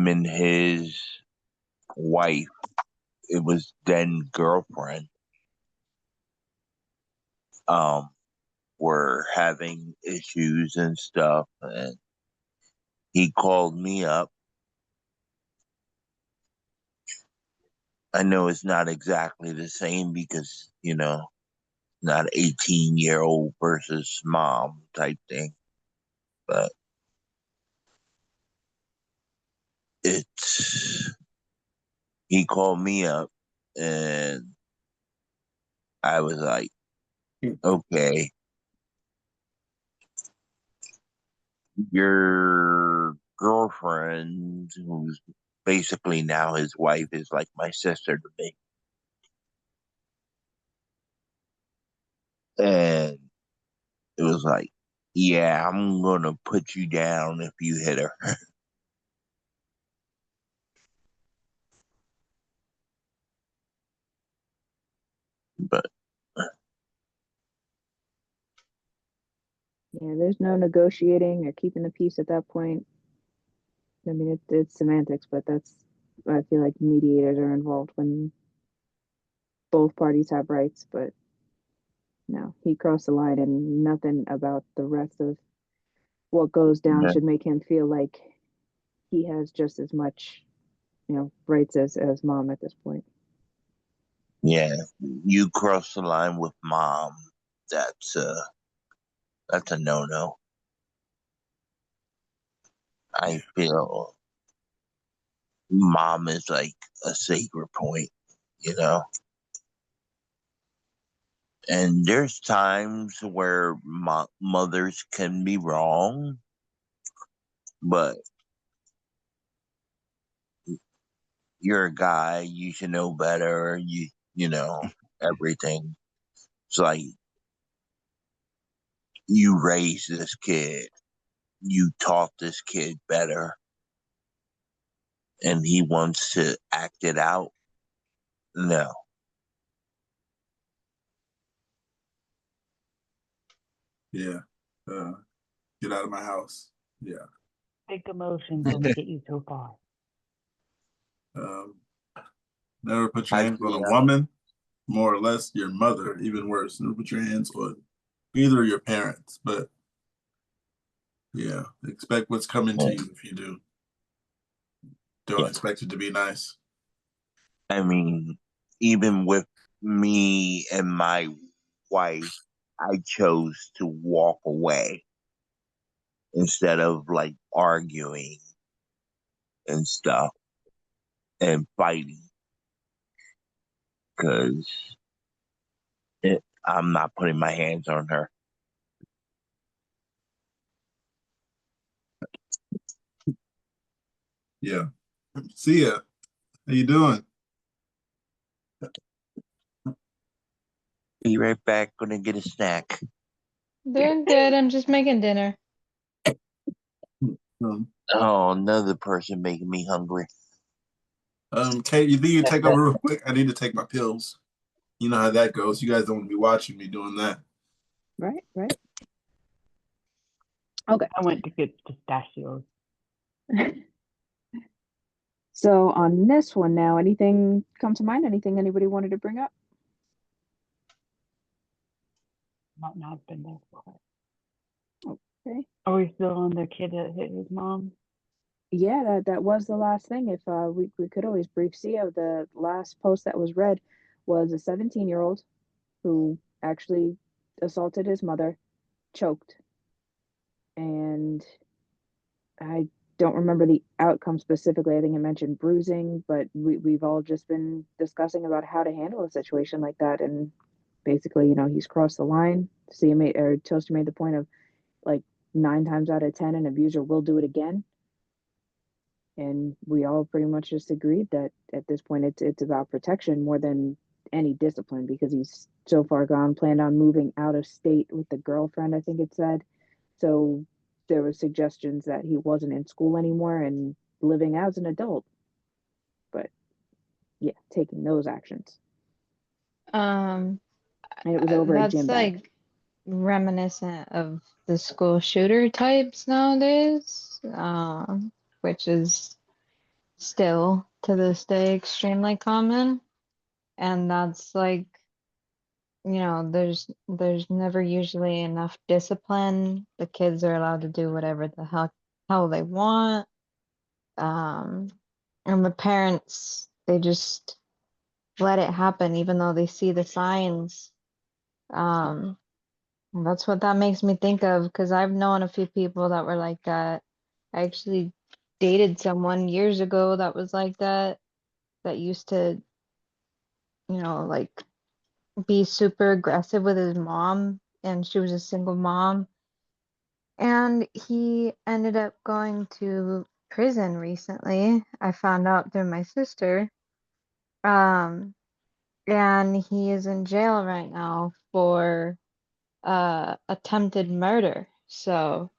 and his wife, it was then girlfriend, were having issues and stuff, and he called me up. I know it's not exactly the same because, not 18-year-old versus mom type thing, but he called me up and I was like, okay, your girlfriend, who's basically now his wife, is like my sister to me. And it was like, yeah, I'm going to put you down if you hit her. But Yeah, there's no negotiating or keeping the peace at that point. I mean, it's semantics, but I feel like mediators are involved when both parties have rights. But no, he crossed the line, and nothing about the rest of what goes down yeah, should make him feel like he has just as much, rights as mom at this point. yeah, you cross the line with mom. That's a no-no. I feel mom is like a sacred point, you know? And there's times where mothers can be wrong, but you're a guy, you should know better, you know, everything. It's like you raised this kid, you taught this kid better, and he wants to act it out. No. Yeah. Get out of my house. Yeah. Big emotions only get you so far. Um, never put your I hands on a feel, woman, more or less your mother, even worse. Never put your hands on either of your parents. But yeah, expect what's coming to you if you do. Don't yeah. expect it to be nice. I mean, even with me and my wife, I chose to walk away instead of like arguing and stuff and fighting because I'm not putting my hands on her. Yeah. See ya. How you doing? Be right back. Gonna get a snack. Doing good. I'm just making dinner. Um, Oh, another person making me hungry. Kate, you think you take over real quick? I need to take my pills. You know how that goes. You guys don't want to be watching me doing that. Right, right. Okay. I went to get pistachios. So on this one now, anything come to mind? Anything anybody wanted to bring up? Might not have been there before. Okay. Are we still on the kid that hit his mom? Yeah, that was the last thing. If we could always brief Sia. The last post that was read was a 17-year-old who actually assaulted his mother, choked, and I don't remember the outcome specifically. I think it mentioned bruising, but we've all just been discussing about how to handle a situation like that, and basically, he's crossed the line. Toaster made the point of like 9 times out of 10, an abuser will do it again. And we all pretty much just agreed that at this point it's about protection more than any discipline, because he's so far gone, planned on moving out of state with the girlfriend, I think it said. So there were suggestions that he wasn't in school anymore and living as an adult. But yeah, taking those actions. Um, And it was over a gym that's bag. like reminiscent of the school shooter types nowadays, which is still to this day extremely common. And that's like, there's never usually enough discipline. The kids are allowed to do whatever the hell they want. And the parents, they just let it happen even though they see the signs. And that's what that makes me think of, because I've known a few people that were like that. I actually dated someone years ago that was like that used to, like be super aggressive with his mom, and she was a single mom. And he ended up going to prison recently. I found out through my sister. Um, and he is in jail right now for attempted murder. So,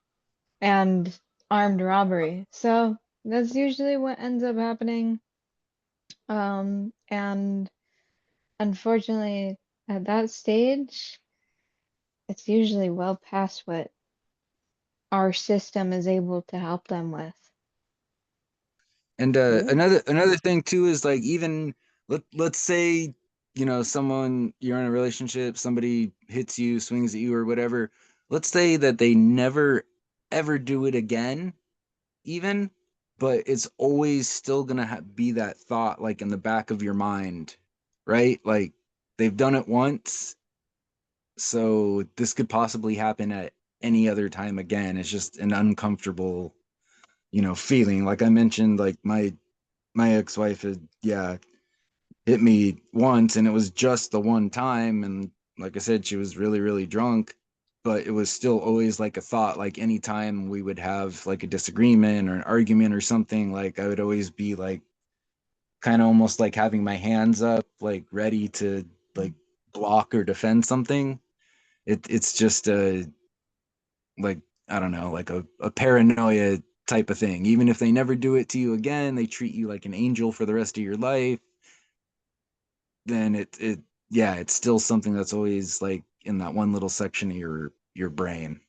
and armed robbery. So that's usually what ends up happening. And unfortunately, at that stage, it's usually well past what our system is able to help them with. And Yeah. another thing too is like, even let's say, someone, you're in a relationship, somebody hits you, swings at you or whatever. Let's say that they never ever do it again, even, but it's always still gonna be that thought like in the back of your mind, right? Like they've done it once, so this could possibly happen at any other time again. It's just an uncomfortable, feeling. Like I mentioned, like my ex-wife had, yeah, hit me once, and it was just the one time, and like I said, she was really, really drunk, but it was still always like a thought. Like anytime we would have like a disagreement or an argument or something, like I would always be like kind of almost like having my hands up, like ready to like block or defend something. It's just a, like, I don't know, like a paranoia type of thing. Even if they never do it to you again, they treat you like an angel for the rest of your life, then yeah, it's still something that's always like in that one little section of your brain.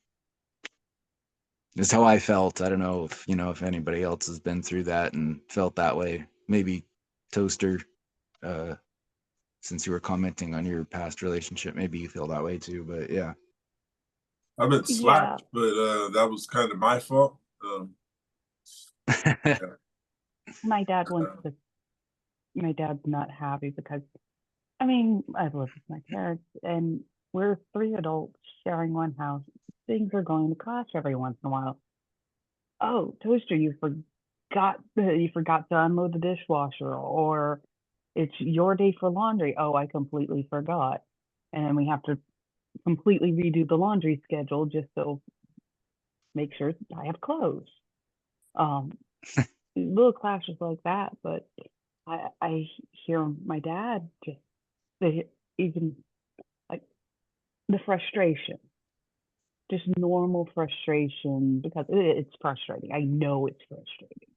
Is how I felt. I don't know if anybody else has been through that and felt that way. Maybe Toaster, uh since you were commenting on your past relationship, maybe you feel that way too. But yeah. I've been Yeah. slapped, but that was kind of my fault. Yeah. My dad wants to. My dad's not happy because, I mean, I've lived with my parents, and we're 3 adults sharing one house. Things are going to clash every once in a while. Oh, Toaster, you forgot to unload the dishwasher, or it's your day for laundry. Oh, I completely forgot. And then we have to completely redo the laundry schedule just to make sure I have clothes. Little clashes like that, but I hear my dad just even like the frustration, just normal frustration, because it's frustrating. I know it's frustrating.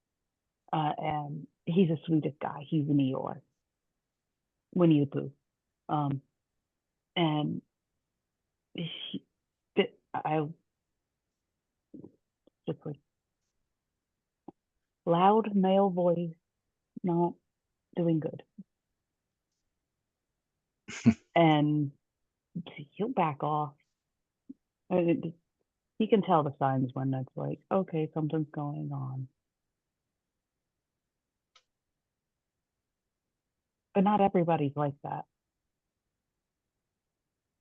And he's the sweetest guy. He's an Eeyore, Winnie the Pooh. And he, I just like loud male voice, not doing good. And he'll back off. He can tell the signs when that's like, okay, something's going on. But not everybody's like that.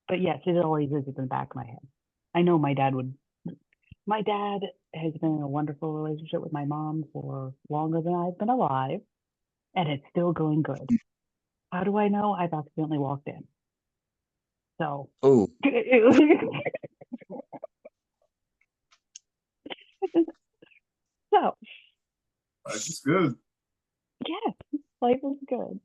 But yes, it always is in the back of my head. I know my dad would. My dad has been in a wonderful relationship with my mom for longer than I've been alive, and it's still going good. How do I know? I've accidentally walked in. So, Oh, so Life is good. yes, life is good.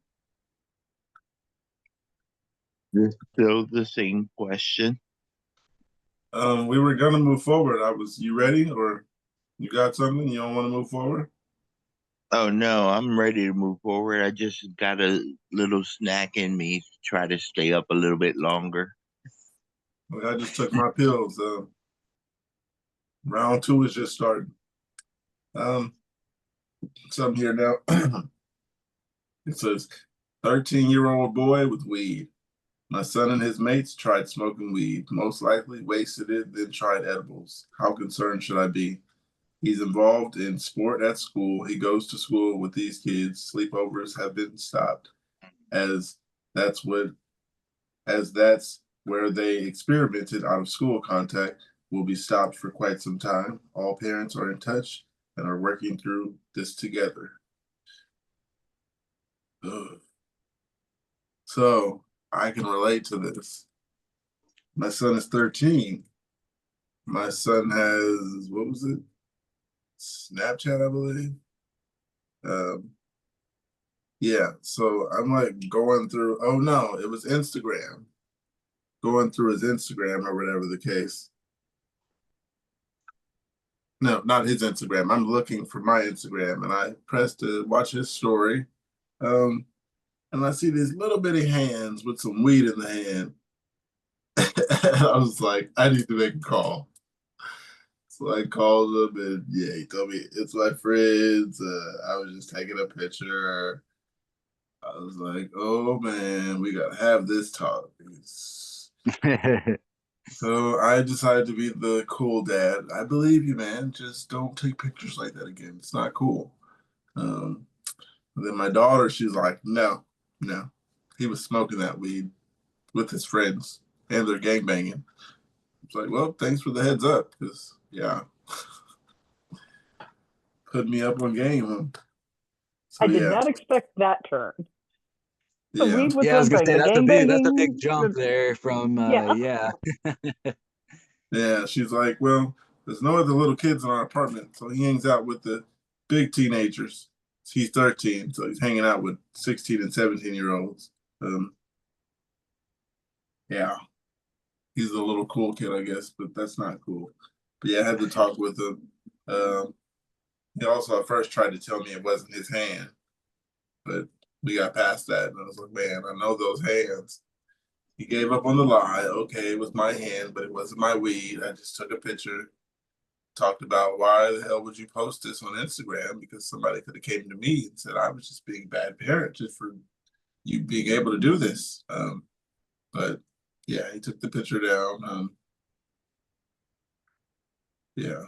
Still the same question. We were gonna move forward. You ready, or you got something you don't want to move forward? Oh no, I'm ready to move forward. I just got a little snack in me to try to stay up a little bit longer. Well, I just took my pills. Round two is just starting. Um, something here now. It says 13-year-old boy with weed. My son and his mates tried smoking weed, most likely wasted it, then tried edibles. How concerned should I be? He's involved in sport at school. He goes to school with these kids. Sleepovers have been stopped as that's what as that's where they experimented out of school contact will be stopped for quite some time. All parents are in touch and are working through this together. Ugh. So I can relate to this. My son is 13. My son has, what was it? Snapchat, I believe. Yeah, so I'm like going through, oh no, it was Instagram. Going through his Instagram or whatever the case. No, not his Instagram. I'm looking for my Instagram and I pressed to watch his story. Um, and I see these little bitty hands with some weed in the hand. I was like, I need to make a call. So I called him and yeah, he told me it's my friends. I was just taking a picture. I was like, oh man, we gotta have this talk. So I decided to be the cool dad. I believe you, man. Just don't take pictures like that again. It's not cool. Um, then my daughter, she's like, no, no. He was smoking that weed with his friends and they're gangbanging. It's like, well, thanks for the heads up, because yeah, put me up on game. So I did yeah, not expect that turn. The yeah, weed was yeah, I was one gonna thing. say The that's a big gangbanging, jump there from yeah. yeah. yeah. She's like, well, there's no other little kids in our apartment, so he hangs out with the big teenagers. He's 13, so he's hanging out with 16 and 17-year-olds. Yeah, he's a little cool kid, I guess, but that's not cool. But yeah, I had to talk with him. He also at first tried to tell me it wasn't his hand, but we got past that, and I was like, man, I know those hands. He gave up on the lie. Okay, it was my hand, but it wasn't my weed. I just took a picture, talked about why the hell would you post this on Instagram? Because somebody could have came to me and said I was just being a bad parent just for you being able to do this. But yeah, he took the picture down. Yeah,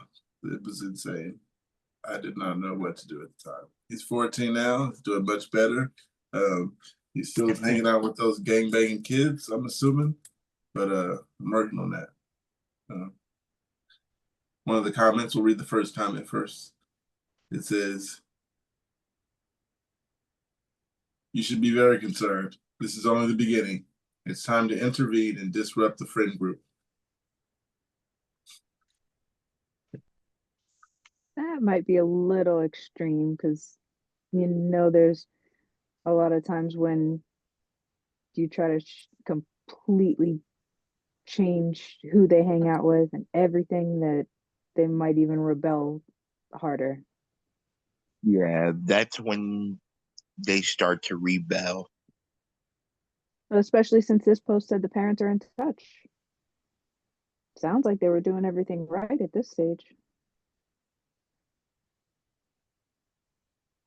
it was insane. I did not know what to do at the time. He's 14 now. He's doing much better. Um, he's still hanging out with those gangbanging kids, I'm assuming. But I'm working on that. One of the comments, we'll read the first comment first. It says, you should be very concerned. This is only the beginning. It's time to intervene and disrupt the friend group. That might be a little extreme because there's a lot of times when you try to completely change who they hang out with and everything, that they might even rebel harder. Yeah, that's when they start to rebel. Especially since this post said the parents are in touch. Sounds like they were doing everything right at this stage.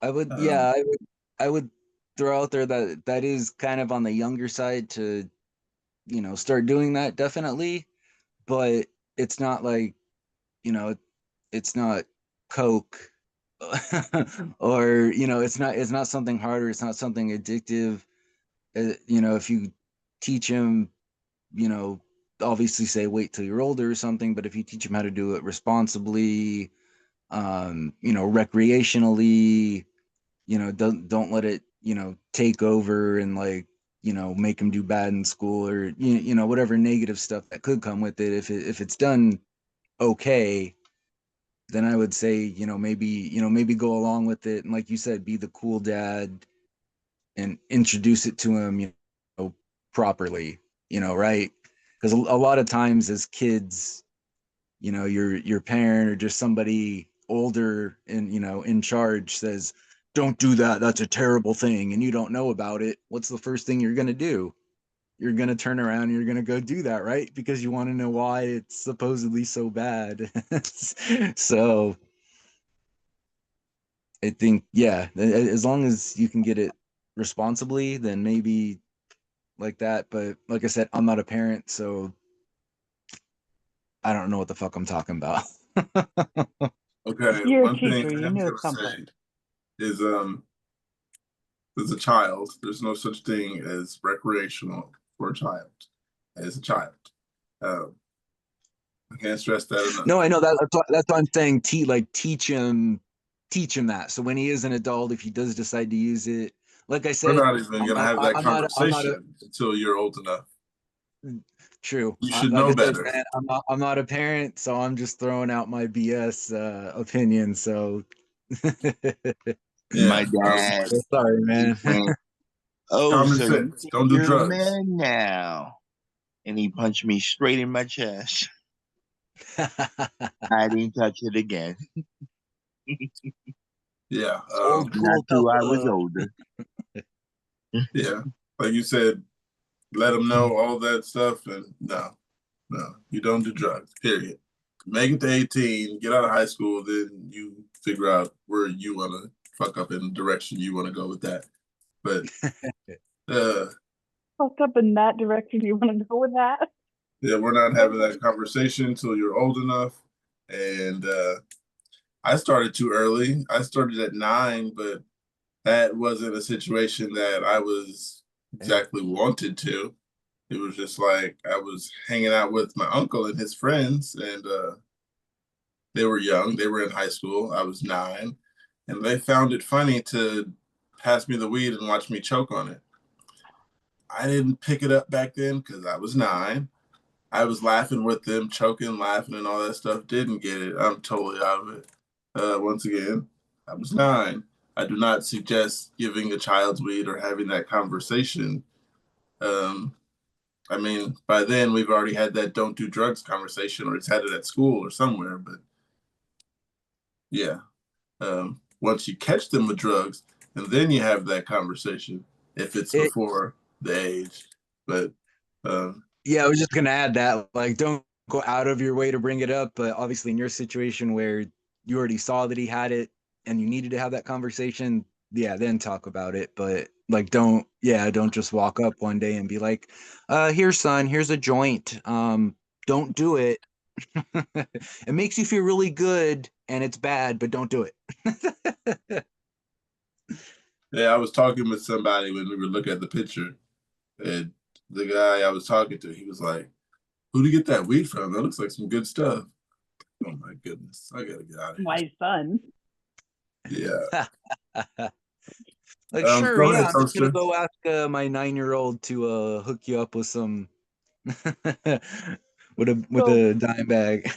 Yeah, I would throw out there that that is kind of on the younger side to, start doing that definitely, but it's not like, it's not coke or, it's not something harder, it's not something addictive. If you teach him, you know, obviously say wait till you're older or something, but if you teach him how to do it responsibly, recreationally, don't let it, take over and like make him do bad in school, or whatever negative stuff that could come with it. If it's done okay, then I would say, maybe go along with it, and like you said, be the cool dad and introduce it to him, properly, right? Because a lot of times as kids, your parent or just somebody older and in charge says, don't do that, that's a terrible thing, and you don't know about it. What's the first thing you're going to do? You're going to turn around and you're going to go do that, right? Because you want to know why it's supposedly so bad. So I think, yeah, as long as you can get it responsibly, then maybe like that. But like I said, I'm not a parent, so I don't know what the fuck I'm talking about. Okay, You're a one thing teacher. I You am knew gonna something. say is as a child, there's no such thing as recreational for a child. As a child, um, I can't stress that enough. No, I know that's what I'm saying. Teach him that. So when he is an adult, if he does decide to use it, like I We're said, not even gonna have that I'm not a conversation until you're old enough. true. You should Like know I said, better. man, I'm not a parent, so I'm just throwing out my BS opinion. So Yeah, My dad sorry, man. went, "Oh, common so you sense. think Don't do you're a drugs. man now?" And he punched me straight in my chest. I didn't touch it again. Yeah, Old Not school tough till I was love. older. yeah. Like you said, let them know all that stuff, and no, you don't do drugs. Period. Make it to 18, get out of high school, then you figure out where you want to fuck up in the direction you want to go with that. But Fucked up in that direction. You want to go with that? yeah, we're not having that conversation until you're old enough. And I started too early. I started at 9, but that wasn't a situation that I was exactly wanted to. It was just like I was hanging out with my uncle and his friends, and they were young. They were in high school. I was 9, and they found it funny to pass me the weed and watch me choke on it. I didn't pick it up back then because I was 9. I was laughing with them, choking, laughing, and all that stuff. Didn't get it. I'm totally out of it. Once again, I was 9. I do not suggest giving a child's weed or having that conversation. I mean, by then we've already had that don't do drugs conversation, or it's had it at school or somewhere. But yeah, once you catch them with drugs, and then you have that conversation if it's It, before the age. But yeah, I was just gonna add that, like, don't go out of your way to bring it up, but obviously in your situation where you already saw that he had it and you needed to have that conversation, yeah, then talk about it. But like, don't just walk up one day and be like, here, son, here's a joint. Don't do it. It makes you feel really good and it's bad, but don't do it. yeah, I was talking with somebody when we were looking at the picture, and the guy I was talking to, he was like, "Who'd you get that weed from? That looks like some good stuff." Oh my goodness, I gotta get out of here. My son. Yeah. Like, sure, Go yeah, ahead, I'm just gonna Toaster. go ask my 9-year-old to hook you up with some with So a dime bag.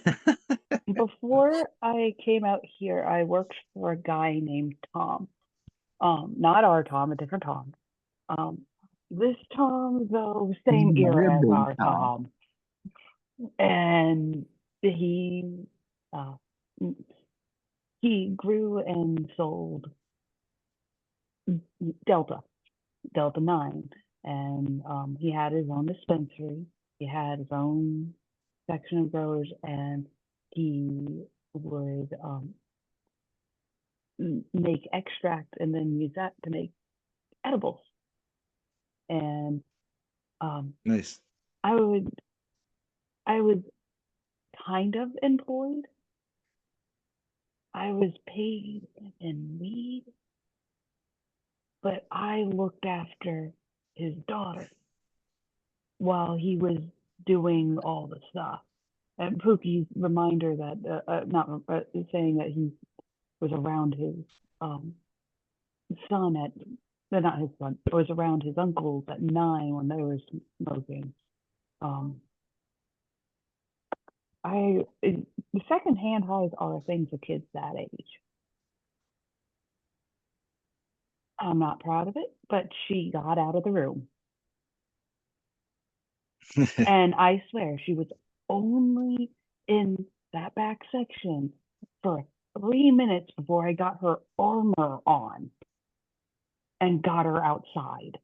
before I came out here, I worked for a guy named Tom. Not our Tom, a different Tom. This Tom, though, same era as our Tom. And uh, he grew and sold Delta 9, and he had his own dispensary. He had his own section of growers, and he would make extract and then use that to make edibles. And Nice. I was kind of employed. I was paid in weed, but I looked after his daughter while he was doing all the stuff. And Pookie's reminder that, not saying that he was around his son at not his son. I was around his uncles at 9 when they were smoking. The secondhand highs are a thing for kids that age. I'm not proud of it, but she got out of the room. And I swear she was only in that back section for 3 minutes before I got her armor on and got her outside.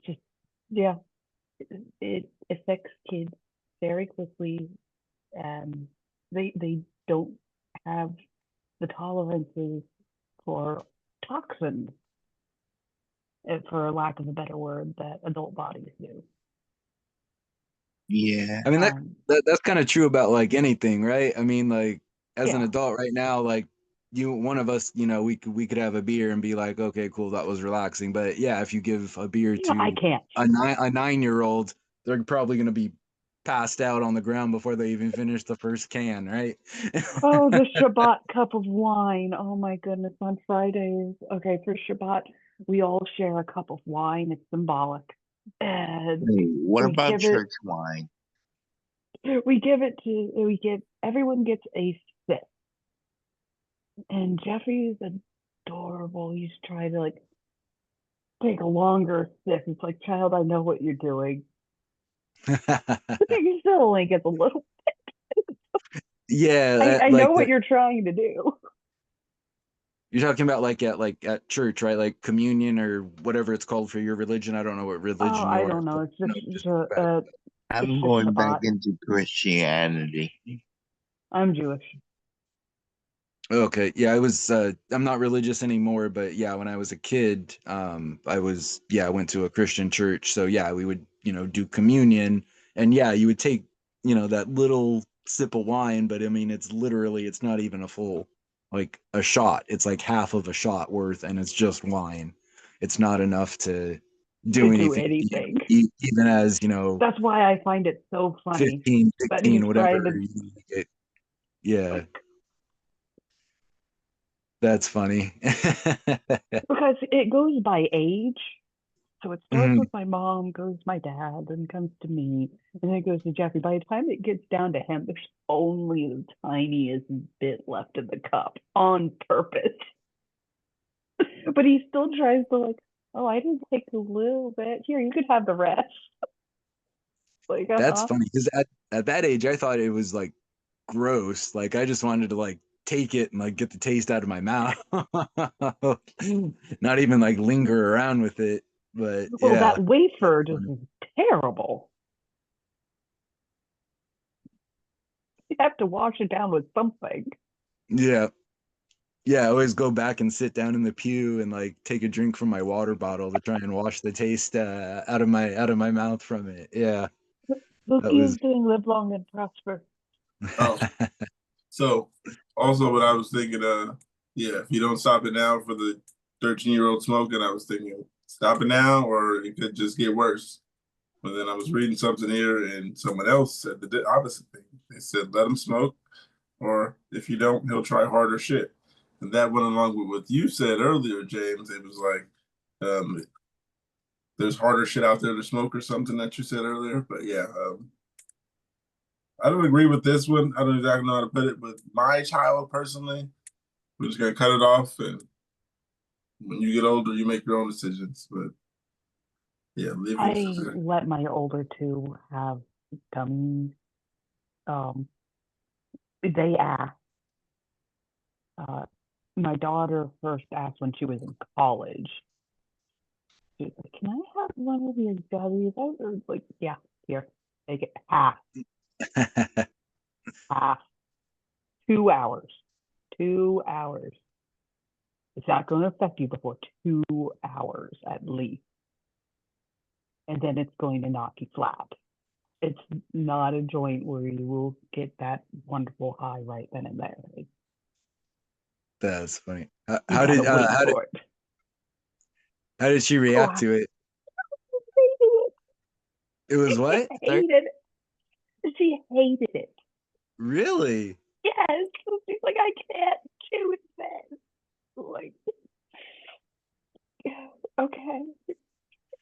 Just, yeah, it affects kids very quickly, and they don't have the tolerances for toxins, for lack of a better word, that adult bodies do. Yeah. I mean, that's kind of true about like anything, right? I mean, like as an Yeah. adult right now, like one of us, you know, we could have a beer and be like, okay, cool, that was relaxing. But yeah, if you give a beer You know, I to can't. a 9-year-old, they're probably going to be passed out on the ground before they even finish the first can, right? Oh, the Shabbat cup of wine. Oh my goodness, on Fridays. Okay, for Shabbat, we all share a cup of wine. It's symbolic. And Hey, what we about give it church wine? everyone gets a sip. And Jeffrey is adorable. He's trying to like take a longer sip. It's like, child, I know what you're doing. He still only gets a little. Yeah, I like know what you're trying to do. you're talking about like at church, right? Like communion or whatever it's called for your religion. I don't know what Oh, religion you I are. don't know. So, It's no, just disrespect. I'm just going back Shabbat. into Christianity. I'm Jewish. Okay, yeah, I'm not religious anymore, but yeah, when I was a kid, I went to a Christian church. So yeah, we would, you know, do communion, and yeah, you would take, you know, that little sip of wine, but I mean, it's not even a full, like a shot. It's like half of a shot worth, and it's just wine. It's not enough to To do do anything, anything. even as, you know, That's why I find it so funny 15, that he's 16, whatever. trying to Yeah, that's funny. because it goes by age. So it starts Mhm. with my mom, goes to my dad, then comes to me, and then it goes to Jeffrey. By the time it gets down to him, there's only the tiniest bit left in the cup on purpose. But he still tries to like, oh, I didn't take a little bit. Here, you could have the rest. Like, That's funny because at that age, I thought it was like gross. Like I just wanted to like take it and like get the taste out of my mouth, not even like linger around with it. But Well, yeah, that wafer that's just funny. is terrible. You have to wash it down with something. Yeah, yeah. I always go back and sit down in the pew and like take a drink from my water bottle to try and wash the taste out of my mouth from it. Yeah, Look, that you was. doing live long and prosper. Oh, so also what I was thinking, yeah, if you don't stop it now for the 13-year-old smoking, I was thinking stop it now or it could just get worse. But then I was reading something here and someone else said the opposite thing. They said let him smoke, or if you don't, he'll try harder shit. And that went along with what you said earlier, James. It was like there's harder shit out there to smoke or something that you said earlier. But yeah, I don't agree with this one. I don't exactly know how to put it, but my child personally, we're just gonna cut it off, and when you get older, you make your own decisions. But yeah, live your I let my older two have gummies. They asked. My daughter first asked when she was in college. She was like, "Can I have one of your gummies?" I was like, "Yeah, here, take it. Half. 2 hours. 2 hours. It's not going to affect you before 2 hours at least, and then it's going to knock you flat. It's not a joint where you will get that wonderful high right then and there. That's funny. You How gotta did wait for it. how did she Oh, react to it? It was She what? Sorry? hated it. She hated it. Really? Yes. She's like, I can't choose this. Like, okay,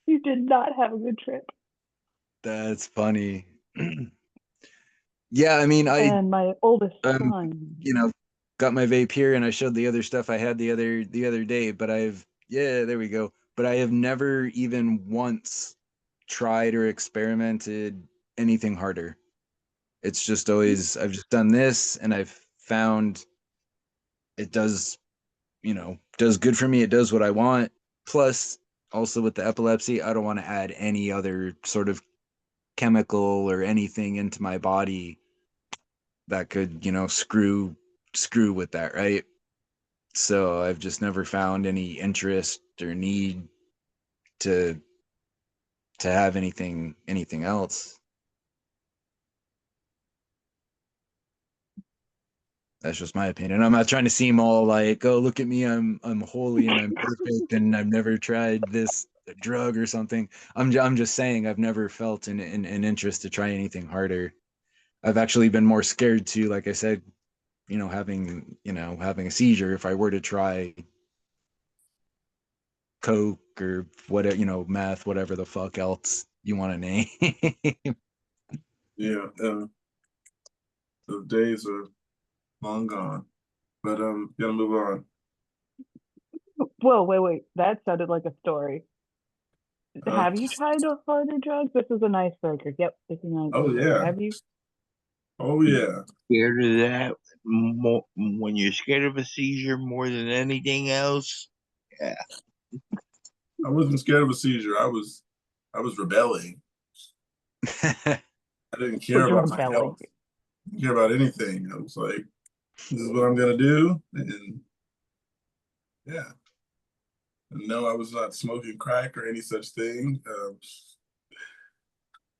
you did not have a good trip. That's funny. Yeah, I mean, And my oldest um, son, you know, got my vape here, and I showed the other stuff I had the other day. But there we go. But I have never even once tried or experimented anything harder. It's just always I've just done this, and I've found it does, does good for me. It does what I want. Plus, also with the epilepsy, I don't want to add any other sort of chemical or anything into my body that could, screw with that, right? So I've just never found any interest or need to have anything else. That's just my opinion. I'm not trying to seem all like, oh, look at me, I'm holy and I'm perfect and I've never tried this drug or something. I'm just saying I've never felt an interest to try anything harder. I've actually been more scared to, like I said, having a seizure if I were to try coke or whatever, meth, whatever the fuck else you want to name. Yeah, the days are long gone. But gotta move on. whoa, wait, that sounded like a story. Uh, Have you tried a harder drug? This is an icebreaker. Yep, this is an oh icebreaker. yeah, Have you? oh yeah. Scared of that more when you're scared of a seizure more than anything else. Yeah. I wasn't scared of a seizure. I was rebelling. I didn't care But you're about my rebelling. health. I didn't care about anything. I was like, this is what I'm gonna do, and yeah. And no, I was not smoking crack or any such thing.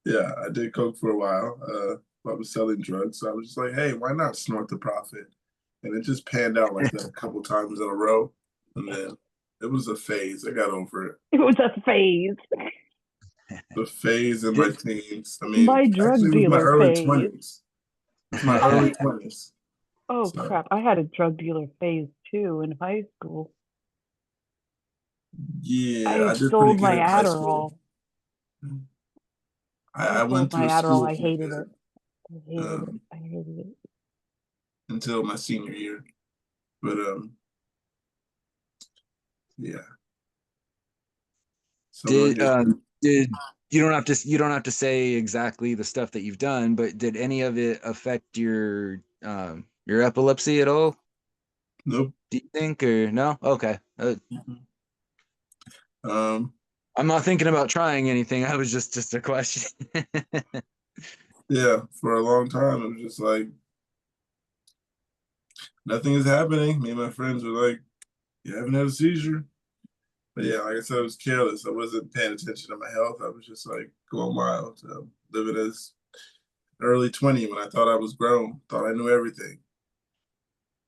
Yeah, I did coke for a while. I was selling drugs, so I was just like, hey, why not snort the profit? And it just panned out like that a couple times in a row, and then it was a phase. I got over it. It was a phase. The phase in my teens. I mean, My actually, drug it was my dealer early phase. 20s. It was my I early had, 20s. oh So, crap, I had a drug dealer phase too in high school. yeah, I I did pretty sold good my in high school. Adderall. I I went sold my through Adderall. school I pretty hated good it. I hated it. I hated it. until my senior year. But yeah. So we'll did get um did you don't have to say exactly the stuff that you've done, but did any of it affect your epilepsy at all, nope. do you think, or no? Okay. Um, I'm not thinking about trying anything. I was just a question. yeah, for a long time, it was just like nothing is happening. Me and my friends were like, you haven't had a seizure. But yeah, like I said, I was careless. I wasn't paying attention to my health. I was just like going wild, living as early 20 when I thought I was grown, thought I knew everything.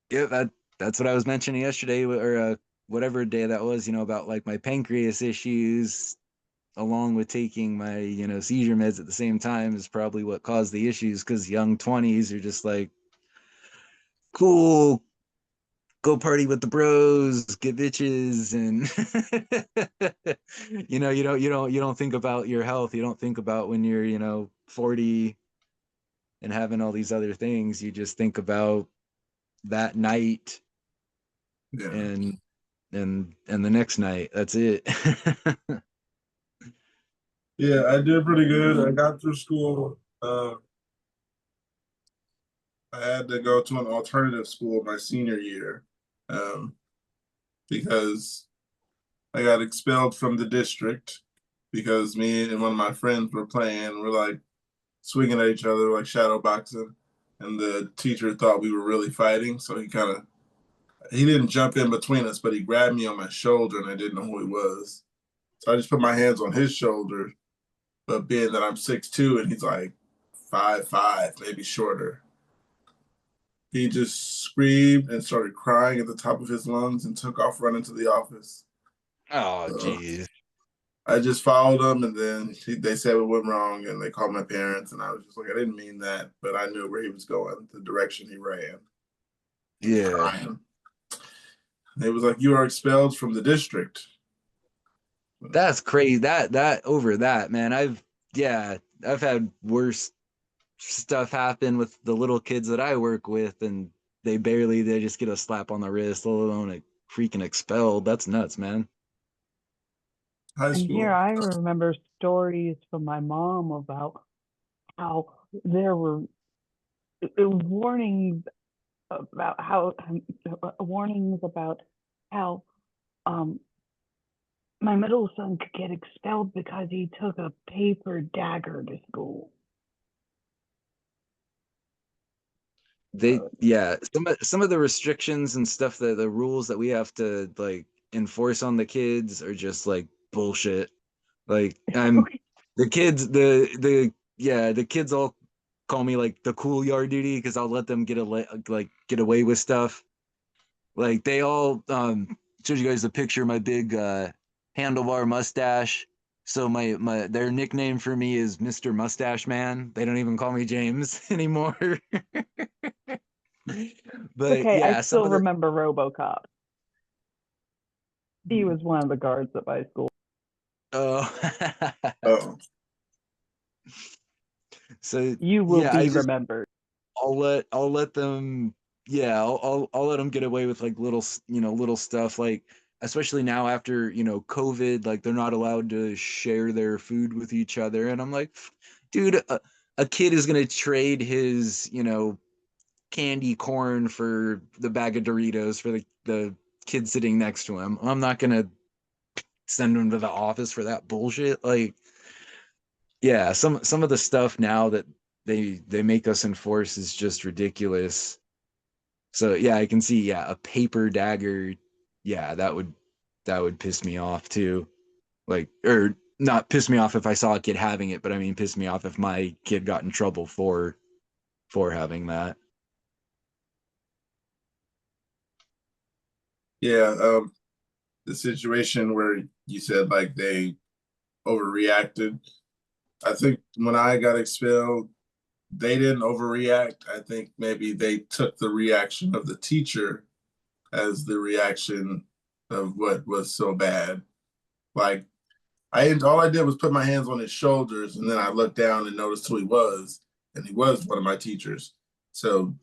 Yeah, that's what I was mentioning yesterday, or whatever day that was, about like my pancreas issues, along with taking my, seizure meds at the same time is probably what caused the issues, because young 20s are just like, cool, go party with the bros, get bitches, and you don't think about your health. You don't think about when you're, 40 and having all these other things. You just think about that night Yeah. and the next night. That's it. Yeah, I did pretty good. I got through school. I had to go to an alternative school my senior year um, because I got expelled from the district because me and one of my friends were playing. We're like swinging at each other like shadow boxing, and the teacher thought we were really fighting, so he didn't jump in between us, but he grabbed me on my shoulder, and I didn't know who he was. So I just put my hands on his shoulder, but being that I'm 6'2" and he's like 5'5", maybe shorter, he just screamed and started crying at the top of his lungs and took off running to the office. Oh, So geez. I just followed him, and then they said it went wrong, and they called my parents, and I was just like, I didn't mean that, but I knew where he was going, the direction he ran. Yeah. Crying. It was like, you are expelled from the district. That's crazy. That over that, man. I've had worse stuff happen with the little kids that I work with, and they just get a slap on the wrist, let alone a freaking expelled. That's nuts, man. High And here school. I remember stories from my mom about how there were warnings about how um my middle son could get expelled because he took a paper dagger to school. Some of the restrictions and stuff, that the rules that we have to like enforce on the kids are just like bullshit. Like the kids the kids all call me like the cool yard duty because I'll let them get away with stuff. Like they all showed you guys the picture of my big handlebar mustache. So my their nickname for me is Mr. Mustache Man. They don't even call me James anymore. But Okay, I yeah, some still of the remember RoboCop. He was one of the guards at my school. Oh, so You will yeah, be remembered. I'll let them I'll let them get away with like little stuff, like especially now after COVID, like they're not allowed to share their food with each other, and I'm like, dude, a kid is gonna trade his candy corn for the bag of Doritos for the kid sitting next to him. I'm not gonna send him to the office for that bullshit. Like, yeah, some of the stuff now that they make us enforce is just ridiculous. So yeah, I can see, yeah, a paper dagger, yeah, that would piss me off too. Like, or not piss me off if I saw a kid having it, but I mean piss me off if my kid got in trouble for having that. yeah. The situation where you said like they overreacted. I think when I got expelled, they didn't overreact. I think maybe they took the reaction of the teacher as the reaction of what was so bad. Like, all I did was put my hands on his shoulders, and then I looked down and noticed who he was, and he was one of my teachers. So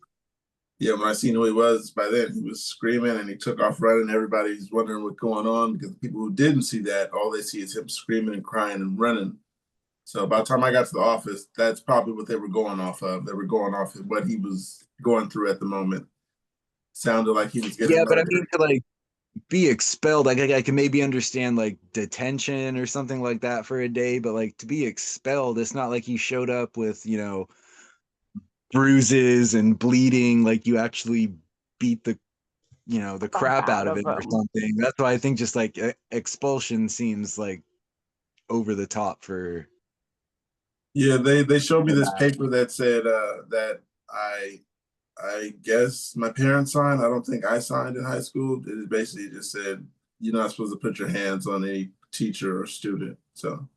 yeah, when I seen who he was, by then he was screaming and he took off running. Everybody's wondering what's going on because the people who didn't see that, all they see is him screaming and crying and running. So by the time I got to the office, that's probably what they were going off of. They were going off of what he was going through at the moment. Sounded like he was getting Yeah, but I murdered. mean to like be expelled, like I can maybe understand like detention or something like that for a day, but like to be expelled, it's not like you showed up with bruises and bleeding, like you actually beat the Fuck crap out out of of him or him. something. That's why I think just like expulsion seems like over the top Yeah, they showed me for this that. paper that said that I guess my parents signed. I don't think I signed in high school. It basically just said you're not supposed to put your hands on any teacher or student. So,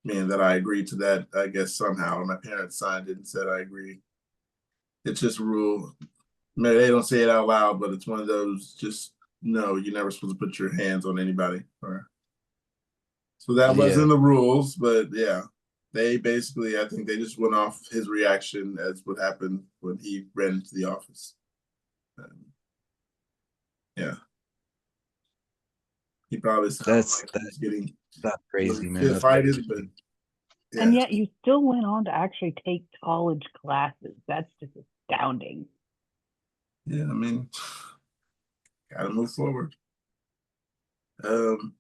meaning that I agreed to that, I guess somehow. My parents signed it and said I agree. It's just a rule. Maybe they don't say it out loud, but it's one of those just no, you're never supposed to put your hands on anybody. So that was Yeah. in the rules, but yeah, they basically, I think they just went off his reaction as what happened when he ran into the office. Yeah, he probably sounded That's like he was getting that's crazy, man. fist That's fighted, but crazy. And yeah, yet you still went on to actually take college classes. That's just astounding. yeah. I mean, gotta move forward. Um,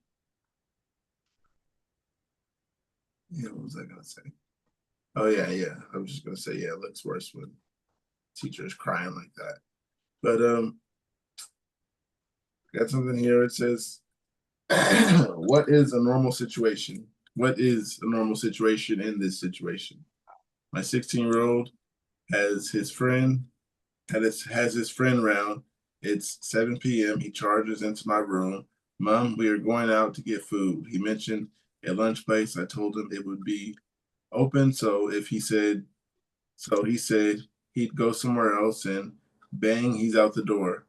yeah, what was I gonna say? Oh yeah. I was just gonna say, yeah, it looks worse when teachers crying like that. But got something here. It says, "What is a normal situation? What is a normal situation in this situation? My 16-year-old has his friend has his friend round. It's 7 p.m. He charges into my room. Mom, we are going out to get food. He mentioned a lunch place. I told him it would be open. So he said he'd go somewhere else and bang, he's out the door.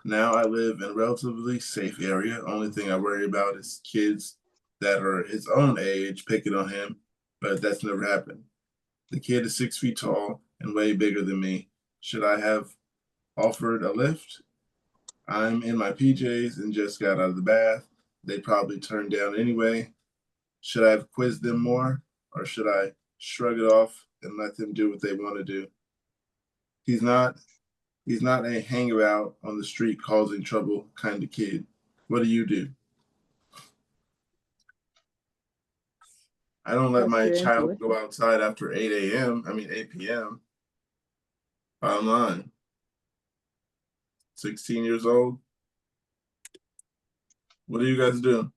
Now I live in a relatively safe area. Only thing I worry about is kids that are his own age picking on him, but that's never happened. The kid is 6 feet tall and way bigger than me. Should I have offered a lift? I'm in my PJs and just got out of the bath. They probably turned down anyway. Should I have quizzed them more, or should I shrug it off and let them do what they want to do? He's not a hangabout on the street causing trouble kind of kid. What do you do? I don't let Trust my your child intuition. go outside after 8 a.m. 8 p.m. Bottom line. 16 years old. What do you guys do?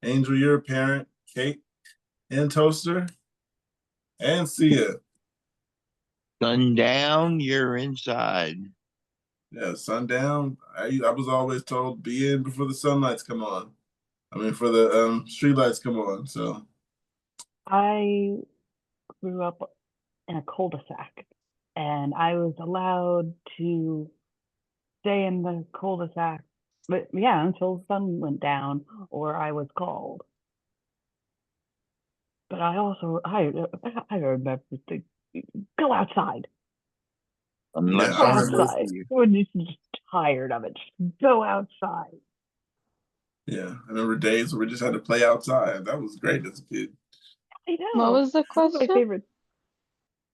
Angel, you're a parent. Kate and Toaster and Sia. Sundown, you're inside. Yeah, sundown. I was always told be in before the sunlights come on. For the street lights come on. So I grew up in a cul-de-sac, and I was allowed to stay in the cul-de-sac, but yeah, until the sun went down or I was called. But I remember to go outside. Unless yeah, Go I someone remember. goes outside. to you. When you're just tired of it, just go outside. Yeah, I remember days where we just had to play outside. That was great as a kid. I What know. was the One of my question? favorite.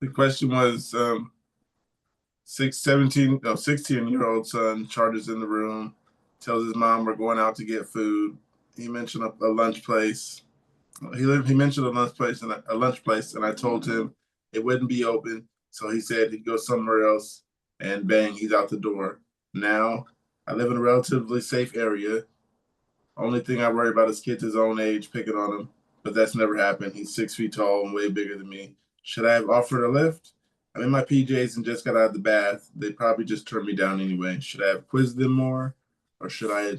The question was 16-year-old son charges in the room, tells his mom we're going out to get food. He mentioned a lunch place. He mentioned a lunch place, and I told him it wouldn't be open. So he said he'd go somewhere else, and bang, he's out the door. Now I live in a relatively safe area. Only thing I worry about is kids his own age picking on him, but that's never happened. He's 6 feet tall and way bigger than me. Should I have offered a lift? I'm in my PJs and just got out of the bath. They probably just turned me down anyway. Should I have quizzed them more, or should I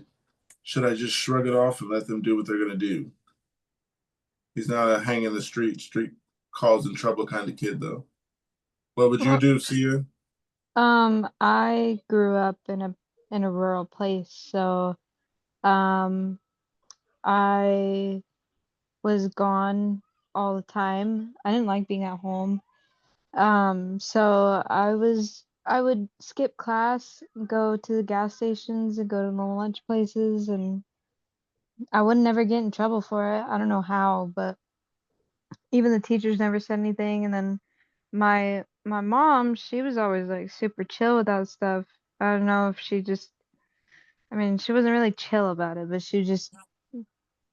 just shrug it off and let them do what they're gonna do? He's not a hang in the street causing trouble kind of kid though. What would you Well, do, Sia? I grew up in a rural place, so um I was gone all the time. I didn't like being at home. So I would skip class, go to the gas stations and go to the lunch places, and I would never get in trouble for it. I don't know how, but even the teachers never said anything. And then my mom, she was always like super chill with that stuff. I don't know if she just, I mean, she wasn't really chill about it, but she just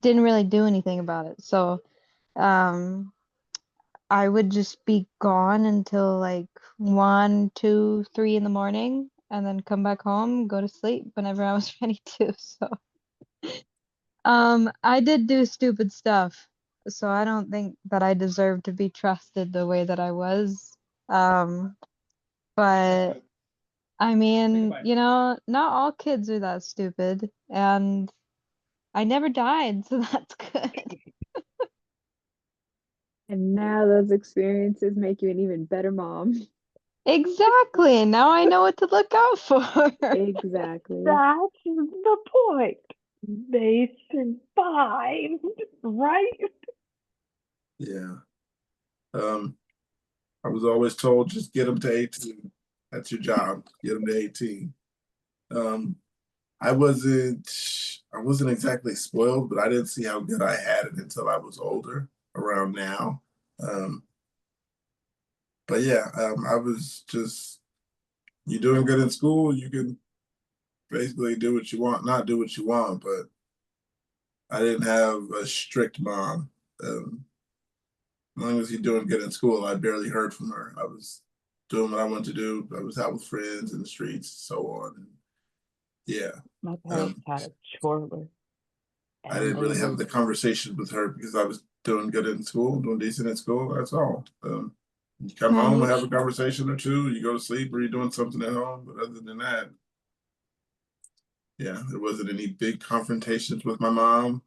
didn't really do anything about it. So, um, I would just be gone until like 1, 2, 3 in the morning, and then come back home, go to sleep whenever I was ready to. So, I did do stupid stuff, so I don't think that I deserve to be trusted the way that I was. Um, but I mean, not all kids are that stupid, and I never died, so that's good. And now those experiences make you an even better mom. Exactly. Now I know what to look out for. Exactly. That's the point. They survived, right? Yeah. I was always told just get them to 18. That's your job. Get them to 18. Um, I wasn't exactly spoiled, but I didn't see how good I had it until I was older, around now. Um, but yeah, I was just you're doing good in school, you can basically do what you want, not do what you want, but I didn't have a strict mom. As long as you're doing good in school, I barely heard from her. I was doing what I wanted to do. I was out with friends in the streets, so on. Yeah. My parents had a chore list, I and didn't they really have would. the conversation with her because I was doing good in school, doing decent in school. That's all. You come Yeah, home you and have a conversation or two. You go to sleep, or you're doing something at home. But other than that, yeah, there wasn't any big confrontations with my mom.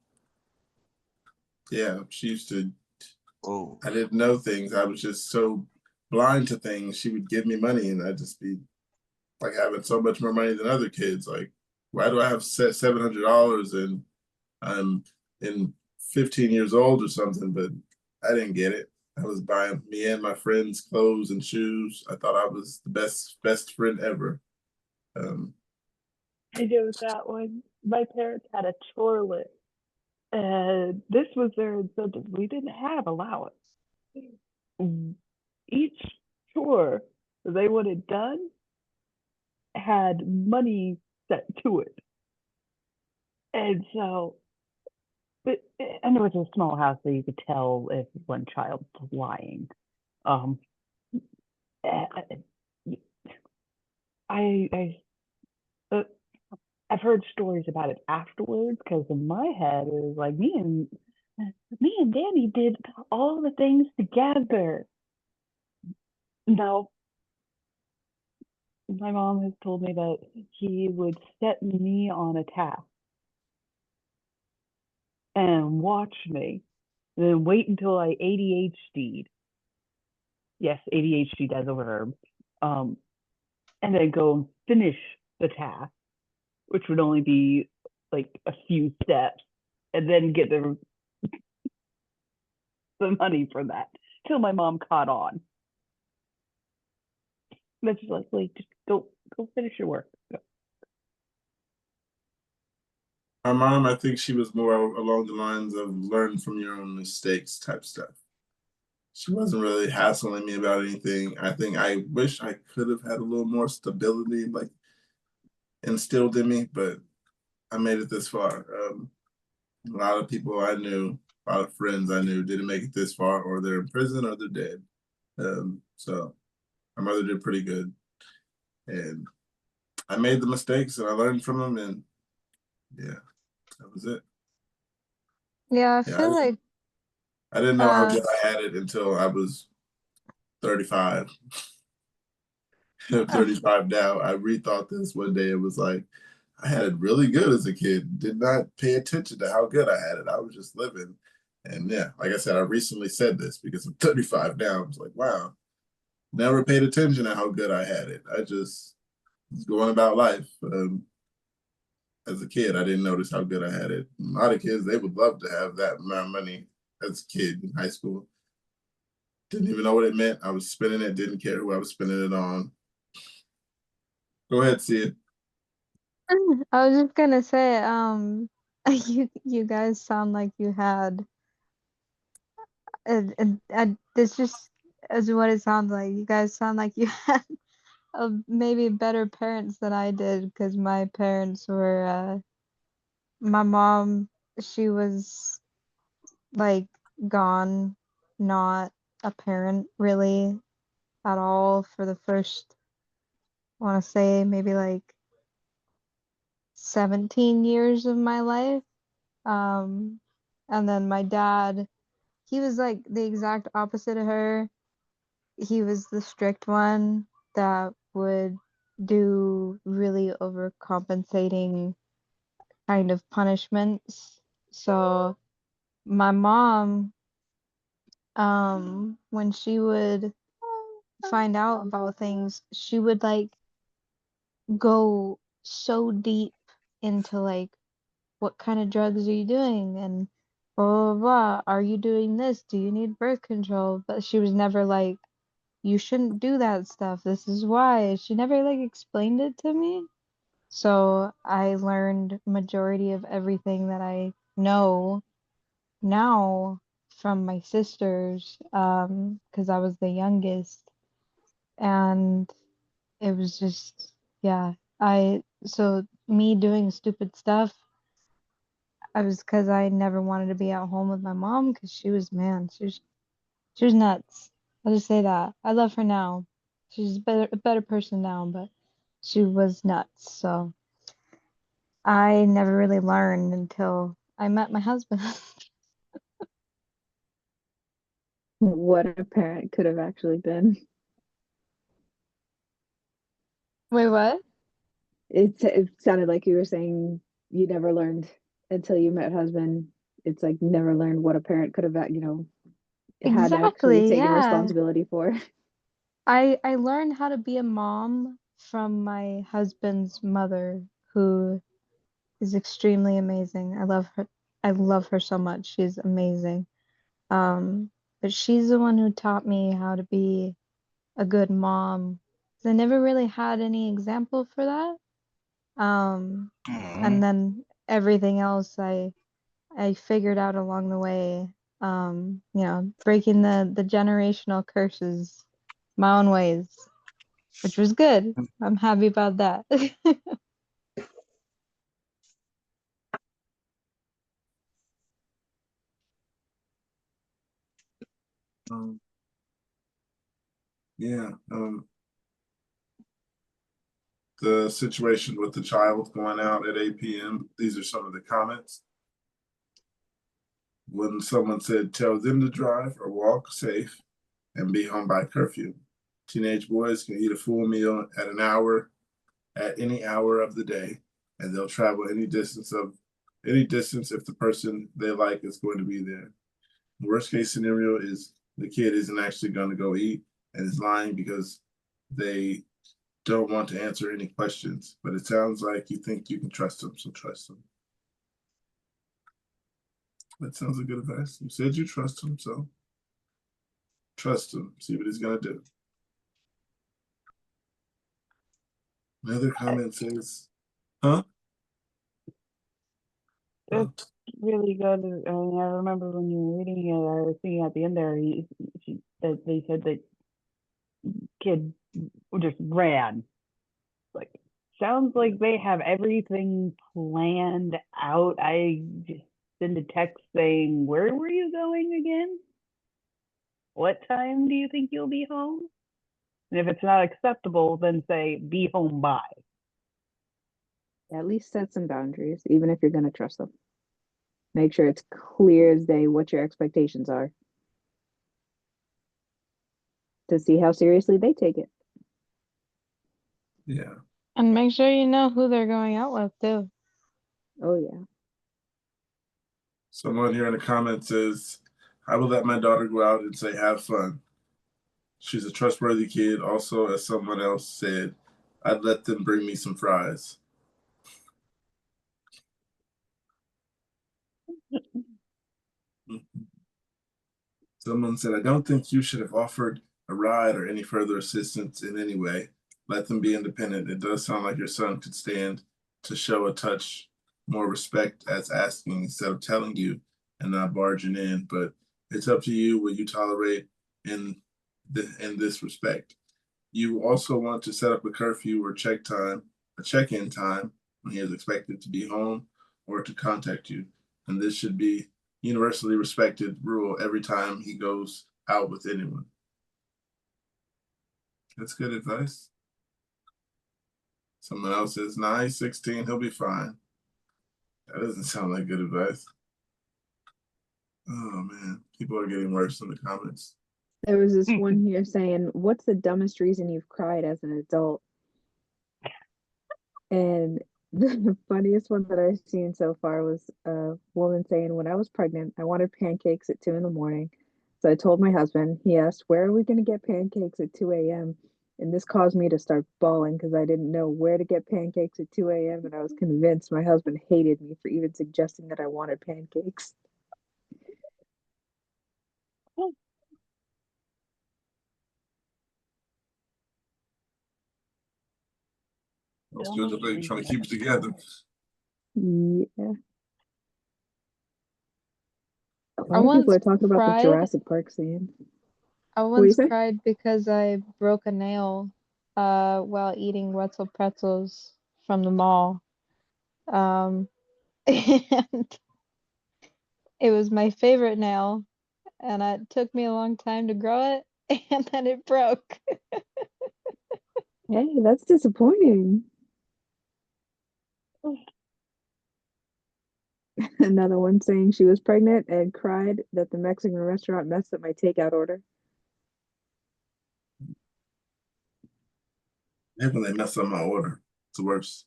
Yeah, she used to. Oh, I didn't know things. I was just so blind to things. She would give me money, and I'd just be like having so much more money than other kids. Like, why do I have $700 and I'm in 15 years old or something? But I didn't get it. I was buying me and my friends clothes and shoes. I thought I was the best friend ever. I know that one. My parents had a chore list, and this was their incentive. We didn't have allowance. Each chore they wanted done had money set to it. And so, but, and it was a small house, so you could tell if one child was lying. Um, I I've heard stories about it afterwards because in my head it was like me and Danny did all the things together. No, my mom has told me that he would set me on a task and watch me, and then wait until I ADHD'd. Yes, ADHD does a verb. And then go and finish the task, which would only be like a few steps, and then get the money for that till my mom caught on. That's just like, wait, just go finish your work. Go. My mom, I think she was more along the lines of learn from your own mistakes type stuff. She wasn't really hassling me about anything. I think I wish I could have had a little more stability, like instilled in me, but I made it this far. A lot of people I knew, a lot of friends I knew didn't make it this far, or they're in prison or they're dead. So my mother did pretty good. And I made the mistakes and I learned from them, and yeah, that was it. Yeah, I Yeah, feel like I didn't know how good I had it until I was 35. I'm 35 now. I rethought this one day. It was like, I had it really good as a kid. Did not pay attention to how good I had it. I was just living. And yeah, like I said, I recently said this because I'm 35 now. I was like, wow, never paid attention to how good I had it. I just was going about life. As a kid, I didn't notice how good I had it. A lot of kids, they would love to have that amount of money as a kid in high school. Didn't even know what it meant. I was spending it, didn't care who I was spending it on. Go ahead, see it. I was just gonna say, you guys sound like you had, and this just is what it sounds like. You guys sound like you had maybe better parents than I did, because my parents were, my mom, she was like gone, not a parent really at all for the first, I want to say maybe like 17 years of my life. Um, and then my dad, he was like the exact opposite of her. He was the strict one that would do really overcompensating kind of punishments. So my mom, when she would find out about things, she would like go so deep into like, what kind of drugs are you doing? And blah, blah, blah. Are you doing this? Do you need birth control? But she was never like, you shouldn't do that stuff. This is why. She never like explained it to me. So I learned majority of everything that I know now from my sisters, because I was the youngest. And it was just, yeah. So me doing stupid stuff, I was, because I never wanted to be at home with my mom, because she was, man, she was nuts. I'll just say that. I love her now. She's a better person now, but she was nuts. So I never really learned until I met my husband. What a parent could have actually been. Wait, what? It sounded like you were saying you never learned until you met husband. It's like never learned what a parent could have, had actually Exactly, taken yeah. responsibility for. I learned how to be a mom from my husband's mother, who is extremely amazing. I love her. I love her so much. She's amazing. But she's the one who taught me how to be a good mom. 'Cause I never really had any example for that. And then everything else I figured out along the way. You know, breaking the generational curses my own ways, which was good. I'm happy about that. Um, yeah. The situation with the child going out at 8 p.m. These are some of the comments. When someone said, tell them to drive or walk safe and be home by curfew. Teenage boys can eat a full meal at any hour of the day, and they'll travel any distance if the person they like is going to be there. The worst case scenario is the kid isn't actually going to go eat and is lying because they don't want to answer any questions, but it sounds like you think you can trust them, so trust them. That sounds like good advice. You said you trust him, so trust him. See what he's gonna do. Another comment says, huh? It's really good. I mean, I remember when you were reading it, I was thinking at the end there, that they said that kid just ran. Like, sounds like they have everything planned out. I just sent a text saying, where were you going again? What time do you think you'll be home? And if it's not acceptable, then say, be home by. At least set some boundaries, even if you're going to trust them. Make sure it's clear as day what your expectations are to see how seriously they take it. Yeah. And make sure you know who they're going out with too. Oh, yeah. Someone here in the comments says, I will let my daughter go out and say, have fun. She's a trustworthy kid. Also, as someone else said, I'd let them bring me some fries. Someone said, I don't think you should have offered a ride or any further assistance in any way. Let them be independent. It does sound like your son could stand to show a touch more respect as asking instead of telling you and not barging in. But it's up to you what you tolerate in this respect. You also want to set up a curfew or check-in time when he is expected to be home or to contact you. And this should be universally respected rule every time he goes out with anyone. That's good advice. Someone else says, nah, he's 16, he'll be fine. That doesn't sound like good advice. Oh man, people are getting worse in the comments. There was this one here saying, what's the dumbest reason you've cried as an adult? And the funniest one that I've seen so far was a woman saying, when I was pregnant, I wanted pancakes at 2 a.m. So I told my husband. He asked, where are we going to get pancakes at 2 a.m.? And this caused me to start bawling because I didn't know where to get pancakes at 2 a.m. And I was convinced my husband hated me for even suggesting that I wanted pancakes. It's good that they're trying to keep it together. Yeah. A I lot of people once are talking about the cried. Jurassic Park scene. I do you once say? cried because I broke a nail while eating Wetzel pretzels from the mall. And it was my favorite nail, and it took me a long time to grow it, and then it broke. Hey, that's disappointing. Another one saying she was pregnant and cried that the Mexican restaurant messed up my takeout order. Yeah, when they mess up my order, it's the worst.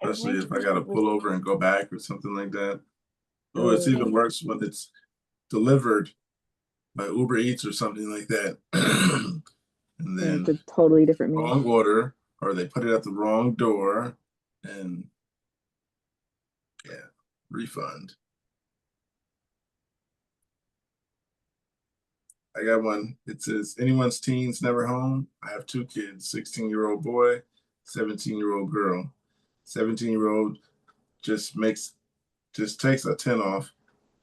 Especially if I gotta pull over and go back or something like that. Oh, it's even worse when it's delivered by Uber Eats or something like that. And and Yeah, then it's a totally different meal. wrong order, or they put it at the wrong door, and yeah, refund. I got one. It says, anyone's teens never home? I have two kids, 16-year-old boy, 17-year-old girl. 17-year-old just takes a 10 off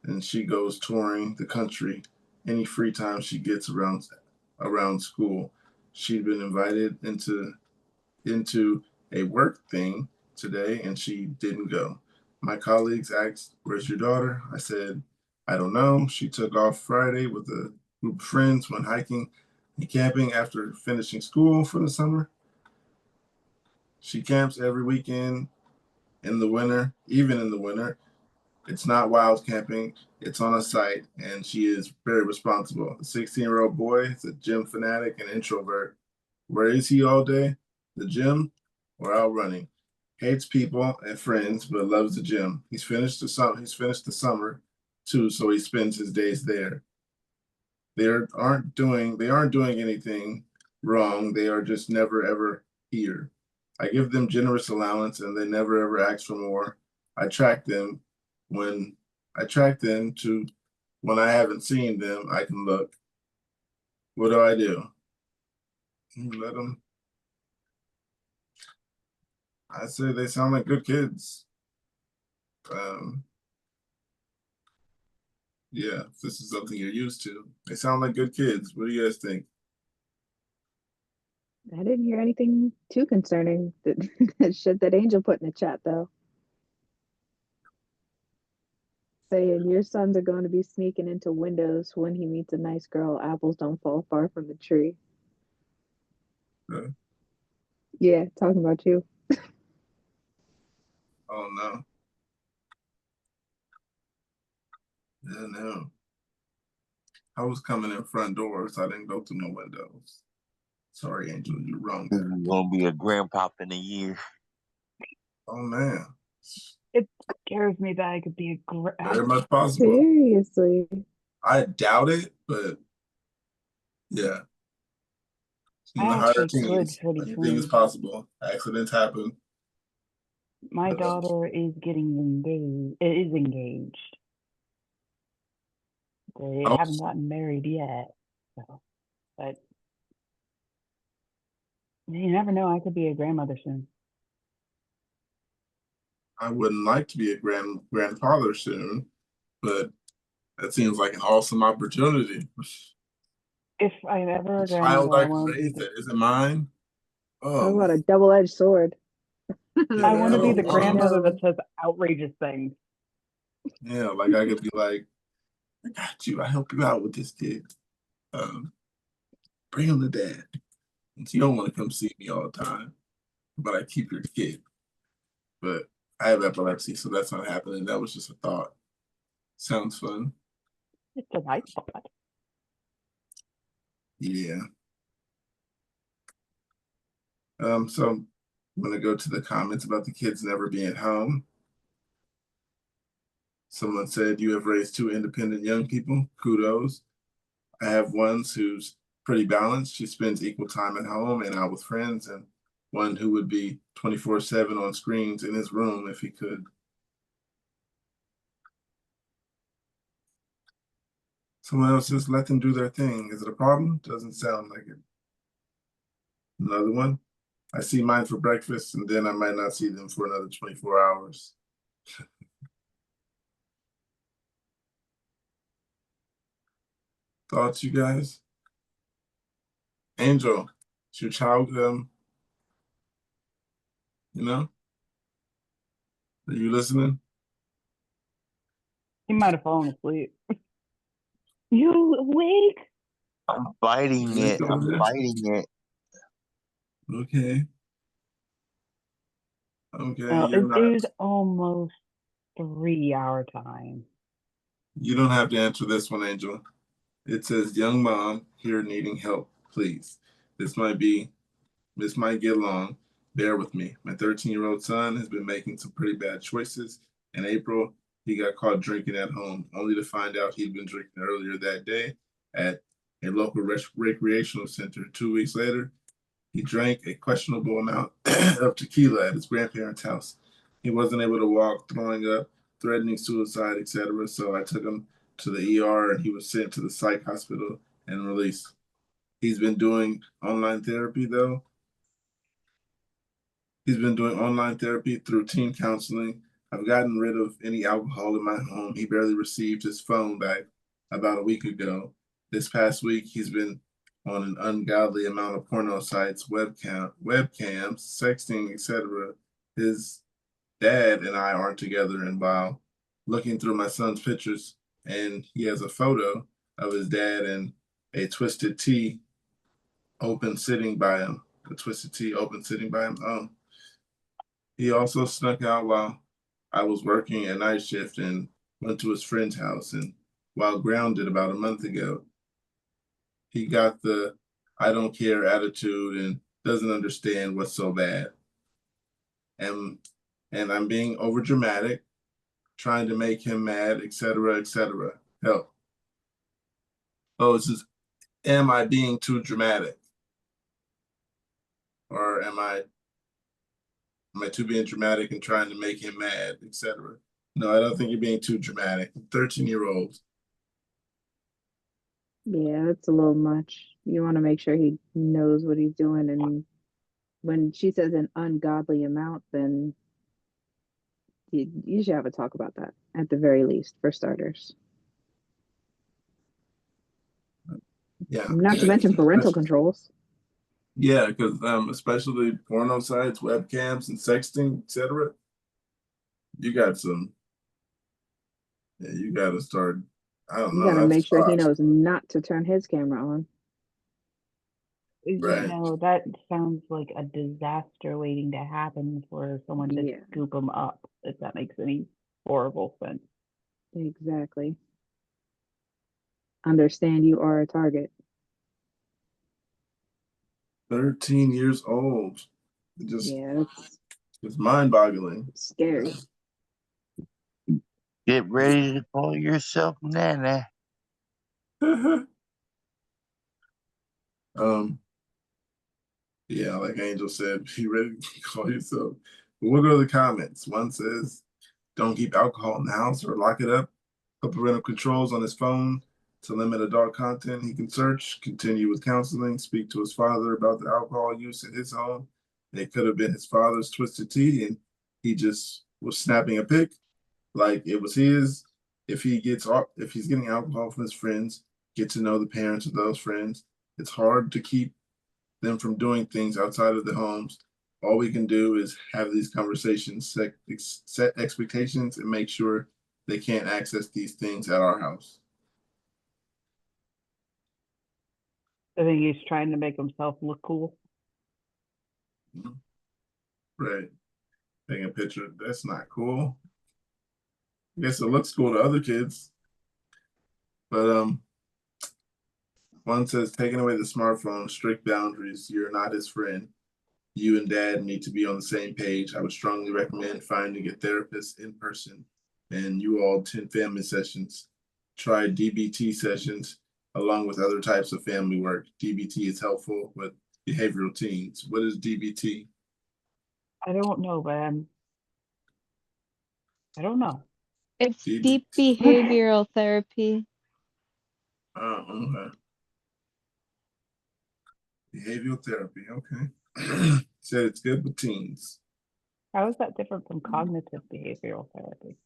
and she goes touring the country any free time she gets around school. She'd been invited into a work thing today and she didn't go. My colleagues asked, where's your daughter? I said, I don't know. She took off Friday with a group of friends, went hiking and camping after finishing school for the summer. She camps every weekend in the winter, even in the winter. It's not wild camping, it's on a site, and she is very responsible. The 16-year-old boy is a gym fanatic and introvert. Where is he all day? The gym or out running? Hates people and friends, but loves the gym. He's finished the summer too, so he spends his days there. They aren't doing anything wrong. They are just never ever here. I give them generous allowance and they never ever ask for more. I track them to when I haven't seen them, I can look. What do I do? Let them. I say they sound like good kids. Yeah, if this is something you're used to. They sound like good kids. What do you guys think? I didn't hear anything too concerning. That shit that Angel put in the chat though. Saying your sons are going to be sneaking into windows when he meets a nice girl. Apples don't fall far from the tree. Yeah, talking about you. Oh no. Yeah, no. I was coming in front doors. I didn't go through no windows. Sorry, Angel, you're wrong there. You're gonna be a grandpop in a year. Oh man. It scares me that I could be Very much possible. Seriously. I doubt it, but yeah. In the I higher actually could teens, pretty anything is soon. possible. Accidents happen. My daughter is getting engaged. It is engaged. They Oh. haven't gotten married yet. So, but you never know. I could be a grandmother soon. I wouldn't like to be a grandfather soon, but that seems like an awesome opportunity. If I'm ever a The child grandmother, I I can want to be raise that isn't mine. Talk Oh, about a double-edged sword. yeah, I want to be the oh, grandmother no. that says outrageous things. yeah, like I could be like, I got you. I help you out with this kid. Bring him to dad. And you don't want to come see me all the time, but I keep your kid. But I have epilepsy, so that's not happening. That was just a thought. Sounds fun. It's a nice thought. Yeah. So I'm gonna go to the comments about the kids never being home. Someone said you have raised two independent young people. Kudos. I have one who's pretty balanced. She spends equal time at home and out with friends, and one who would be 24/7 on screens in his room if he could. Someone else says let them do their thing. Is it a problem? Doesn't sound like it. Another one. I see mine for breakfast and then I might not see them for another 24 hours. Thoughts, you guys? Angel, is your child, you know? Are you listening? He might have fallen asleep. You awake? I'm fighting it. I'm fighting it. Okay. Okay, No, you're it not. is almost 3-hour time. You don't have to answer this one, Angel. It says, young mom here needing help, please. This might get long. Bear with me. My 13-year-old son has been making some pretty bad choices. In April, he got caught drinking at home, only to find out he'd been drinking earlier that day at a local recreational center. 2 weeks later, he drank a questionable amount of tequila at his grandparents' house. He wasn't able to walk, throwing up, threatening suicide, etc. So I took him to the ER and he was sent to the psych hospital and released. He's been doing online therapy though. He's been doing online therapy through teen counseling. I've gotten rid of any alcohol in my home. He barely received his phone back about a week ago. This past week, he's been on an ungodly amount of porno sites, webcams, sexting, etc. His dad and I aren't together, and while looking through my son's pictures, and he has a photo of his dad and a twisted tea open sitting by him. A twisted tea open sitting by him. He also snuck out while I was working a night shift and went to his friend's house. And while grounded about a month ago, he got the I don't care attitude and doesn't understand what's so bad. And I'm being over dramatic, trying to make him mad, etc., etc. Help. Oh, it's just, am I being too dramatic? Or am I too being dramatic and trying to make him mad, etc.? No, I don't think you're being too dramatic. 13-year-old. Yeah, that's a little much. You want to make sure he knows what he's doing. And when she says an ungodly amount, then you should have a talk about that at the very least, for starters. Yeah. Not to mention parental controls. Yeah, because especially porno sites, webcams, and sexting, etc. You got some. Yeah, you got to start. I don't You know. got to make sure he That's knows not to turn his camera on. Right. No, that sounds like a disaster waiting to happen for someone to Yeah. scoop them up, if that makes any horrible sense. Exactly. Understand you are a target. 13 years old. Yeah, It's mind-boggling. it's scary. Get ready to call yourself Nana. Yeah, like Angel said, be ready to call yourself. But we'll go to the comments. One says, don't keep alcohol in the house or lock it up. Put parental controls on his phone to limit adult content he can search. Continue with counseling. Speak to his father about the alcohol use in his home. It could have been his father's twisted tea and he just was snapping a pic like it was his. If he's getting alcohol from his friends, get to know the parents of those friends. It's hard to keep them from doing things outside of the homes. All we can do is have these conversations, set expectations, and make sure they can't access these things at our house. I think he's trying to make himself look cool. Right. Taking a picture, that's not cool. I guess it looks cool to other kids. But one says taking away the smartphone, strict boundaries. You're not his friend. You and dad need to be on the same page. I would strongly recommend finding a therapist in person and you all attend family sessions. Try DBT sessions along with other types of family work. DBT is helpful with behavioral teens. What is DBT? I don't know, but I don't know. It's Deep- deep behavioral therapy. Okay. Behavioral therapy, okay. Said it's good with teens. How is that different from cognitive behavioral therapy?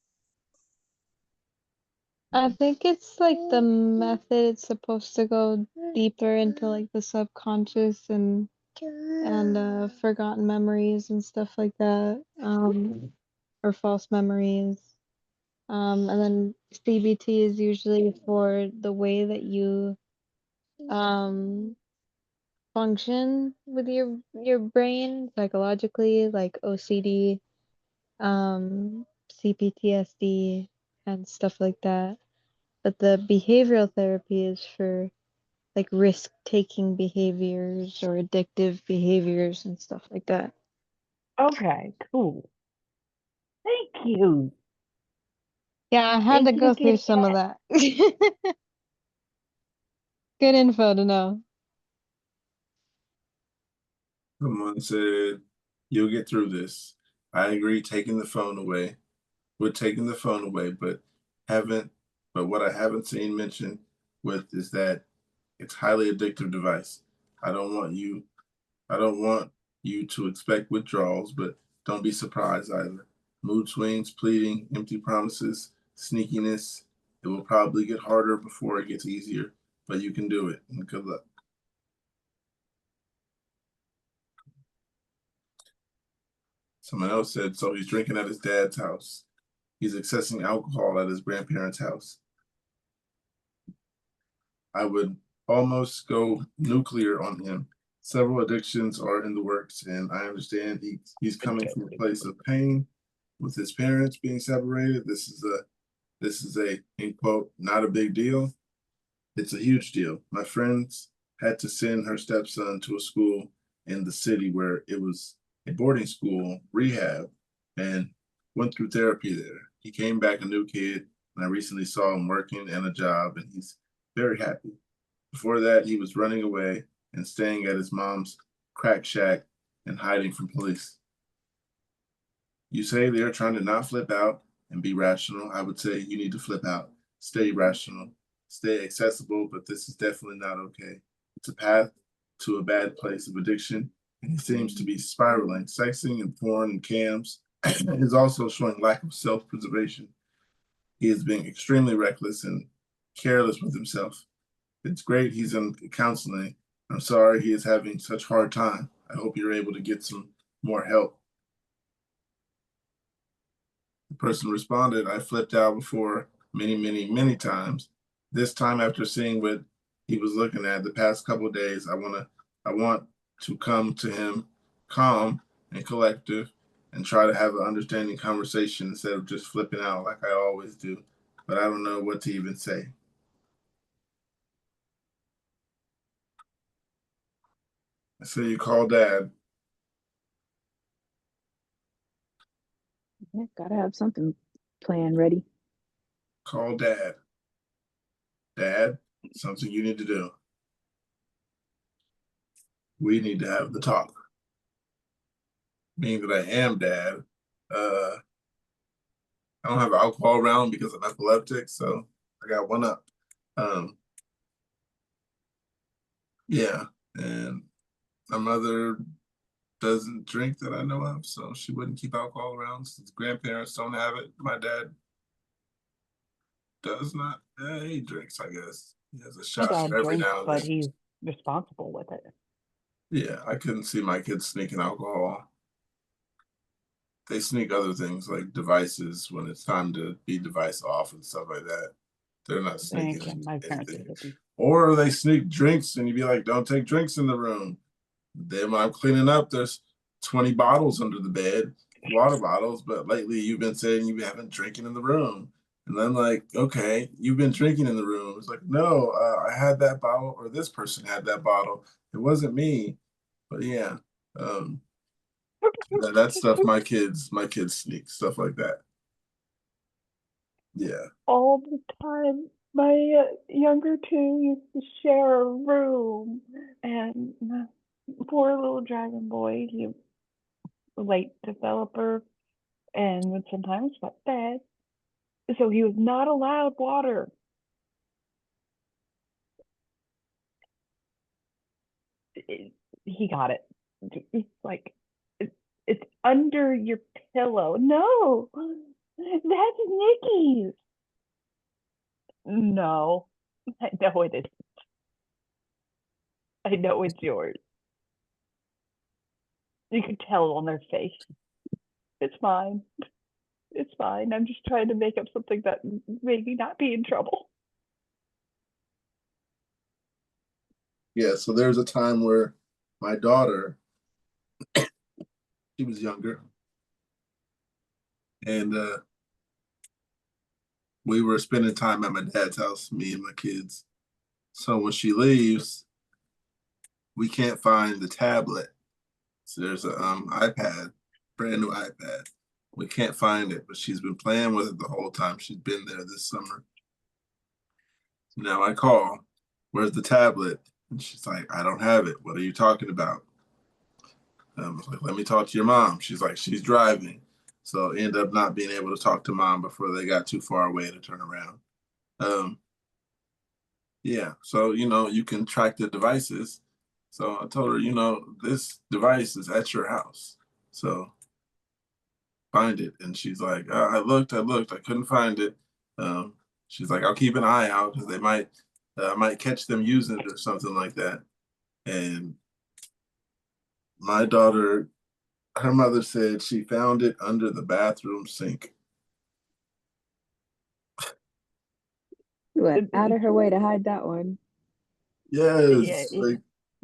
I think it's like the method it's supposed to go deeper into like the subconscious and forgotten memories and stuff like that. Or false memories. And then CBT is usually for the way that you function with your brain psychologically, like OCD, CPTSD, and stuff like that. But the behavioral therapy is for like risk-taking behaviors or addictive behaviors and stuff like that. Okay, cool. Thank you. Yeah, I had to Thank you, go through Kitty some of Cat. that. good info to know. Someone said, "You'll get through this." I agree, taking the phone away. We're taking the phone away, but what I haven't seen mentioned with is that it's highly addictive device. I don't want you to expect withdrawals, but don't be surprised either. Mood swings, pleading, empty promises, sneakiness. It will probably get harder before it gets easier, but you can do it, and good luck. Someone else said, so he's drinking at his dad's house. He's accessing alcohol at his grandparents' house. I would almost go nuclear on him. Several addictions are in the works, and I understand he's coming from a place of pain with his parents being separated. This is a in quote, not a big deal. It's a huge deal. My friends had to send her stepson to a school in the city where it was a boarding school rehab, and went through therapy there. He came back a new kid, and I recently saw him working and a job, and he's very happy. Before that, he was running away and staying at his mom's crack shack and hiding from police. You say they're trying to not flip out and be rational. I would say you need to flip out. Stay rational. Stay accessible, but this is definitely not okay. It's a path to a bad place of addiction, and he seems to be spiraling. Sexing and porn and cams is also showing lack of self-preservation. He is being extremely reckless and careless with himself. It's great he's in counseling. I'm sorry he is having such hard time. I hope you're able to get some more help. The person responded, I flipped out before many times. This time after seeing what he was looking at the past couple of days, I want to come to him calm and collective and try to have an understanding conversation instead of just flipping out like I always do. But I don't know what to even say. I say you call dad. Yeah, gotta have something planned ready. Call dad. Dad, something you need to do. We need to have the talk. Being that I am dad, I don't have alcohol around because I'm epileptic, so I got one up. Yeah, and my mother doesn't drink that I know of, so she wouldn't keep alcohol around since grandparents don't have it. My dad does not. He drinks, I guess. He has a My shot dad every drinks, now and but then. he's responsible with it. Yeah, I couldn't see my kids sneaking alcohol. They sneak other things like devices when it's time to be device off and stuff like that. They're not sneaking My parents are anything. hippies. Or they sneak drinks and you'd be like, don't take drinks in the room. Then when I'm cleaning up, there's 20 bottles under the bed, water bottles, but lately you've been saying you haven't drinking in the room. And I'm like, okay, you've been drinking in the room. It's like, no, I had that bottle, or this person had that bottle. It wasn't me. But yeah, that stuff my kids sneak, stuff like that. Yeah. All the time. My younger two used to share a room, and poor little dragon boy, he was a late developer and would sometimes wet bed. So he was not allowed water. He got it. It's like, it's under your pillow. No, that's Nikki's. No, I know it isn't. I know it's yours. You could tell on their face. It's fine. It's fine. I'm just trying to make up something that maybe not be in trouble. Yeah, so there's a time where my daughter, she was younger, and we were spending time at my dad's house, me and my kids. So when she leaves, we can't find the tablet. So there's a iPad, brand new iPad. We can't find it, but she's been playing with it the whole time she's been there this summer. Now I call where's the tablet? And she's like, I don't have it. What are you talking about? I was like, let me talk to your mom. She's like, she's driving. So end up not being able to talk to mom before they got too far away to turn around. Yeah, so you can track the devices. So I told her, this device is at your house. So find it. And she's like, I looked, I couldn't find it. She's like, I'll keep an eye out because they might catch them using it or something like that. And my daughter, her mother said she found it under the bathroom sink. She went out of her way to hide that one. Yes.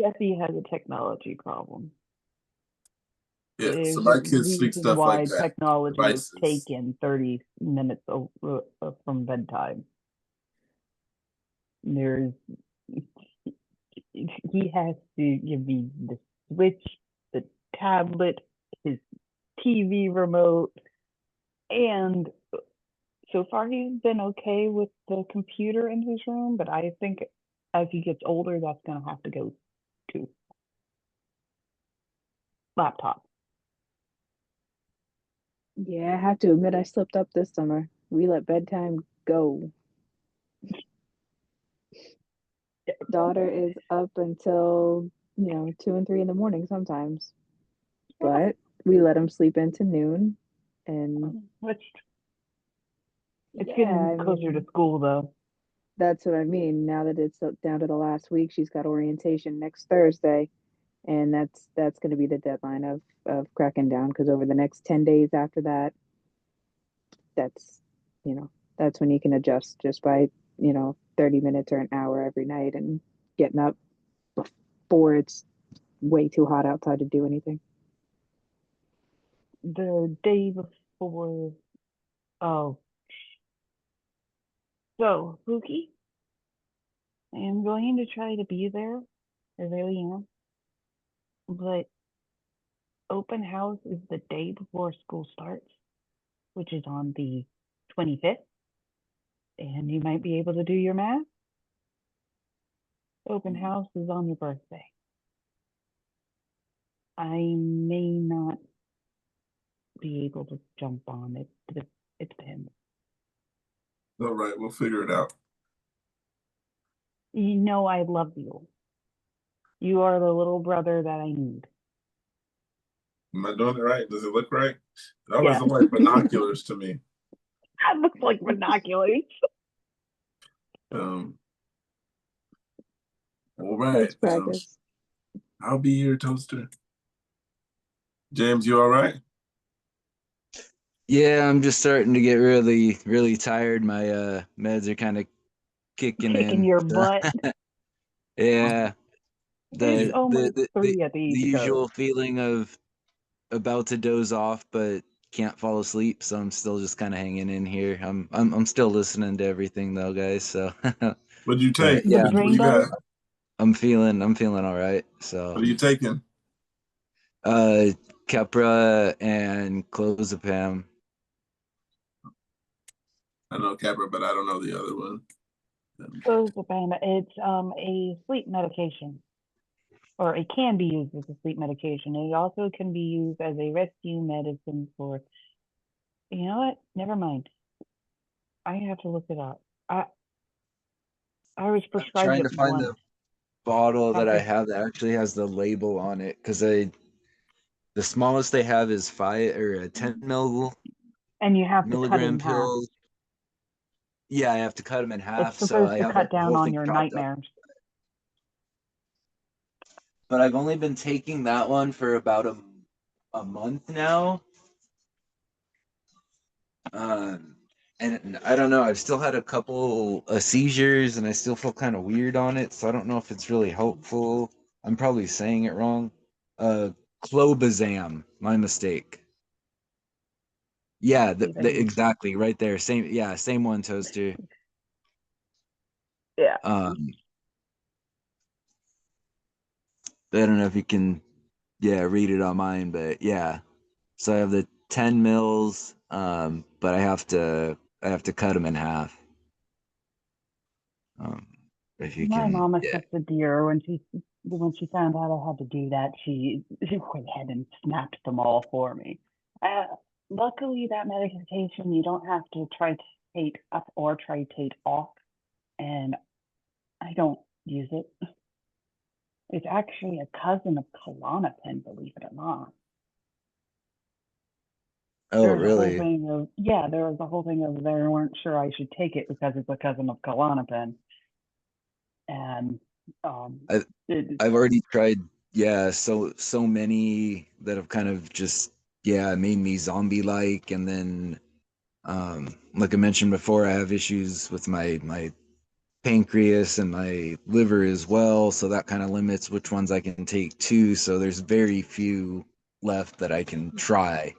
Jesse has a technology problem. Yeah, There's so a my kids speak reason stuff why like that. technology is Devices. taken 30 minutes from bedtime. There's he has to give me the Switch, the tablet, his TV remote, and so far he's been okay with the computer in his room, but I think as he gets older, that's going to have to go to laptop. Yeah, I have to admit I slipped up this summer. We let bedtime go. Daughter is up until 2 and 3 in the morning sometimes, but we let him sleep into noon, and Which it's yeah, getting closer to school though. That's what I mean. Now that it's down to the last week, she's got orientation next Thursday, and that's going to be the deadline of cracking down, because over the next 10 days after that, that's that's when you can adjust just by 30 minutes or an hour every night and getting up before it's way too hot outside to do anything. The day before, oh, so Pookie, I am going to try to be there. I really am. But open house is the day before school starts, which is on the 25th. And you might be able to do your math. Open house is on your birthday. I may not be able to jump on it. It depends. All right, we'll figure it out. You know I love you. You are the little brother that I need. Am I doing it right? Does it look right? It always Yeah. look like binoculars to me. That looks like binoculars. All right. Let's practice. I'll be your toaster. James, you all right? Yeah, I'm just starting to get really, really tired. My meds are kind of kicking in. Your butt. Yeah. It's almost 3 at the East usual Coast. feeling of about to doze off but can't fall asleep, so I'm still just kind of hanging in here. I'm still listening to everything though, guys. So What'd you take? yeah, What you got? I'm feeling all right. So What are you taking? Keppra and clozapam. I know Capra, but I don't know the other one. Clozapam, it's a sleep medication, or it can be used as a sleep medication. It also can be used as a rescue medicine for. You know what? Never mind. I have to look it up. I was I'm prescribed trying it to find once. the bottle that I Okay. have that actually has the label on it, because the smallest they have is 10 And you have to cut it milligram in half. pills. Yeah, I have to cut them in half, It's so supposed I to have cut the down whole on thing your chopped up. nightmares. But I've only been taking that one for about a month now. And I don't know, I've still had a couple seizures and I still feel kind of weird on it, so I don't know if it's really helpful. I'm probably saying it wrong. Clobazam, my mistake. Yeah, exactly, right there. Same one, Toaster. Yeah. I don't know if you can, read it on mine, but yeah. So I have the 10 mils, but I have to cut them in half. if you My can. mom Yeah. accepted the ear when she found out I had to do that. She went ahead and snapped them all for me. Luckily, that medication you don't have to titrate up or titrate off, and I don't use it. It's actually a cousin of Klonopin, believe it or not. Oh, There's a whole really? thing of there was a whole thing of they weren't sure I should take it because it's a cousin of Klonopin, and I, it, I've already tried, yeah, so many that have kind of just, yeah, made me zombie-like. And then, like I mentioned before, I have issues with my pancreas and my liver as well, so that kind of limits which ones I can take too. So there's very few left that I can try.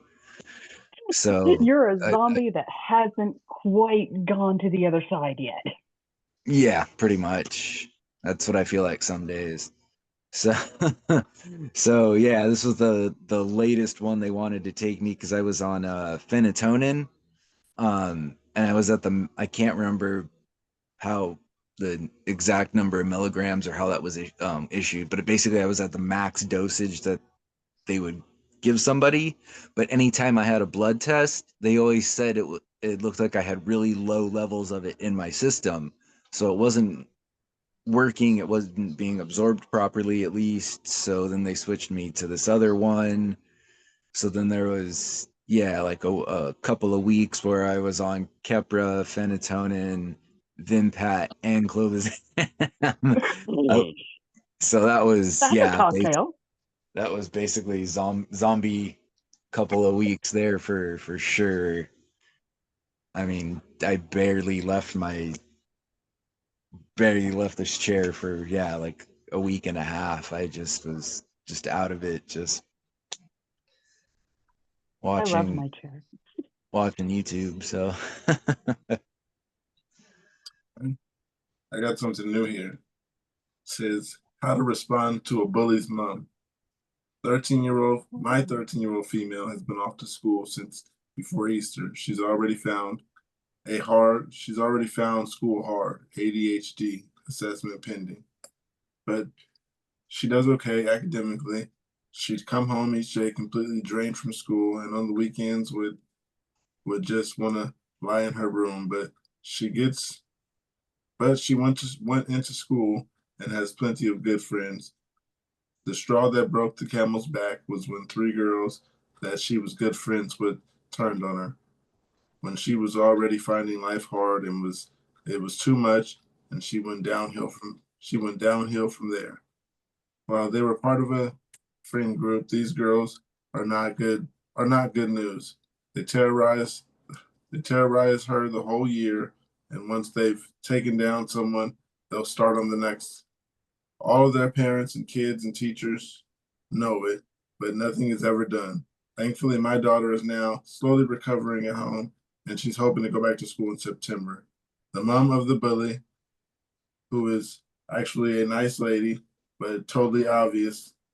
So you're a I zombie that hasn't quite gone to the other side yet. yeah, pretty much. That's what I feel like some days. So so yeah, this was the latest one they wanted to take me because I was on phenatonin. And I was at I can't remember how the exact number of milligrams or how that was issued, but basically I was at the max dosage that they would give somebody. But anytime I had a blood test, they always said it looked like I had really low levels of it in my system, so it wasn't working, it wasn't being absorbed properly at least. So then they switched me to this other one. So then there was, yeah, like a couple of weeks where I was on Keppra, phenatonin, Vimpat, and clobazam. So that was, That's a yeah, cocktail. that was basically zombie couple of weeks there for sure. I mean, I barely left this chair for, yeah, like a week and a half. I just was just out of it, just I love watching my chair. YouTube. So I got something new here. It says how to respond to a bully's mom. My 13-year-old female has been off to school since before Easter. She's already found school hard, ADHD assessment pending. But she does okay academically. She'd come home each day completely drained from school, and on the weekends would just want to lie in her room. She went into school and has plenty of good friends. The straw that broke the camel's back was when three girls that she was good friends with turned on her. When she was already finding life hard and it was too much, and she went downhill from there. While they were part of a friend group, these girls are not good news. They terrorize her the whole year, and once they've taken down someone, they'll start on the next. All of their parents and kids and teachers know it, but nothing is ever done. Thankfully, my daughter is now slowly recovering at home, and she's hoping to go back to school in September. The mom of the bully, who is actually a nice lady, but totally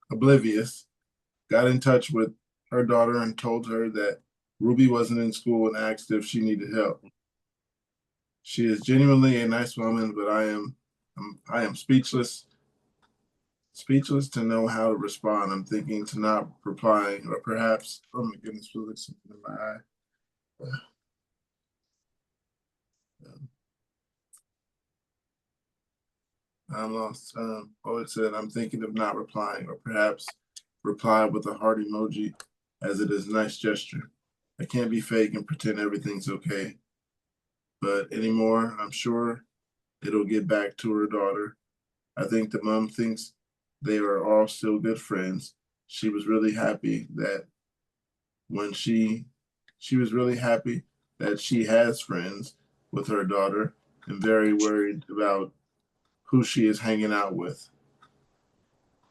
oblivious, got in touch with her daughter and told her that Ruby wasn't in school and asked if she needed help. She is genuinely a nice woman, but I am speechless to know how to respond. I'm thinking to not replying, or perhaps, oh my goodness, feel like something in my eye. I'm lost. It said, I'm thinking of not replying, or perhaps reply with a heart emoji, as it is a nice gesture. I can't be fake and pretend everything's okay. But anymore, I'm sure it'll get back to her daughter. I think the mom thinks they are all still good friends. She was really happy that when she was really happy that she has friends with her daughter, and very worried about who she is hanging out with.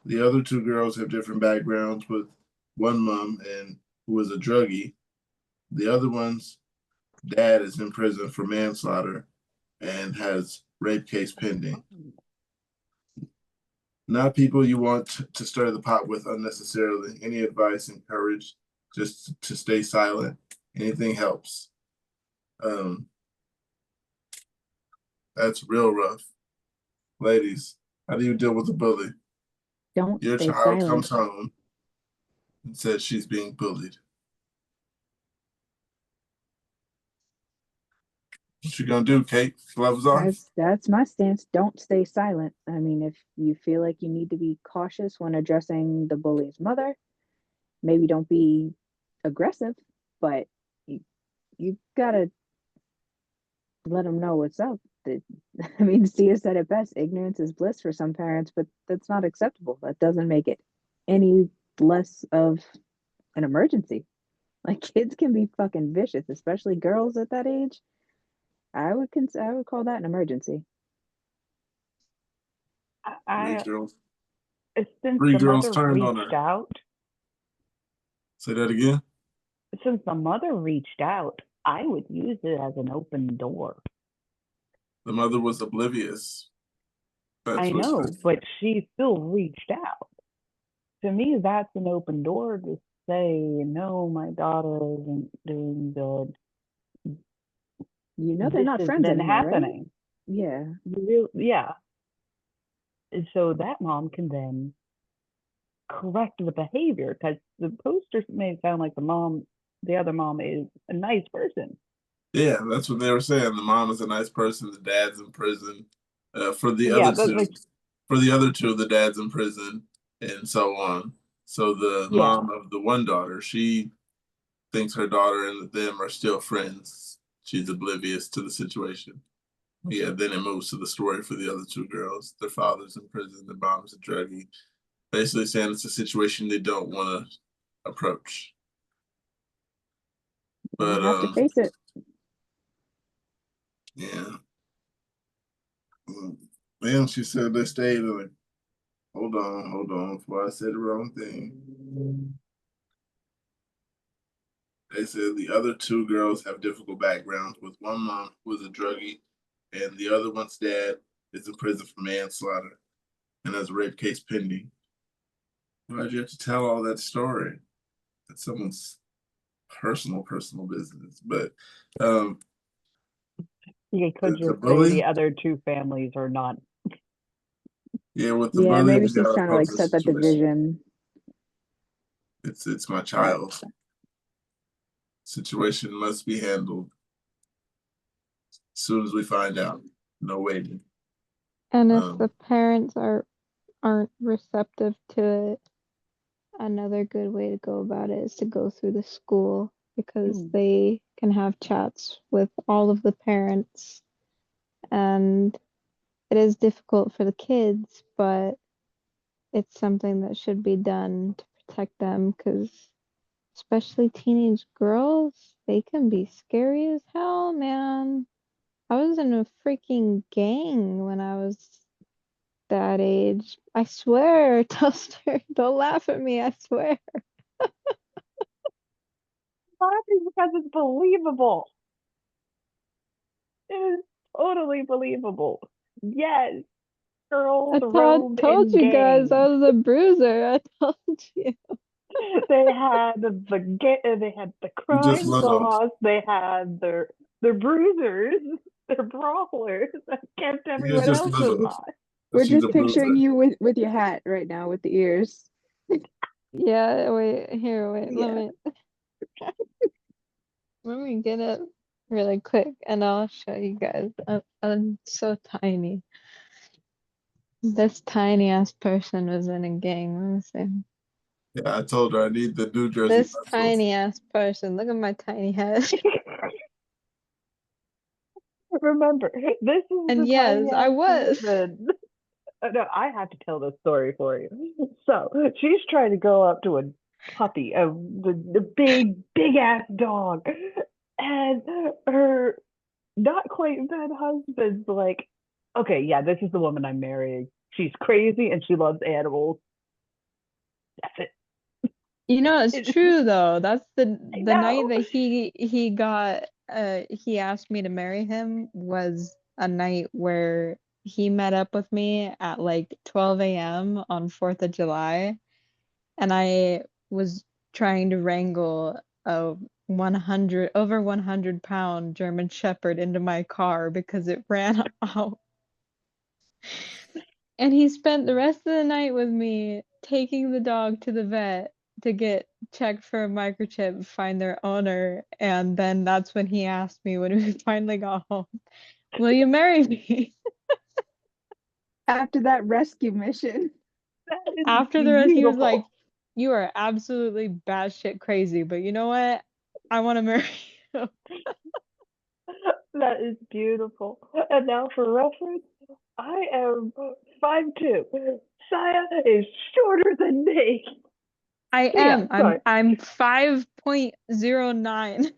The other two girls have different backgrounds, with one mom and who is a druggie. The other one's dad is in prison for manslaughter and has rape case pending. Not people you want to stir the pot with unnecessarily. Any advice and courage just to stay silent. Anything helps. That's real rough. Ladies, how do you deal with a bully? Don't Your stay child silent. comes home and says she's being bullied. What you gonna do, Kate? Gloves off? That's my stance. Don't stay silent. I mean, if you feel like you need to be cautious when addressing the bully's mother, maybe don't be aggressive, but you gotta let them know what's up. I mean, Sia said it best, ignorance is bliss for some parents, but that's not acceptable. That doesn't make it any less of an emergency. Like, kids can be fucking vicious, especially girls at that age. I would call that an emergency. I Girls. since Three the girls mother turned on reached her. out, Say that again. since the mother reached out, I would use it as an open door. The mother was oblivious. That's I what know, but she still reached out. To me, that's an open door to say, no, my daughter isn't doing good. You know they're This not has friends been anymore, right? happening. Yeah. Yeah. And so that mom can then correct the behavior, because the posters made it sound like the other mom is a nice person. Yeah, that's what they were saying. The mom is a nice person. The dad's in prison. For the Yeah, other that's two, like, the dad's in prison, and so on. So the yeah. mom of the one daughter, she thinks her daughter and them are still friends. She's oblivious to the situation. Yeah, then it moves to the story for the other two girls. Their father's in prison. Their mom's a druggie. Basically saying it's a situation they don't want to approach. You But have to face it. yeah. Then she said they stayed like, hold on, before I said the wrong thing. They said the other two girls have difficult backgrounds, with one mom who is a druggie, and the other one's dad is in prison for manslaughter and has a rape case pending. Why'd you have to tell all that story? That's someone's personal business. But You could the just say the bully, other two families are not. yeah, with the Yeah, bully, maybe we she's gotta trying to approach like the set that situation. division. It's my child. Situation must be handled as soon as we find out. No waiting. And if the parents aren't receptive to it, another good way to go about it is to go through the school, because they can have chats with all of the parents, and it is difficult for the kids, but it's something that should be done to protect them, because especially teenage girls, they can be scary as hell, man. I was in a freaking gang when I was that age. I swear, Toaster, don't laugh at me, I swear. Laughing because it's believable. It is totally believable. Yes, girls roamed told in you guys I gangs. was a bruiser. I told you. They had the You just crime love. boss. They had their bruisers, their brawlers that kept You everyone just else in love. line. We're She's a just picturing bruiser. you with your hat right now with the ears. Yeah, wait, Yeah. let me get it really quick and I'll show you guys. I'm so tiny. This tiny ass person was in a gang. Let me see. Yeah, I told her I need the New Jersey This muscles. tiny ass person. Look at my tiny head. Remember, this is And the yes, tiny I ass was. woman. No, I have to tell this story for you. So she's trying to go up to a puppy, the big ass dog, and her not quite dead husband's like, okay, yeah, this is the woman I'm marrying. She's crazy and she loves animals. That's it. You know, it's true though. That's I the night know. that he asked me to marry him was a night where he met up with me at like 12 a.m. on 4th of July, and I was trying to wrangle a 100-pound German Shepherd into my car because it ran out. And he spent the rest of the night with me, taking the dog to the vet to get checked for a microchip, find their owner, and then that's when he asked me when we finally got home, "Will you marry me?" After that rescue mission. That is After the rest, he was like, beautiful. "You are absolutely batshit crazy, but you know what? I want to marry you." That is beautiful. And now for reference, I am 5'2". Saya is shorter than me. I Yeah, am. sorry. I'm 5.09.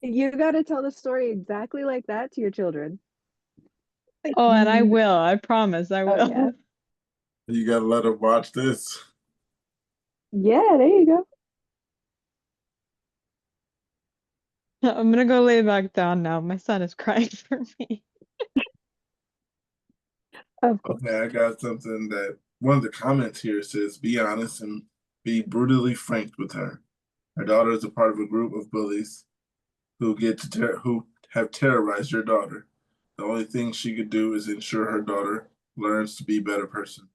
You got to tell the story exactly like that to your children. Oh, and I Mm, will. I promise I oh, will. yeah. You gotta let her watch this. Yeah, there you go. I'm gonna go lay back down now. My son is crying for me. Of course. Okay, I got something that one of the comments here says, be honest and be brutally frank with her. Her daughter is a part of a group of bullies who who have terrorized your daughter. The only thing she could do is ensure her daughter learns to be a better person.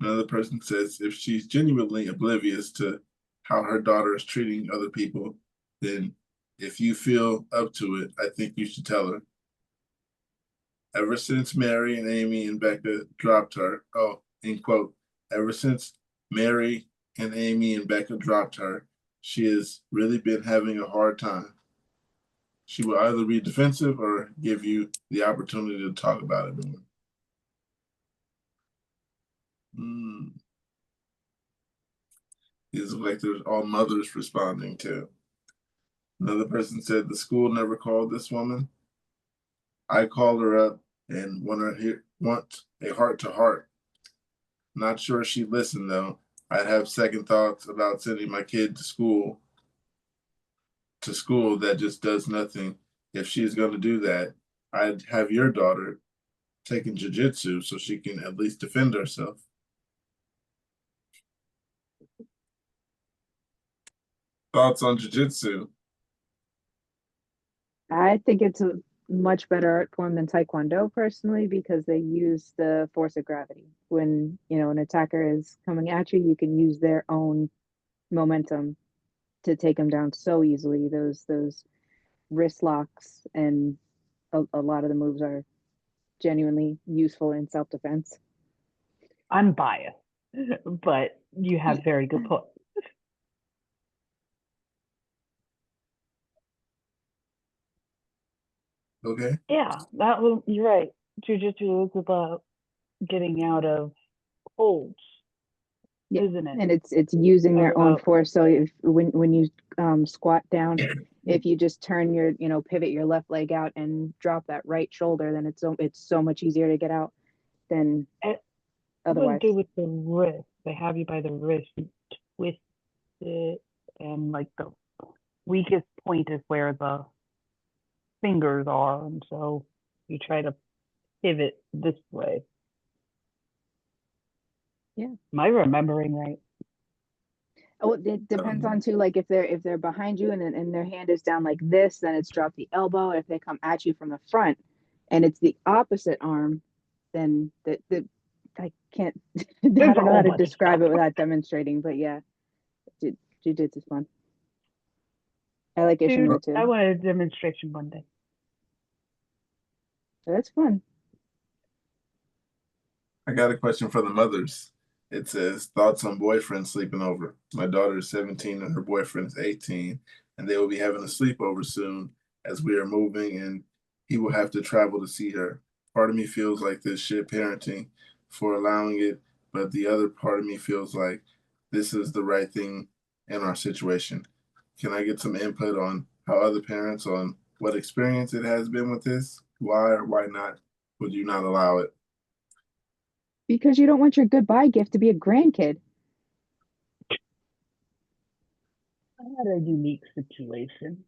Another person says if she's genuinely oblivious to how her daughter is treating other people, then if you feel up to it, I think you should tell her. Ever since Mary and Amy and Becca dropped her, end quote, ever since Mary and Amy and Becca dropped her, she has really been having a hard time. She will either be defensive or give you the opportunity to talk about it more. These look like there's all mothers responding too. Another person said the school never called this woman. I called her up and want a heart to heart. Not sure she listened though. I'd have second thoughts about sending my kid to school that just does nothing. If she's going to do that, I'd have your daughter taking jiu-jitsu so she can at least defend herself. Thoughts on jiu-jitsu? I think it's a much better art form than Taekwondo personally because they use the force of gravity. When, an attacker is coming at you, you can use their own momentum to take them down so easily. Those wrist locks and a lot of the moves are genuinely useful in self-defense. I'm biased, but you have very good points. Okay. Yeah, you're right. Jiu-jitsu is about getting out of holds, Yeah, isn't it? and it's using their own About force. So when you squat down, if you just turn your pivot your left leg out and drop that right shoulder, then it's so much easier to get out than it otherwise. do with the wrist. They have you by the wrist, you twist it, and like the weakest point is where the fingers are, and so you try to pivot this way. Yeah. Am I remembering right? Oh, it depends on too. Like if they're behind you and their hand is down like this, then it's drop the elbow. If they come at you from the front, and it's the opposite arm, then the I can't. I There's a don't know whole how to bunch of describe it stuff. without demonstrating. But yeah, jiu-jitsu is fun. I like Dude, Ishimura too. I want a demonstration one day. That's fun. I got a question for the mothers. It says, thoughts on boyfriend sleeping over. My daughter is 17 and her boyfriend is 18, and they will be having a sleepover soon as we are moving, and he will have to travel to see her. Part of me feels like this shit parenting for allowing it, but the other part of me feels like this is the right thing in our situation. Can I get some input on how other parents, on what experience it has been with this? Why or why not would you not allow it? Because you don't want your goodbye gift to be a grandkid. I had a unique situation.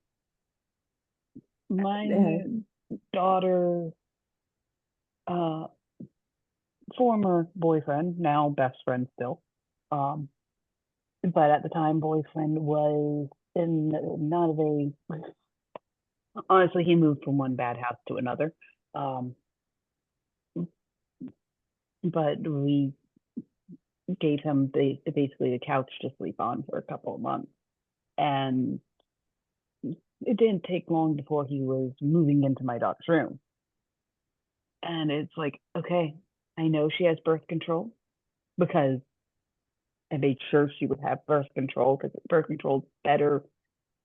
My Yeah. daughter, former boyfriend, now best friend still, but at the time boyfriend was in not a very, honestly, he moved from one bad house to another. but we gave him basically a couch to sleep on for a couple of months. And it didn't take long before he was moving into my daughter's room. And it's like, okay, I know she has birth control because I made sure she would have birth control because birth control is better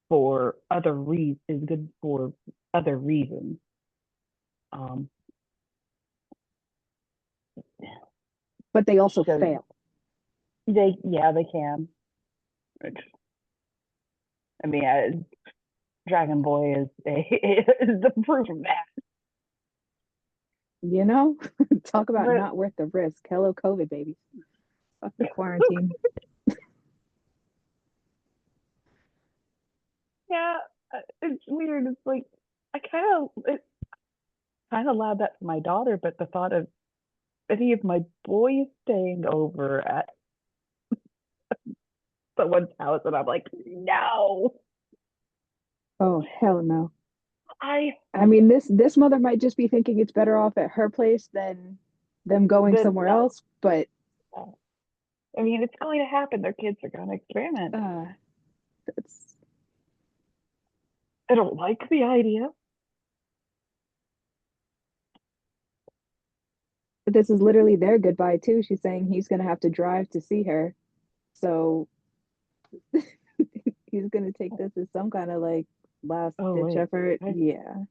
for other reasons, is good for other reasons. But they also So- fail. They can. Which, I mean, Dragon Boy is the proof of that. You know, talk about But- not worth the risk. Hello, COVID, baby. Fuck the quarantine. Yeah, it's weird. It's like I kind of allowed that for my daughter, but the thought of any of my boys staying over at someone's house, and I'm like, no. Oh hell no. I mean, this mother might just be thinking it's better off at her place than them going Then somewhere no. else. But I mean, it's going to happen. Their kids are going to experiment. that's I don't like the idea. but this is literally their goodbye too. She's saying he's gonna have to drive to see her, so he's gonna take this as some kind of like last Oh, ditch wait. effort. I- Yeah.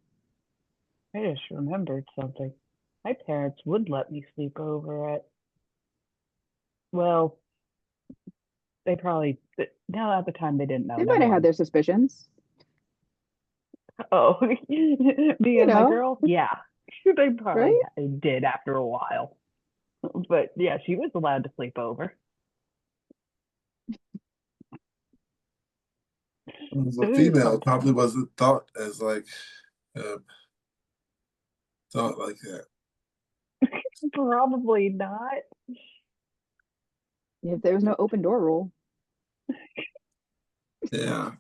I just remembered something. My parents would let me sleep over at. Well, they probably. No, at the time they didn't know. They Never might have had mind. their suspicions. Oh, me and my know. girl? Yeah. They probably Right? did after a while. But yeah, she was allowed to sleep over. As a female, it probably wasn't thought as like thought like that. Probably not. If there was no open door rule. Yeah.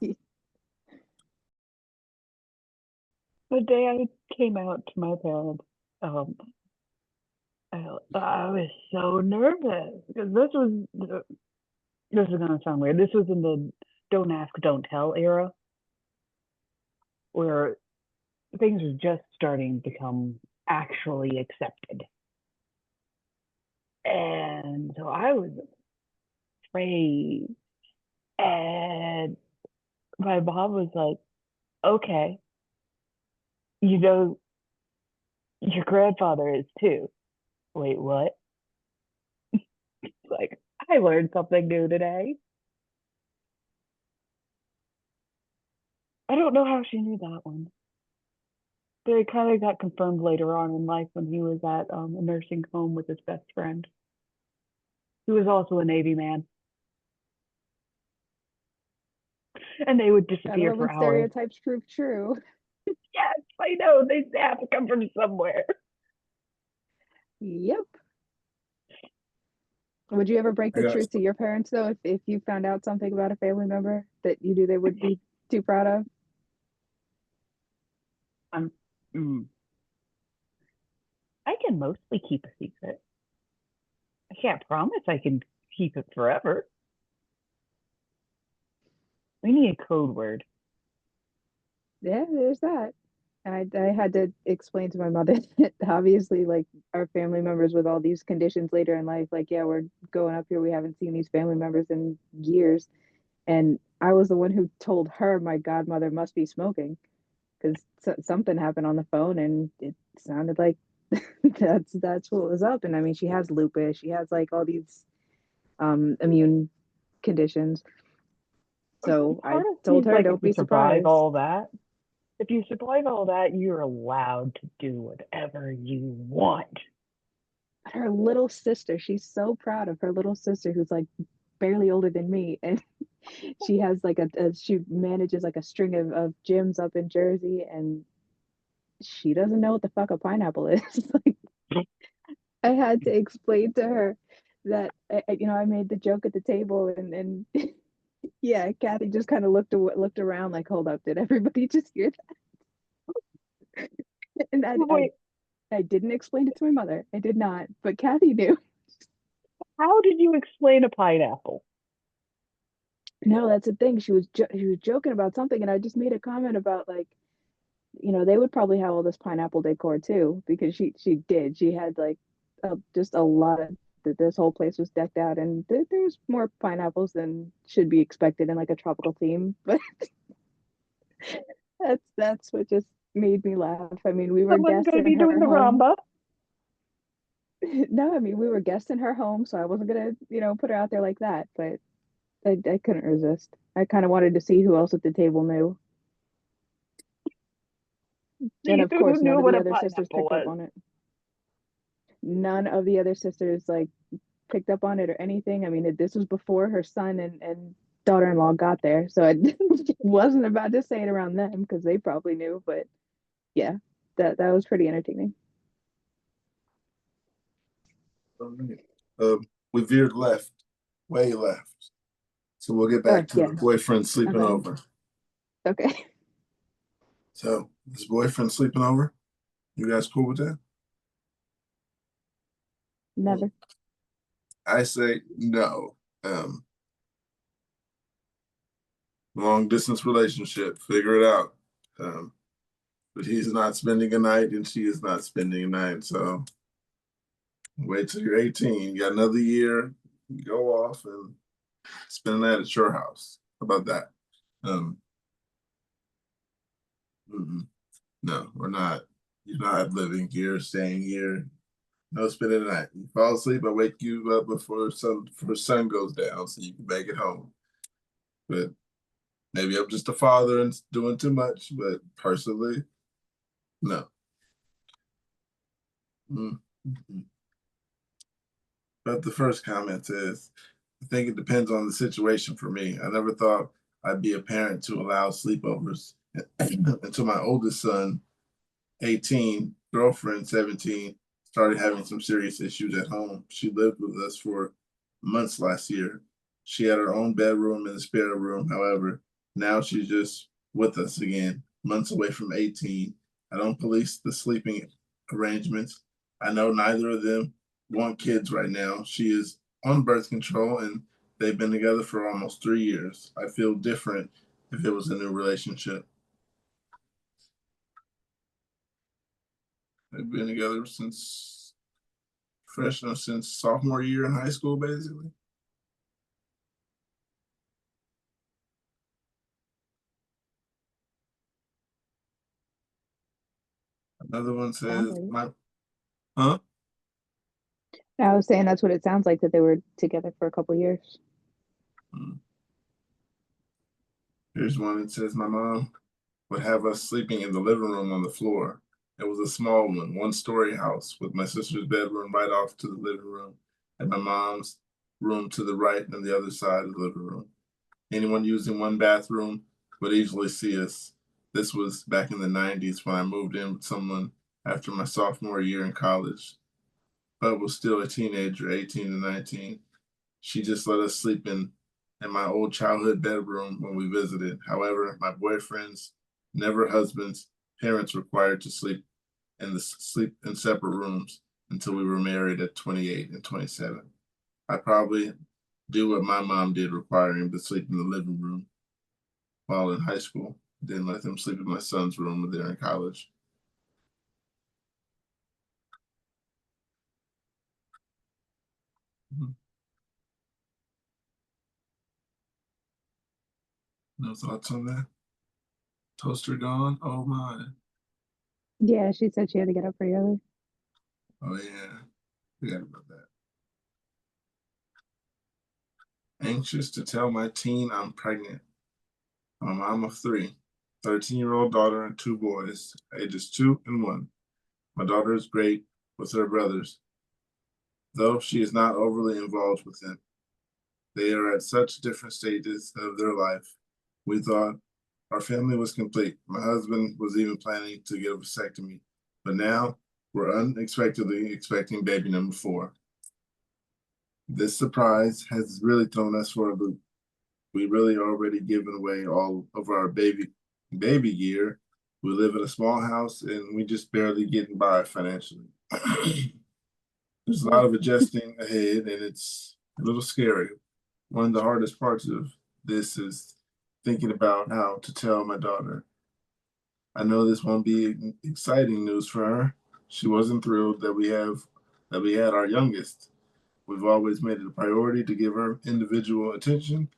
The day I came out to my parents, I was so nervous because this is gonna sound weird. This was in the don't ask, don't tell era, where things were just starting to become actually accepted. And so I was afraid. And my mom was like, okay, you know, your grandfather is too. Wait, what? Like, I learned something new today. I don't know how she knew that one. But it kind of got confirmed later on in life when he was at a nursing home with his best friend, who was also a Navy man. And they would I disappear love for when hours. stereotypes prove true. Yes, I know. They have to come from somewhere. Yep. Would you ever break I the got truth to your parents though, if you found out something about a family member that you knew they would be too proud of? Mm. I can mostly keep a secret. I can't promise I can keep it forever. We need a code word. Yeah, there's that. I had to explain to my mother that obviously, like, our family members with all these conditions later in life, like, yeah, we're going up here. We haven't seen these family members in years. And I was the one who told her my godmother must be smoking because something happened on the phone and it sounded like that's what was up. And I mean, she has lupus. She has like all these immune conditions. So I Part of told me's her, like don't if you be survive surprised. all that, if you survive all that, you're allowed to do whatever you want. Her little sister, she's so proud of her little sister who's like barely older than me. And she has like she manages like a string of gyms up in Jersey and she doesn't know what the fuck a pineapple is. Like, I had to explain to her that, I made the joke at the table and yeah, Kathy just kind of looked around like, hold up, did everybody just hear that? And I Wait, I didn't explain it to my mother. I did not, but Kathy knew. How did you explain a pineapple? No, that's the thing. She was joking about something, and I just made a comment about like, they would probably have all this pineapple decor too, because she did. She had like just a lot of this whole place was decked out, and there was more pineapples than should be expected in like a tropical theme. But that's what just made me laugh. I mean, we were Someone's guests going to in be doing her the home. ramba. No, I mean we were guests in her home, so I wasn't gonna, put her out there like that. But I couldn't resist. I kind of wanted to see who else at the table knew. And of Who course, none knew of what the a other sisters pineapple picked up was? on it. None of the other sisters like picked up on it or anything. I mean, this was before her son and daughter-in-law got there, so I wasn't about to say it around them because they probably knew. But yeah, that was pretty entertaining. We veered left, way left. So we'll get back to Yeah. the boyfriend sleeping Okay. over. Okay. So this boyfriend sleeping over. You guys cool with that? Never. I say no. Long distance relationship, figure it out. But he's not spending a night and she is not spending a night. So wait till you're 18. You got another year. You go off and spend a night at your house. How about that? No, we're not. You're not living here, staying here. No spending the night. You fall asleep, I wake you up before sun goes down so you can make it home. But maybe I'm just a father and doing too much, but personally, no. But the first comment is, I think it depends on the situation for me. I never thought I'd be a parent to allow sleepovers until my oldest son, 18, girlfriend, 17, started having some serious issues at home. She lived with us for months last year. She had her own bedroom and a spare room. However, now she's just with us again, months away from 18. I don't police the sleeping arrangements. I know neither of them want kids right now. She is on birth control and they've been together for almost 3 years. I feel different if it was a new relationship. They've been together since sophomore year in high school, basically. Another one says, huh? I was saying that's what it sounds like, that they were together for a couple years. Here's one that says, my mom would have us sleeping in the living room on the floor. It was a small one-story house with my sister's bedroom right off to the living room and my mom's room to the right and the other side of the living room. Anyone using one bathroom would easily see us. This was back in the 90s when I moved in with someone after my sophomore year in college, but was still a teenager, 18 to 19. She just let us sleep in my old childhood bedroom when we visited. However, my boyfriend's, never husband's, parents required to sleep in separate rooms until we were married at 28 and 27. I probably do what my mom did, requiring him to sleep in the living room while in high school. Didn't let them sleep in my son's room when they're in college. No thoughts on that? Toaster gone? Oh my. Yeah, she said she had to get up pretty early. Oh yeah. Forgot about that. Anxious to tell my teen I'm pregnant. I'm a mom of 3, 13-year-old daughter and 2 boys, ages 2 and 1. My daughter is great with her brothers, though she is not overly involved with them. They are at such different stages of their life. We thought our family was complete. My husband was even planning to get a vasectomy, but now we're unexpectedly expecting baby number 4. This surprise has really thrown us for a loop. We really already given away all of our baby gear We live in a small house and we just barely getting by financially. There's a lot of adjusting ahead and it's a little scary. One of the hardest parts of this is thinking about how to tell my daughter. I know this won't be exciting news for her. She wasn't thrilled that we had our youngest. We've always made it a priority to give her individual attention,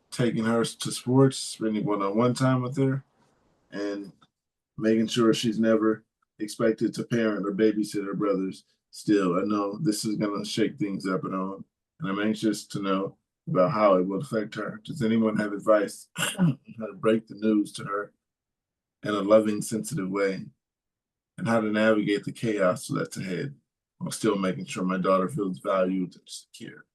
taking her to sports, spending one-on-one time with her, and making sure she's never expected to parent or babysit her brothers. Still, I know this is going to shake things up at home, and I'm anxious to know about how it will affect her. Does anyone have advice on how to break the news to her in a loving, sensitive way, and how to navigate the chaos that's ahead while still making sure my daughter feels valued and secure?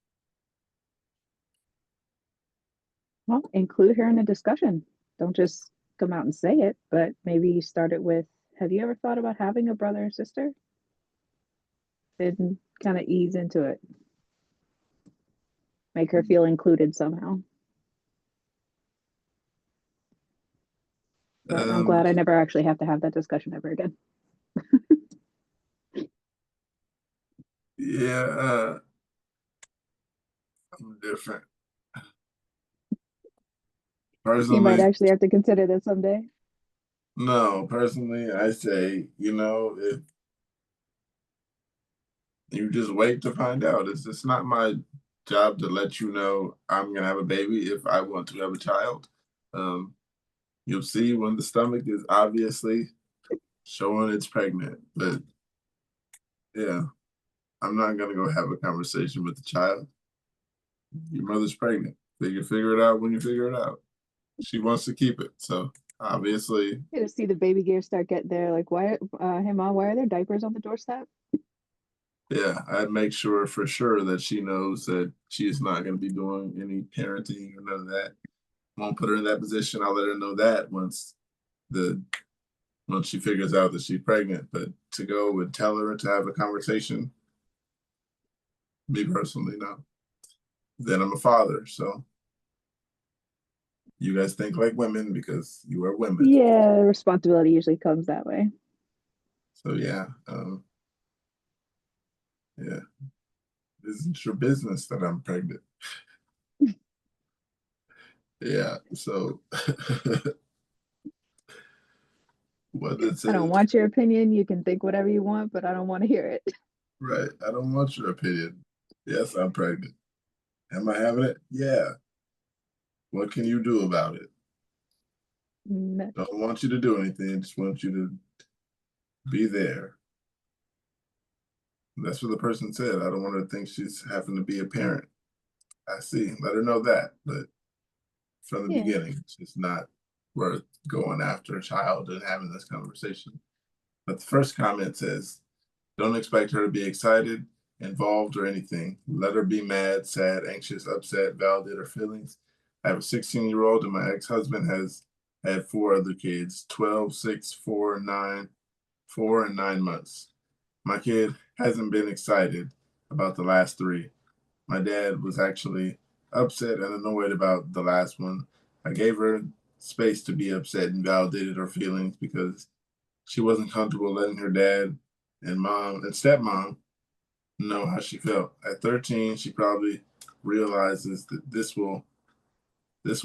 Well, include her in the discussion. Don't just come out and say it, but maybe start it with, have you ever thought about having a brother or sister? And kind of ease into it. Make her feel included somehow. But I'm glad I never actually have to have that discussion ever again. Yeah, I'm different. You might Personally, actually have to consider this someday. no, personally, I say, if you just wait to find out. It's not my job to let you know I'm gonna have a baby if I want to have a child. You'll see when the stomach is obviously showing it's pregnant. But yeah, I'm not gonna go have a conversation with the child. Your mother's pregnant. Figure it out when you figure it out. She wants to keep it, so obviously. You to see the baby gear start getting there. Like, why, hey mom, why are there diapers on the doorstep? Yeah, I'd make sure for sure that she knows that she's not going to be doing any parenting or none of that. Won't put her in that position. I'll let her know that once she figures out that she's pregnant. But to go and tell her to have a conversation, me personally, no. Then I'm a father, so you guys think like women because you are women. Yeah, responsibility usually comes that way. So yeah, yeah. Isn't your business that I'm pregnant? Yeah, so what it I says, don't want your opinion. You can think whatever you want, but I don't want to hear it. right? I don't want your opinion. Yes, I'm pregnant. Am I having it? Yeah. What can you do about it? No. Don't want you to do anything. Just want you to be there. And that's what the person said. I don't want her to think she's having to be a parent. I see. Let her know that. But from the Yeah. beginning, it's just not worth going after a child and having this conversation. But the first comment says, don't expect her to be excited, involved, or anything. Let her be mad, sad, anxious, upset, validate her feelings. I have a 16-year-old and my ex-husband has had 4 other kids, 12, 6, 4, 9, 4, and 9 months. My kid hasn't been excited about the last 3. My dad was actually upset and annoyed about the last one. I gave her space to be upset and validated her feelings because she wasn't comfortable letting her dad and mom and stepmom know how she felt. At 13, she probably realizes that this will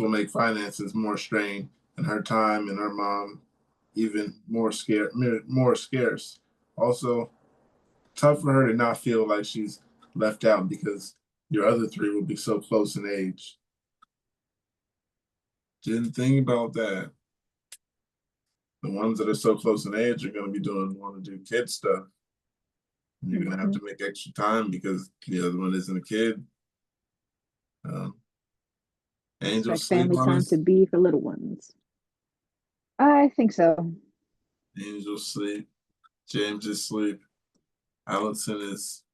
make finances more strained and her time and her mom even more scarce. Also, tough for her to not feel like she's left out because your other 3 will be so close in age. Didn't think about that. The ones that are so close in age are going to be want to do kid stuff. And you're going to have to make extra time because the other one isn't a kid. Angel Like sleep family on time us. to be for little ones. I think so. Angel sleep. James is sleep. Allison is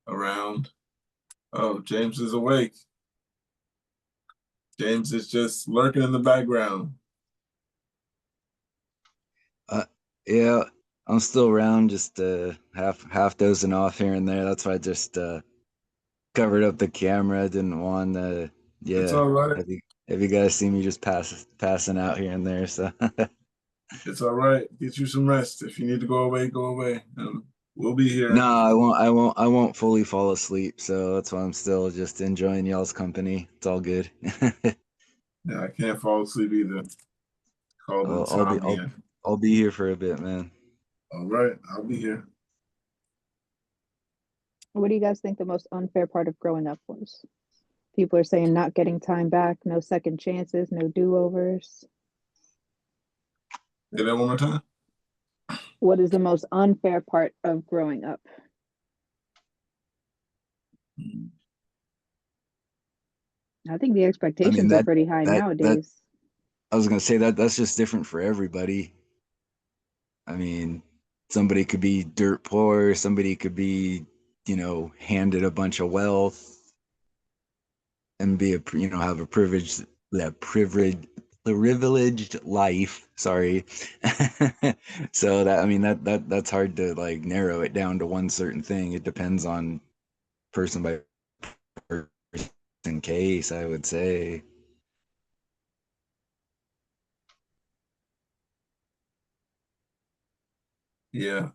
around. Oh, James is awake. James is just lurking in the background. Yeah, I'm still around, just half dozing off here and there. That's why I just covered up the camera. Didn't want to. It's Yeah, all right. if you guys see me just passing out here and there, so It's all right. Get you some rest. If you need to go away, go away. We'll be here. No, I won't fully fall asleep. So that's why I'm still just enjoying y'all's company. It's all good. Yeah, I can't fall asleep either. Called insomnia. I'll be here for a bit, man. All right, I'll be here. What do you guys think the most unfair part of growing up was? People are saying not getting time back, no second chances, no do-overs. Say that one more time. What is the most unfair part of growing up? I think the expectations are pretty high nowadays. I was gonna say that's just different for everybody. I mean, somebody could be dirt poor, somebody could be, handed a bunch of wealth and be have a privileged life. Sorry. So that's hard to like narrow it down to one certain thing. It depends on person by person case, I would say. Yeah.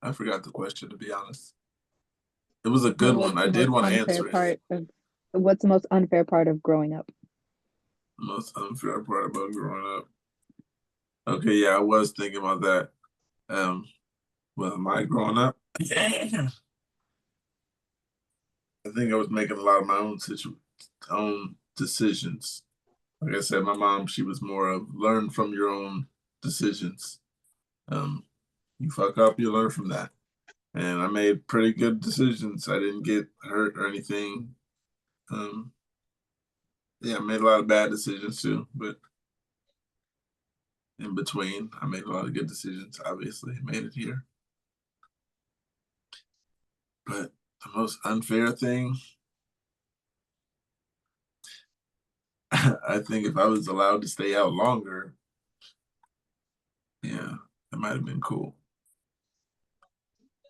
I forgot the question, to be honest. It was a good one. I did want to answer it. What's the most unfair part of growing up? The most unfair part about growing up. Okay, yeah, I was thinking about that. Well, am I growing up? I think I was making a lot of my own decisions. Like I said, my mom, she was more of learn from your own decisions. You fuck up, you learn from that. And I made pretty good decisions. I didn't get hurt or anything. Yeah, I made a lot of bad decisions too, but in between, I made a lot of good decisions. Obviously, made it here. But the most unfair thing, I think if I was allowed to stay out longer, yeah, that might have been cool.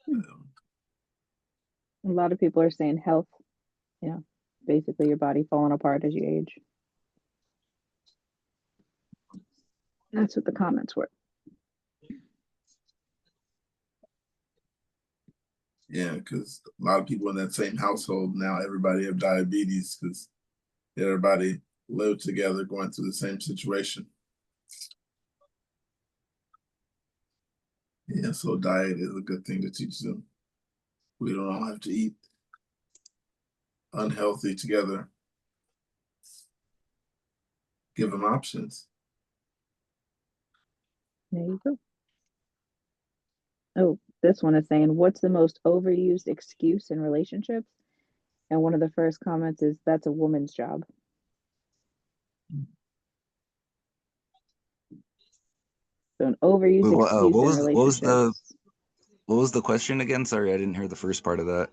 A lot of people are saying health, basically your body falling apart as you age. That's what the comments were. Yeah, because a lot of people in that same household now, everybody have diabetes because everybody lived together going through the same situation. Yeah, so diet is a good thing to teach them. We don't all have to eat unhealthy together. Give them options. There you go. Oh, this one is saying, what's the most overused excuse in relationships? And one of the first comments is, that's a woman's job. So an overused excuse in relationships. What was the question again? Sorry, I didn't hear the first part of that.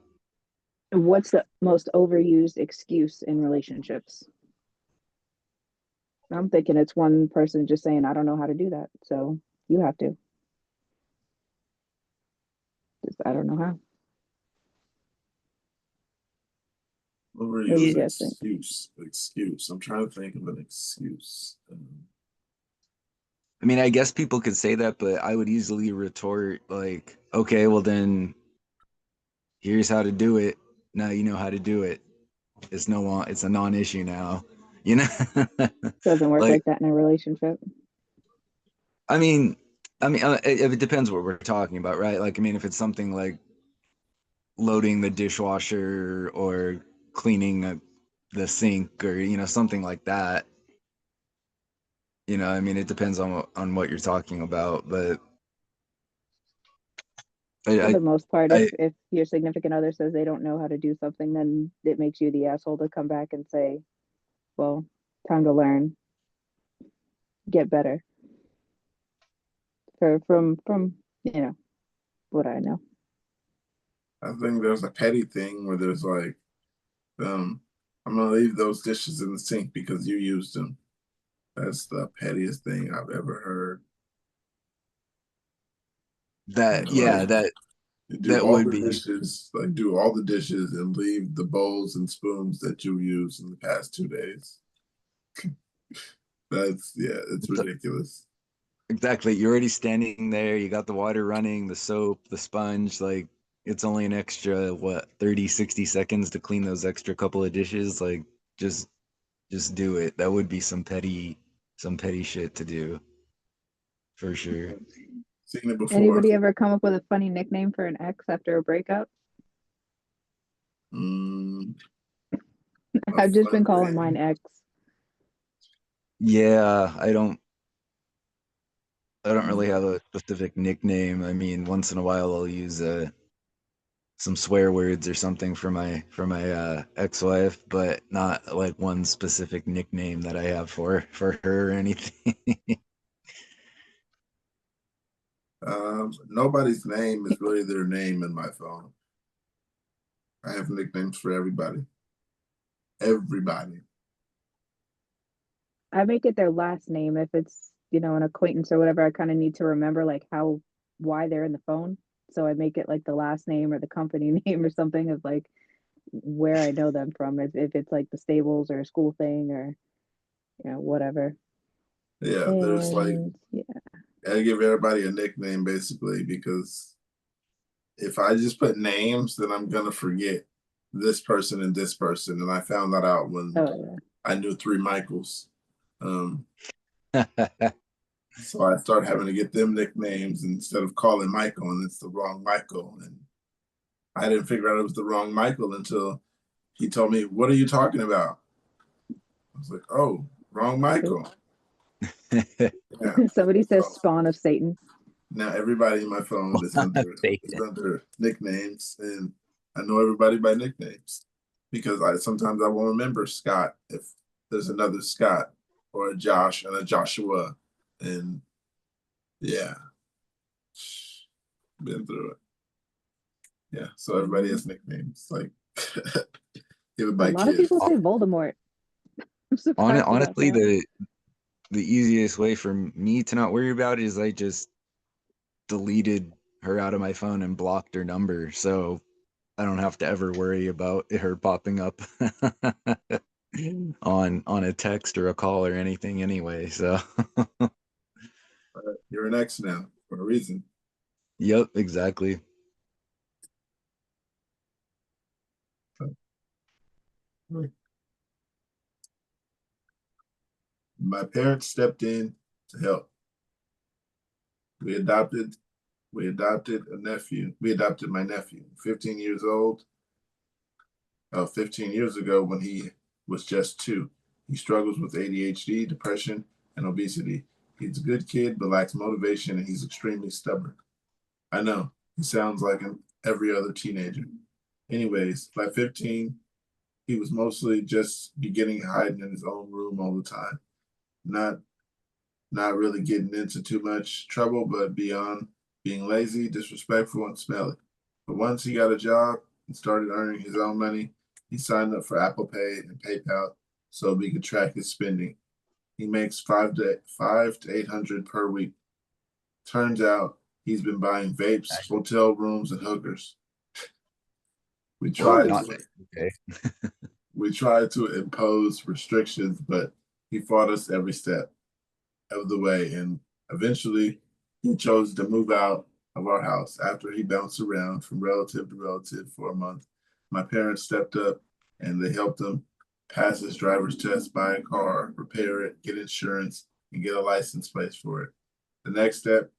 What's the most overused excuse in relationships? I'm thinking it's one person just saying, I don't know how to do that. So you have to. Just, I don't know how. Overused excuse. I'm trying to think of an excuse. I mean, I guess people could say that, but I would easily retort like, okay, well then here's how to do it. Now you know how to do it. It's a non-issue now. Doesn't work like that in a relationship. I mean, it depends what we're talking about, right? Like, I mean, if it's something like loading the dishwasher or cleaning the sink or something like that. I mean, it depends on what you're talking about, but for the most part, if your significant other says they don't know how to do something, then it makes you the asshole to come back and say, well, time to learn, get better. From what I know. I think there's a petty thing where there's like, I'm gonna leave those dishes in the sink because you used them. That's the pettiest thing I've ever heard. That would be dishes, like do all the dishes and leave the bowls and spoons that you used in the past 2 days. It's ridiculous. Exactly. You're already standing there. You got the water running, the soap, the sponge. Like, it's only an extra, what, 30, 60 seconds to clean those extra couple of dishes. Like, just do it. That would be some petty shit to do for sure. Seen it before. Anybody ever come up with a funny nickname for an ex after a breakup? Mm, I've just been fun calling name. mine ex. Yeah, I don't really have a specific nickname. I mean, once in a while I'll use some swear words or something for my ex-wife, but not like one specific nickname that I have for her or anything. Nobody's name is really their name in my phone. I have nicknames for everybody. Everybody. I make it their last name if it's, an acquaintance or whatever. I kind of need to remember like why they're in the phone. So I make it like the last name or the company name or something of like where I know them from. If it's like the stables or a school thing or whatever. Yeah, there's like And yeah. I give everybody a nickname basically because if I just put names, then I'm gonna forget this person and this person. And I found that out when I knew 3 Michaels. So I started having to get them nicknames instead of calling Michael, and it's the wrong Michael. And I didn't figure out it was the wrong Michael until he told me, "What are you talking about?" I was like, "Oh, wrong Michael." Yeah. Somebody says spawn of Satan. Now everybody in my phone is under nicknames, and I know everybody by nicknames because sometimes I won't remember Scott if there's another Scott or a Josh and a Joshua, and yeah, been through it. Yeah, so everybody has nicknames. Like even by A lot of kids. people say Voldemort. I'm surprised about Honestly, that. the easiest way for me to not worry about it is I just deleted her out of my phone and blocked her number, so I don't have to ever worry about her popping up on a text or a call or anything anyway. So You're an ex now for a reason. yep, exactly. My parents stepped in to help. We adopted a nephew. We adopted my nephew, 15 years old. 15 years ago when he was just 2. He struggles with ADHD, depression, and obesity. He's a good kid, but lacks motivation, and he's extremely stubborn. I know, he sounds like every other teenager. Anyways, by 15, he was mostly just beginning hiding in his own room all the time. Not really getting into too much trouble, but beyond being lazy, disrespectful, and smelly. But once he got a job and started earning his own money, he signed up for Apple Pay and PayPal so we could track his spending. He makes 500 to 800 per week. Turns out he's been buying vapes, hotel rooms, and hookers. We tried to impose restrictions, but he fought us every step of the way, and eventually he chose to move out of our house after he bounced around from relative to relative for a month. My parents stepped up and they helped him pass his driver's test, buy a car, repair it, get insurance, and get a license plate for it. The next step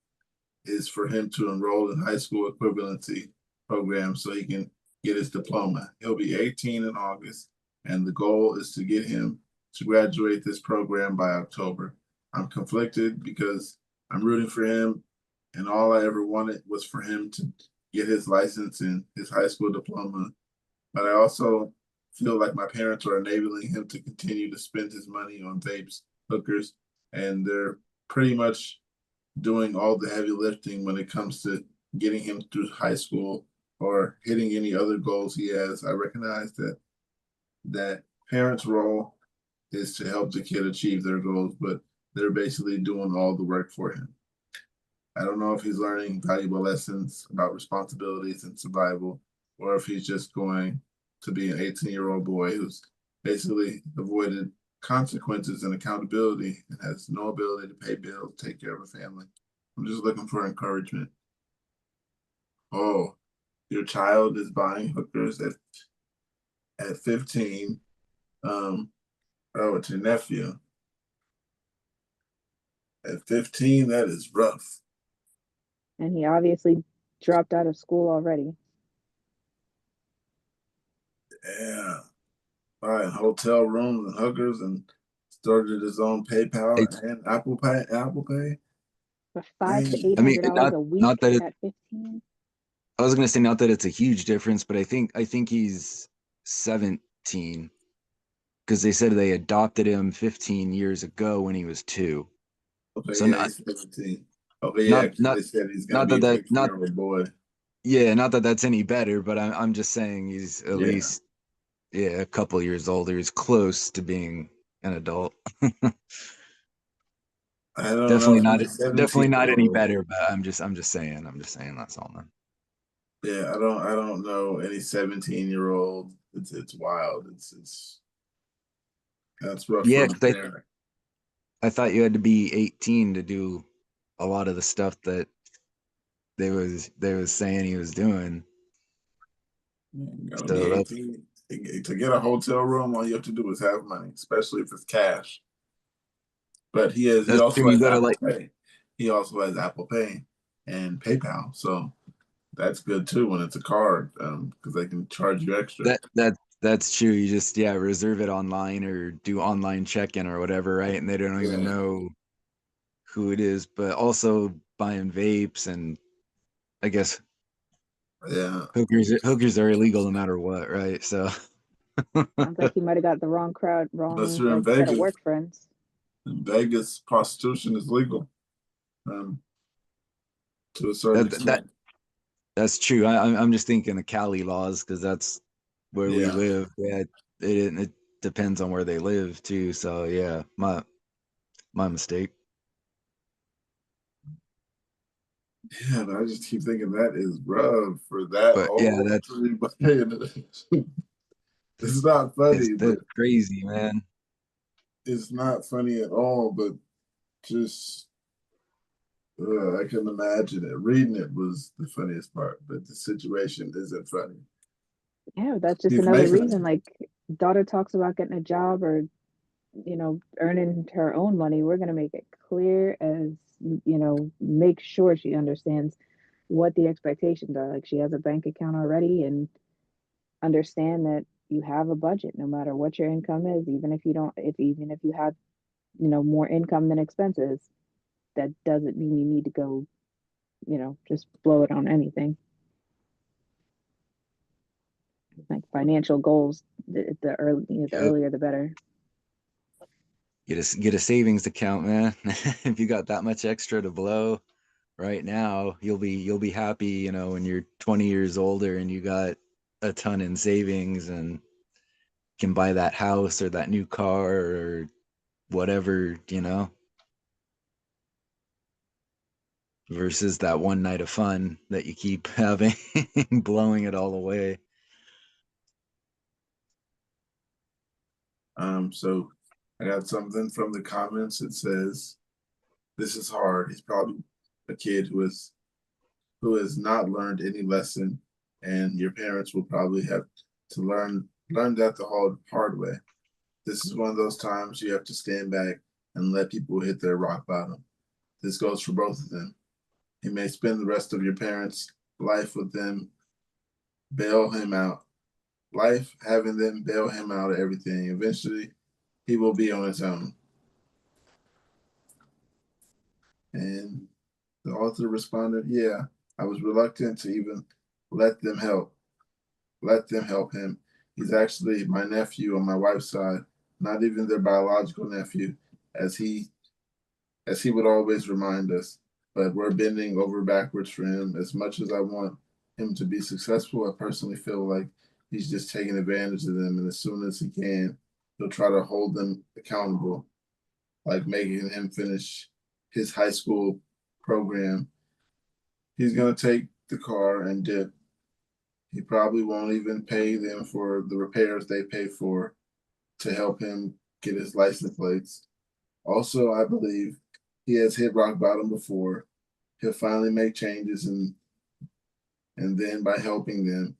is for him to enroll in high school equivalency program so he can get his diploma. He'll be 18 in August, and the goal is to get him to graduate this program by October. I'm conflicted because I'm rooting for him, and all I ever wanted was for him to get his license and his high school diploma. But I also feel like my parents are enabling him to continue to spend his money on vapes, hookers, and they're pretty much doing all the heavy lifting when it comes to getting him through high school or hitting any other goals he has. I recognize that parents' role is to help the kid achieve their goals, but they're basically doing all the work for him. I don't know if he's learning valuable lessons about responsibilities and survival, or if he's just going to be an 18-year-old boy who's basically avoided consequences and accountability and has no ability to pay bills, take care of a family. I'm just looking for encouragement. Oh, your child is buying hookers at 15. Oh, it's your nephew. At 15, that is rough. And he obviously dropped out of school already. Yeah. Buying hotel rooms and hookers and started his own PayPal and Apple Pay. For $500 to Man. I mean, $800 a week not that it, at 15. I was gonna say not that it's a huge difference, but I think he's 17 because they said they adopted him 15 years ago when he was 2. Okay, So yeah, he's 17. Okay, yeah, not because not they said he's gonna not be that a that not 15-year-old boy. yeah, not that that's any better, but I'm just saying he's at Yeah. least a couple years older. He's close to being an adult. I don't know Definitely if not he's definitely not any 17-year-old. better, but I'm just saying that's all, man. Yeah, I don't know any 17-year-old. It's wild. It's that's rough for Yeah, the 'cause parent. I thought you had to be 18 to do a lot of the stuff that they was saying he was doing. You gotta be So that's 18 to get a hotel room. All you have to do is have money, especially if it's cash. But he true. also You has gotta Apple like Pay. He also has Apple Pay and PayPal. So that's good too when it's a card, because they can charge you extra. that's true. You just reserve it online or do online check-in or whatever, right? And they don't even Yeah, know who it is. But also buying vapes and I guess yeah. hookers are illegal no matter what, right? So Sounds like he might have got the wrong crowd, Unless wrong you're in like set of Vegas. work friends. In Vegas, prostitution is legal, to a certain that that extent. that's true. I'm just thinking of Cali laws because that's where we Yeah, live. Yeah, it depends on where they live too. So yeah, my mistake. yeah. But I just keep thinking that is rough for that But yeah, old that's to be buying it. It's not funny, but that's crazy, man. it's not funny at all. But just I can imagine it. Reading it was the funniest part, but the situation isn't funny. Yeah, that's just He's another making reason. Like, daughter talks about getting a job or, earning her own money. We're going to make it clear as, make sure she understands what the expectations are. Like, she has a bank account already and understand that you have a budget no matter what your income is, even if you don't, even if you have, more income than expenses, that doesn't mean you need to go, just blow it on anything. Like financial goals, the Yep. earlier the better. Get a savings account, man. If you got that much extra to blow right now, you'll be happy, when you're 20 years older and you got a ton in savings and can buy that house or that new car or whatever, versus that one night of fun that you keep having, blowing it all away. So I got something from the comments. It says, "This is hard." He's probably a kid who has not learned any lesson, and your parents will probably have to learn that the hard way. This is one of those times you have to stand back and let people hit their rock bottom. This goes for both of them. You may spend the rest of your parents' life with them, bail him out. Life having them bail him out of everything. Eventually, he will be on his own. And the author responded, "Yeah, I was reluctant to even let them help. Let them help him. He's actually my nephew on my wife's side, not even their biological nephew, as he would always remind us. But we're bending over backwards for him. As much as I want him to be successful, I personally feel like he's just taking advantage of them. And as soon as he can, he'll try to hold them accountable, like making him finish his high school program. He's going to take the car and dip. He probably won't even pay them for the repairs they pay for to help him get his license plates. Also, I believe he has hit rock bottom before. He'll finally make changes, and then by helping them,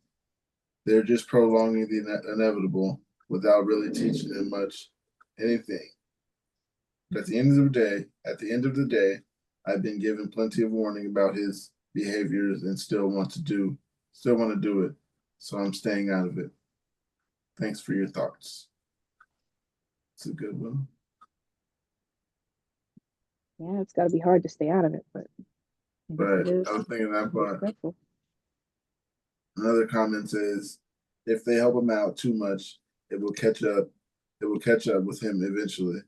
they're just prolonging the inevitable without really teaching them much anything. But at the end of the day, I've been given plenty of warning about his behaviors and still want to do it. So I'm staying out of it. Thanks for your thoughts. It's a good one. Yeah, it's got to be hard to stay out of it, but I guess But it is I was thinking that part. respectful. Another comment says, if they help him out too much, it will catch up. It will catch up with him eventually.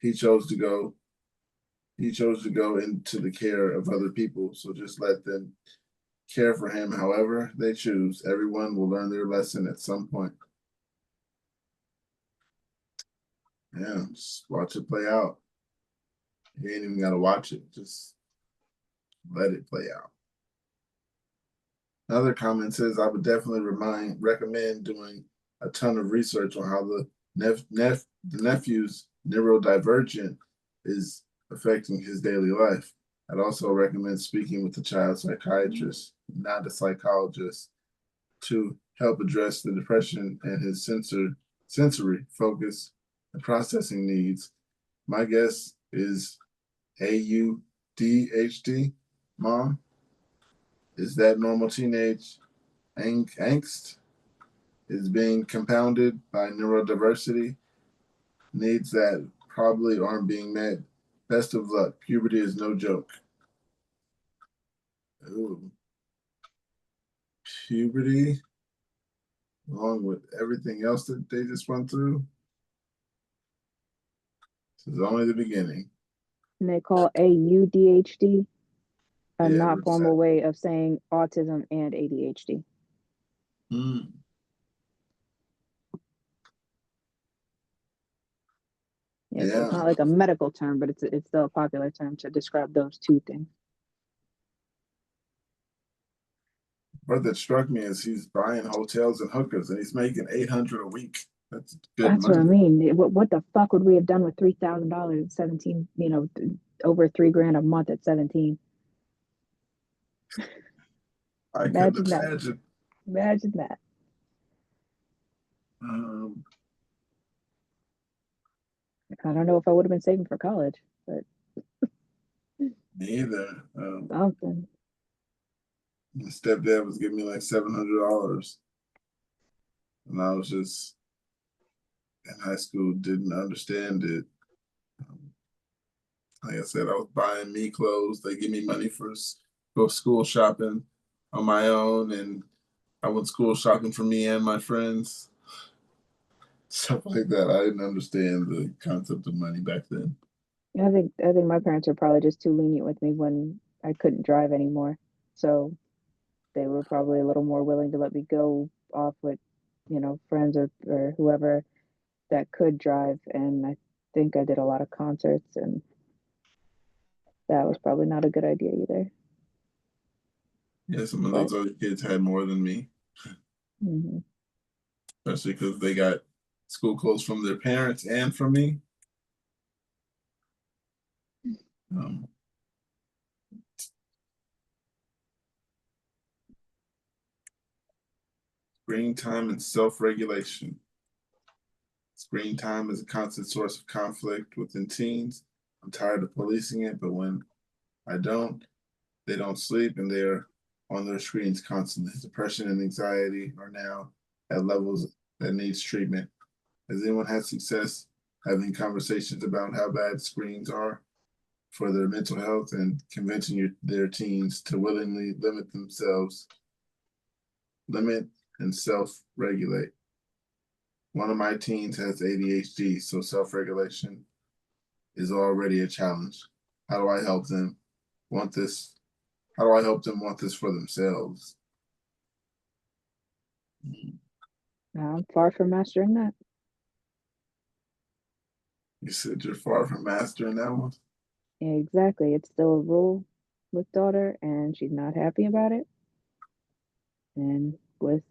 He chose to go into the care of other people. So just let them care for him however they choose. Everyone will learn their lesson at some point. Yeah, just watch it play out. You ain't even gotta watch it. Just let it play out. Another comment says, I would definitely recommend doing a ton of research on how the nephew's neurodivergent is affecting his daily life. I'd also recommend speaking with a child psychiatrist, not a psychologist, to help address the depression and his sensory focus and processing needs. My guess is AUDHD, Mom. Is that normal teenage angst is being compounded by neurodiversity needs that probably aren't being met. Best of luck. Puberty is no joke. Ooh. Puberty, along with everything else that they just went through. This is only the beginning. And they call AUDHD a Yeah, not formal way of saying autism and ADHD. Mm. Yeah, so Yeah. it's not like a medical term, but it's still a popular term to describe those two things. What that struck me is he's buying hotels and hookers, and he's making $800 a week. That's good That's money. what I mean. What the fuck would we have done with $3,000 at 17? Over $3,000 a month at 17. I couldn't Imagine that. imagine. Imagine that. I don't know if I would have been saving for college, but Me either. something. My stepdad was giving me like $700, and I was just in high school, didn't understand it. Like I said, I was buying me clothes. They give me money for go school shopping on my own, and I went school shopping for me and my friends. Stuff like that. I didn't understand the concept of money back then. I think my parents were probably just too lenient with me when I couldn't drive anymore. So they were probably a little more willing to let me go off with, friends or whoever that could drive. And I think I did a lot of concerts, and that was probably not a good idea either. Yeah, some of But those other kids had more than me, mhm. especially because they got school clothes from their parents and from me. Screen time and self-regulation. Screen time is a constant source of conflict within teens. I'm tired of policing it, but when I don't, they don't sleep and they're on their screens constantly. Depression and anxiety are now at levels that needs treatment. Has anyone had success having conversations about how bad screens are for their mental health and convincing their teens to willingly limit and self-regulate? One of my teens has ADHD, so self-regulation is already a challenge. How do I help them want this? How do I help them want this for themselves? I'm far from mastering that. You said you're far from mastering that one. Yeah, exactly. It's still a rule with daughter, and she's not happy about it. And with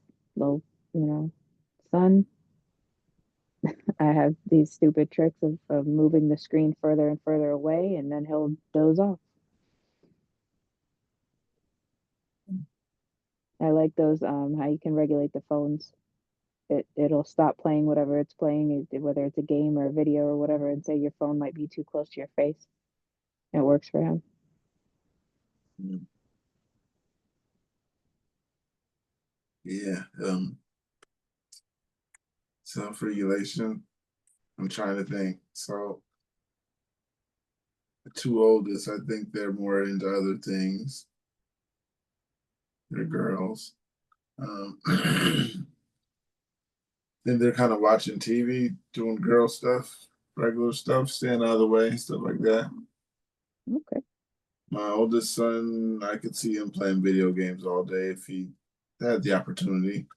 son, I have these stupid tricks of moving the screen further and further away, and then he'll doze off. I like those how you can regulate the phones. It'll stop playing whatever it's playing, whether it's a game or a video or whatever, and say your phone might be too close to your face. It works for him. Yeah. Self-regulation. I'm trying to think. So the two oldest, I think they're more into other things. They're girls. Then they're kind of watching TV, doing girl stuff, regular stuff, staying out of the way, stuff like that. Okay. My oldest son, I could see him playing video games all day if he had the opportunity.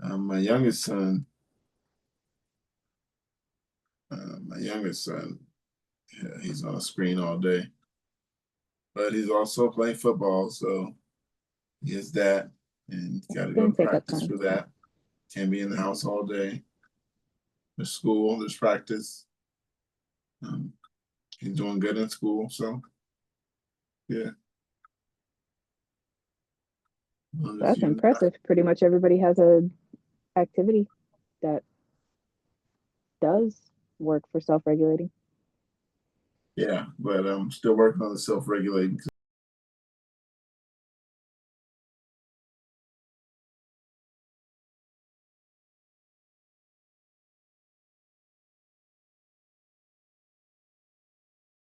My youngest son, yeah, he's on a screen all day. But he's also playing football, so he has that, and got to go Gonna to take up practice time. for that. Can't be in the house all day. There's school, there's practice. He's doing good in school, so yeah. That's impressive. Pretty much everybody has a activity that does work for self-regulating. Yeah, but I'm still working on the self-regulating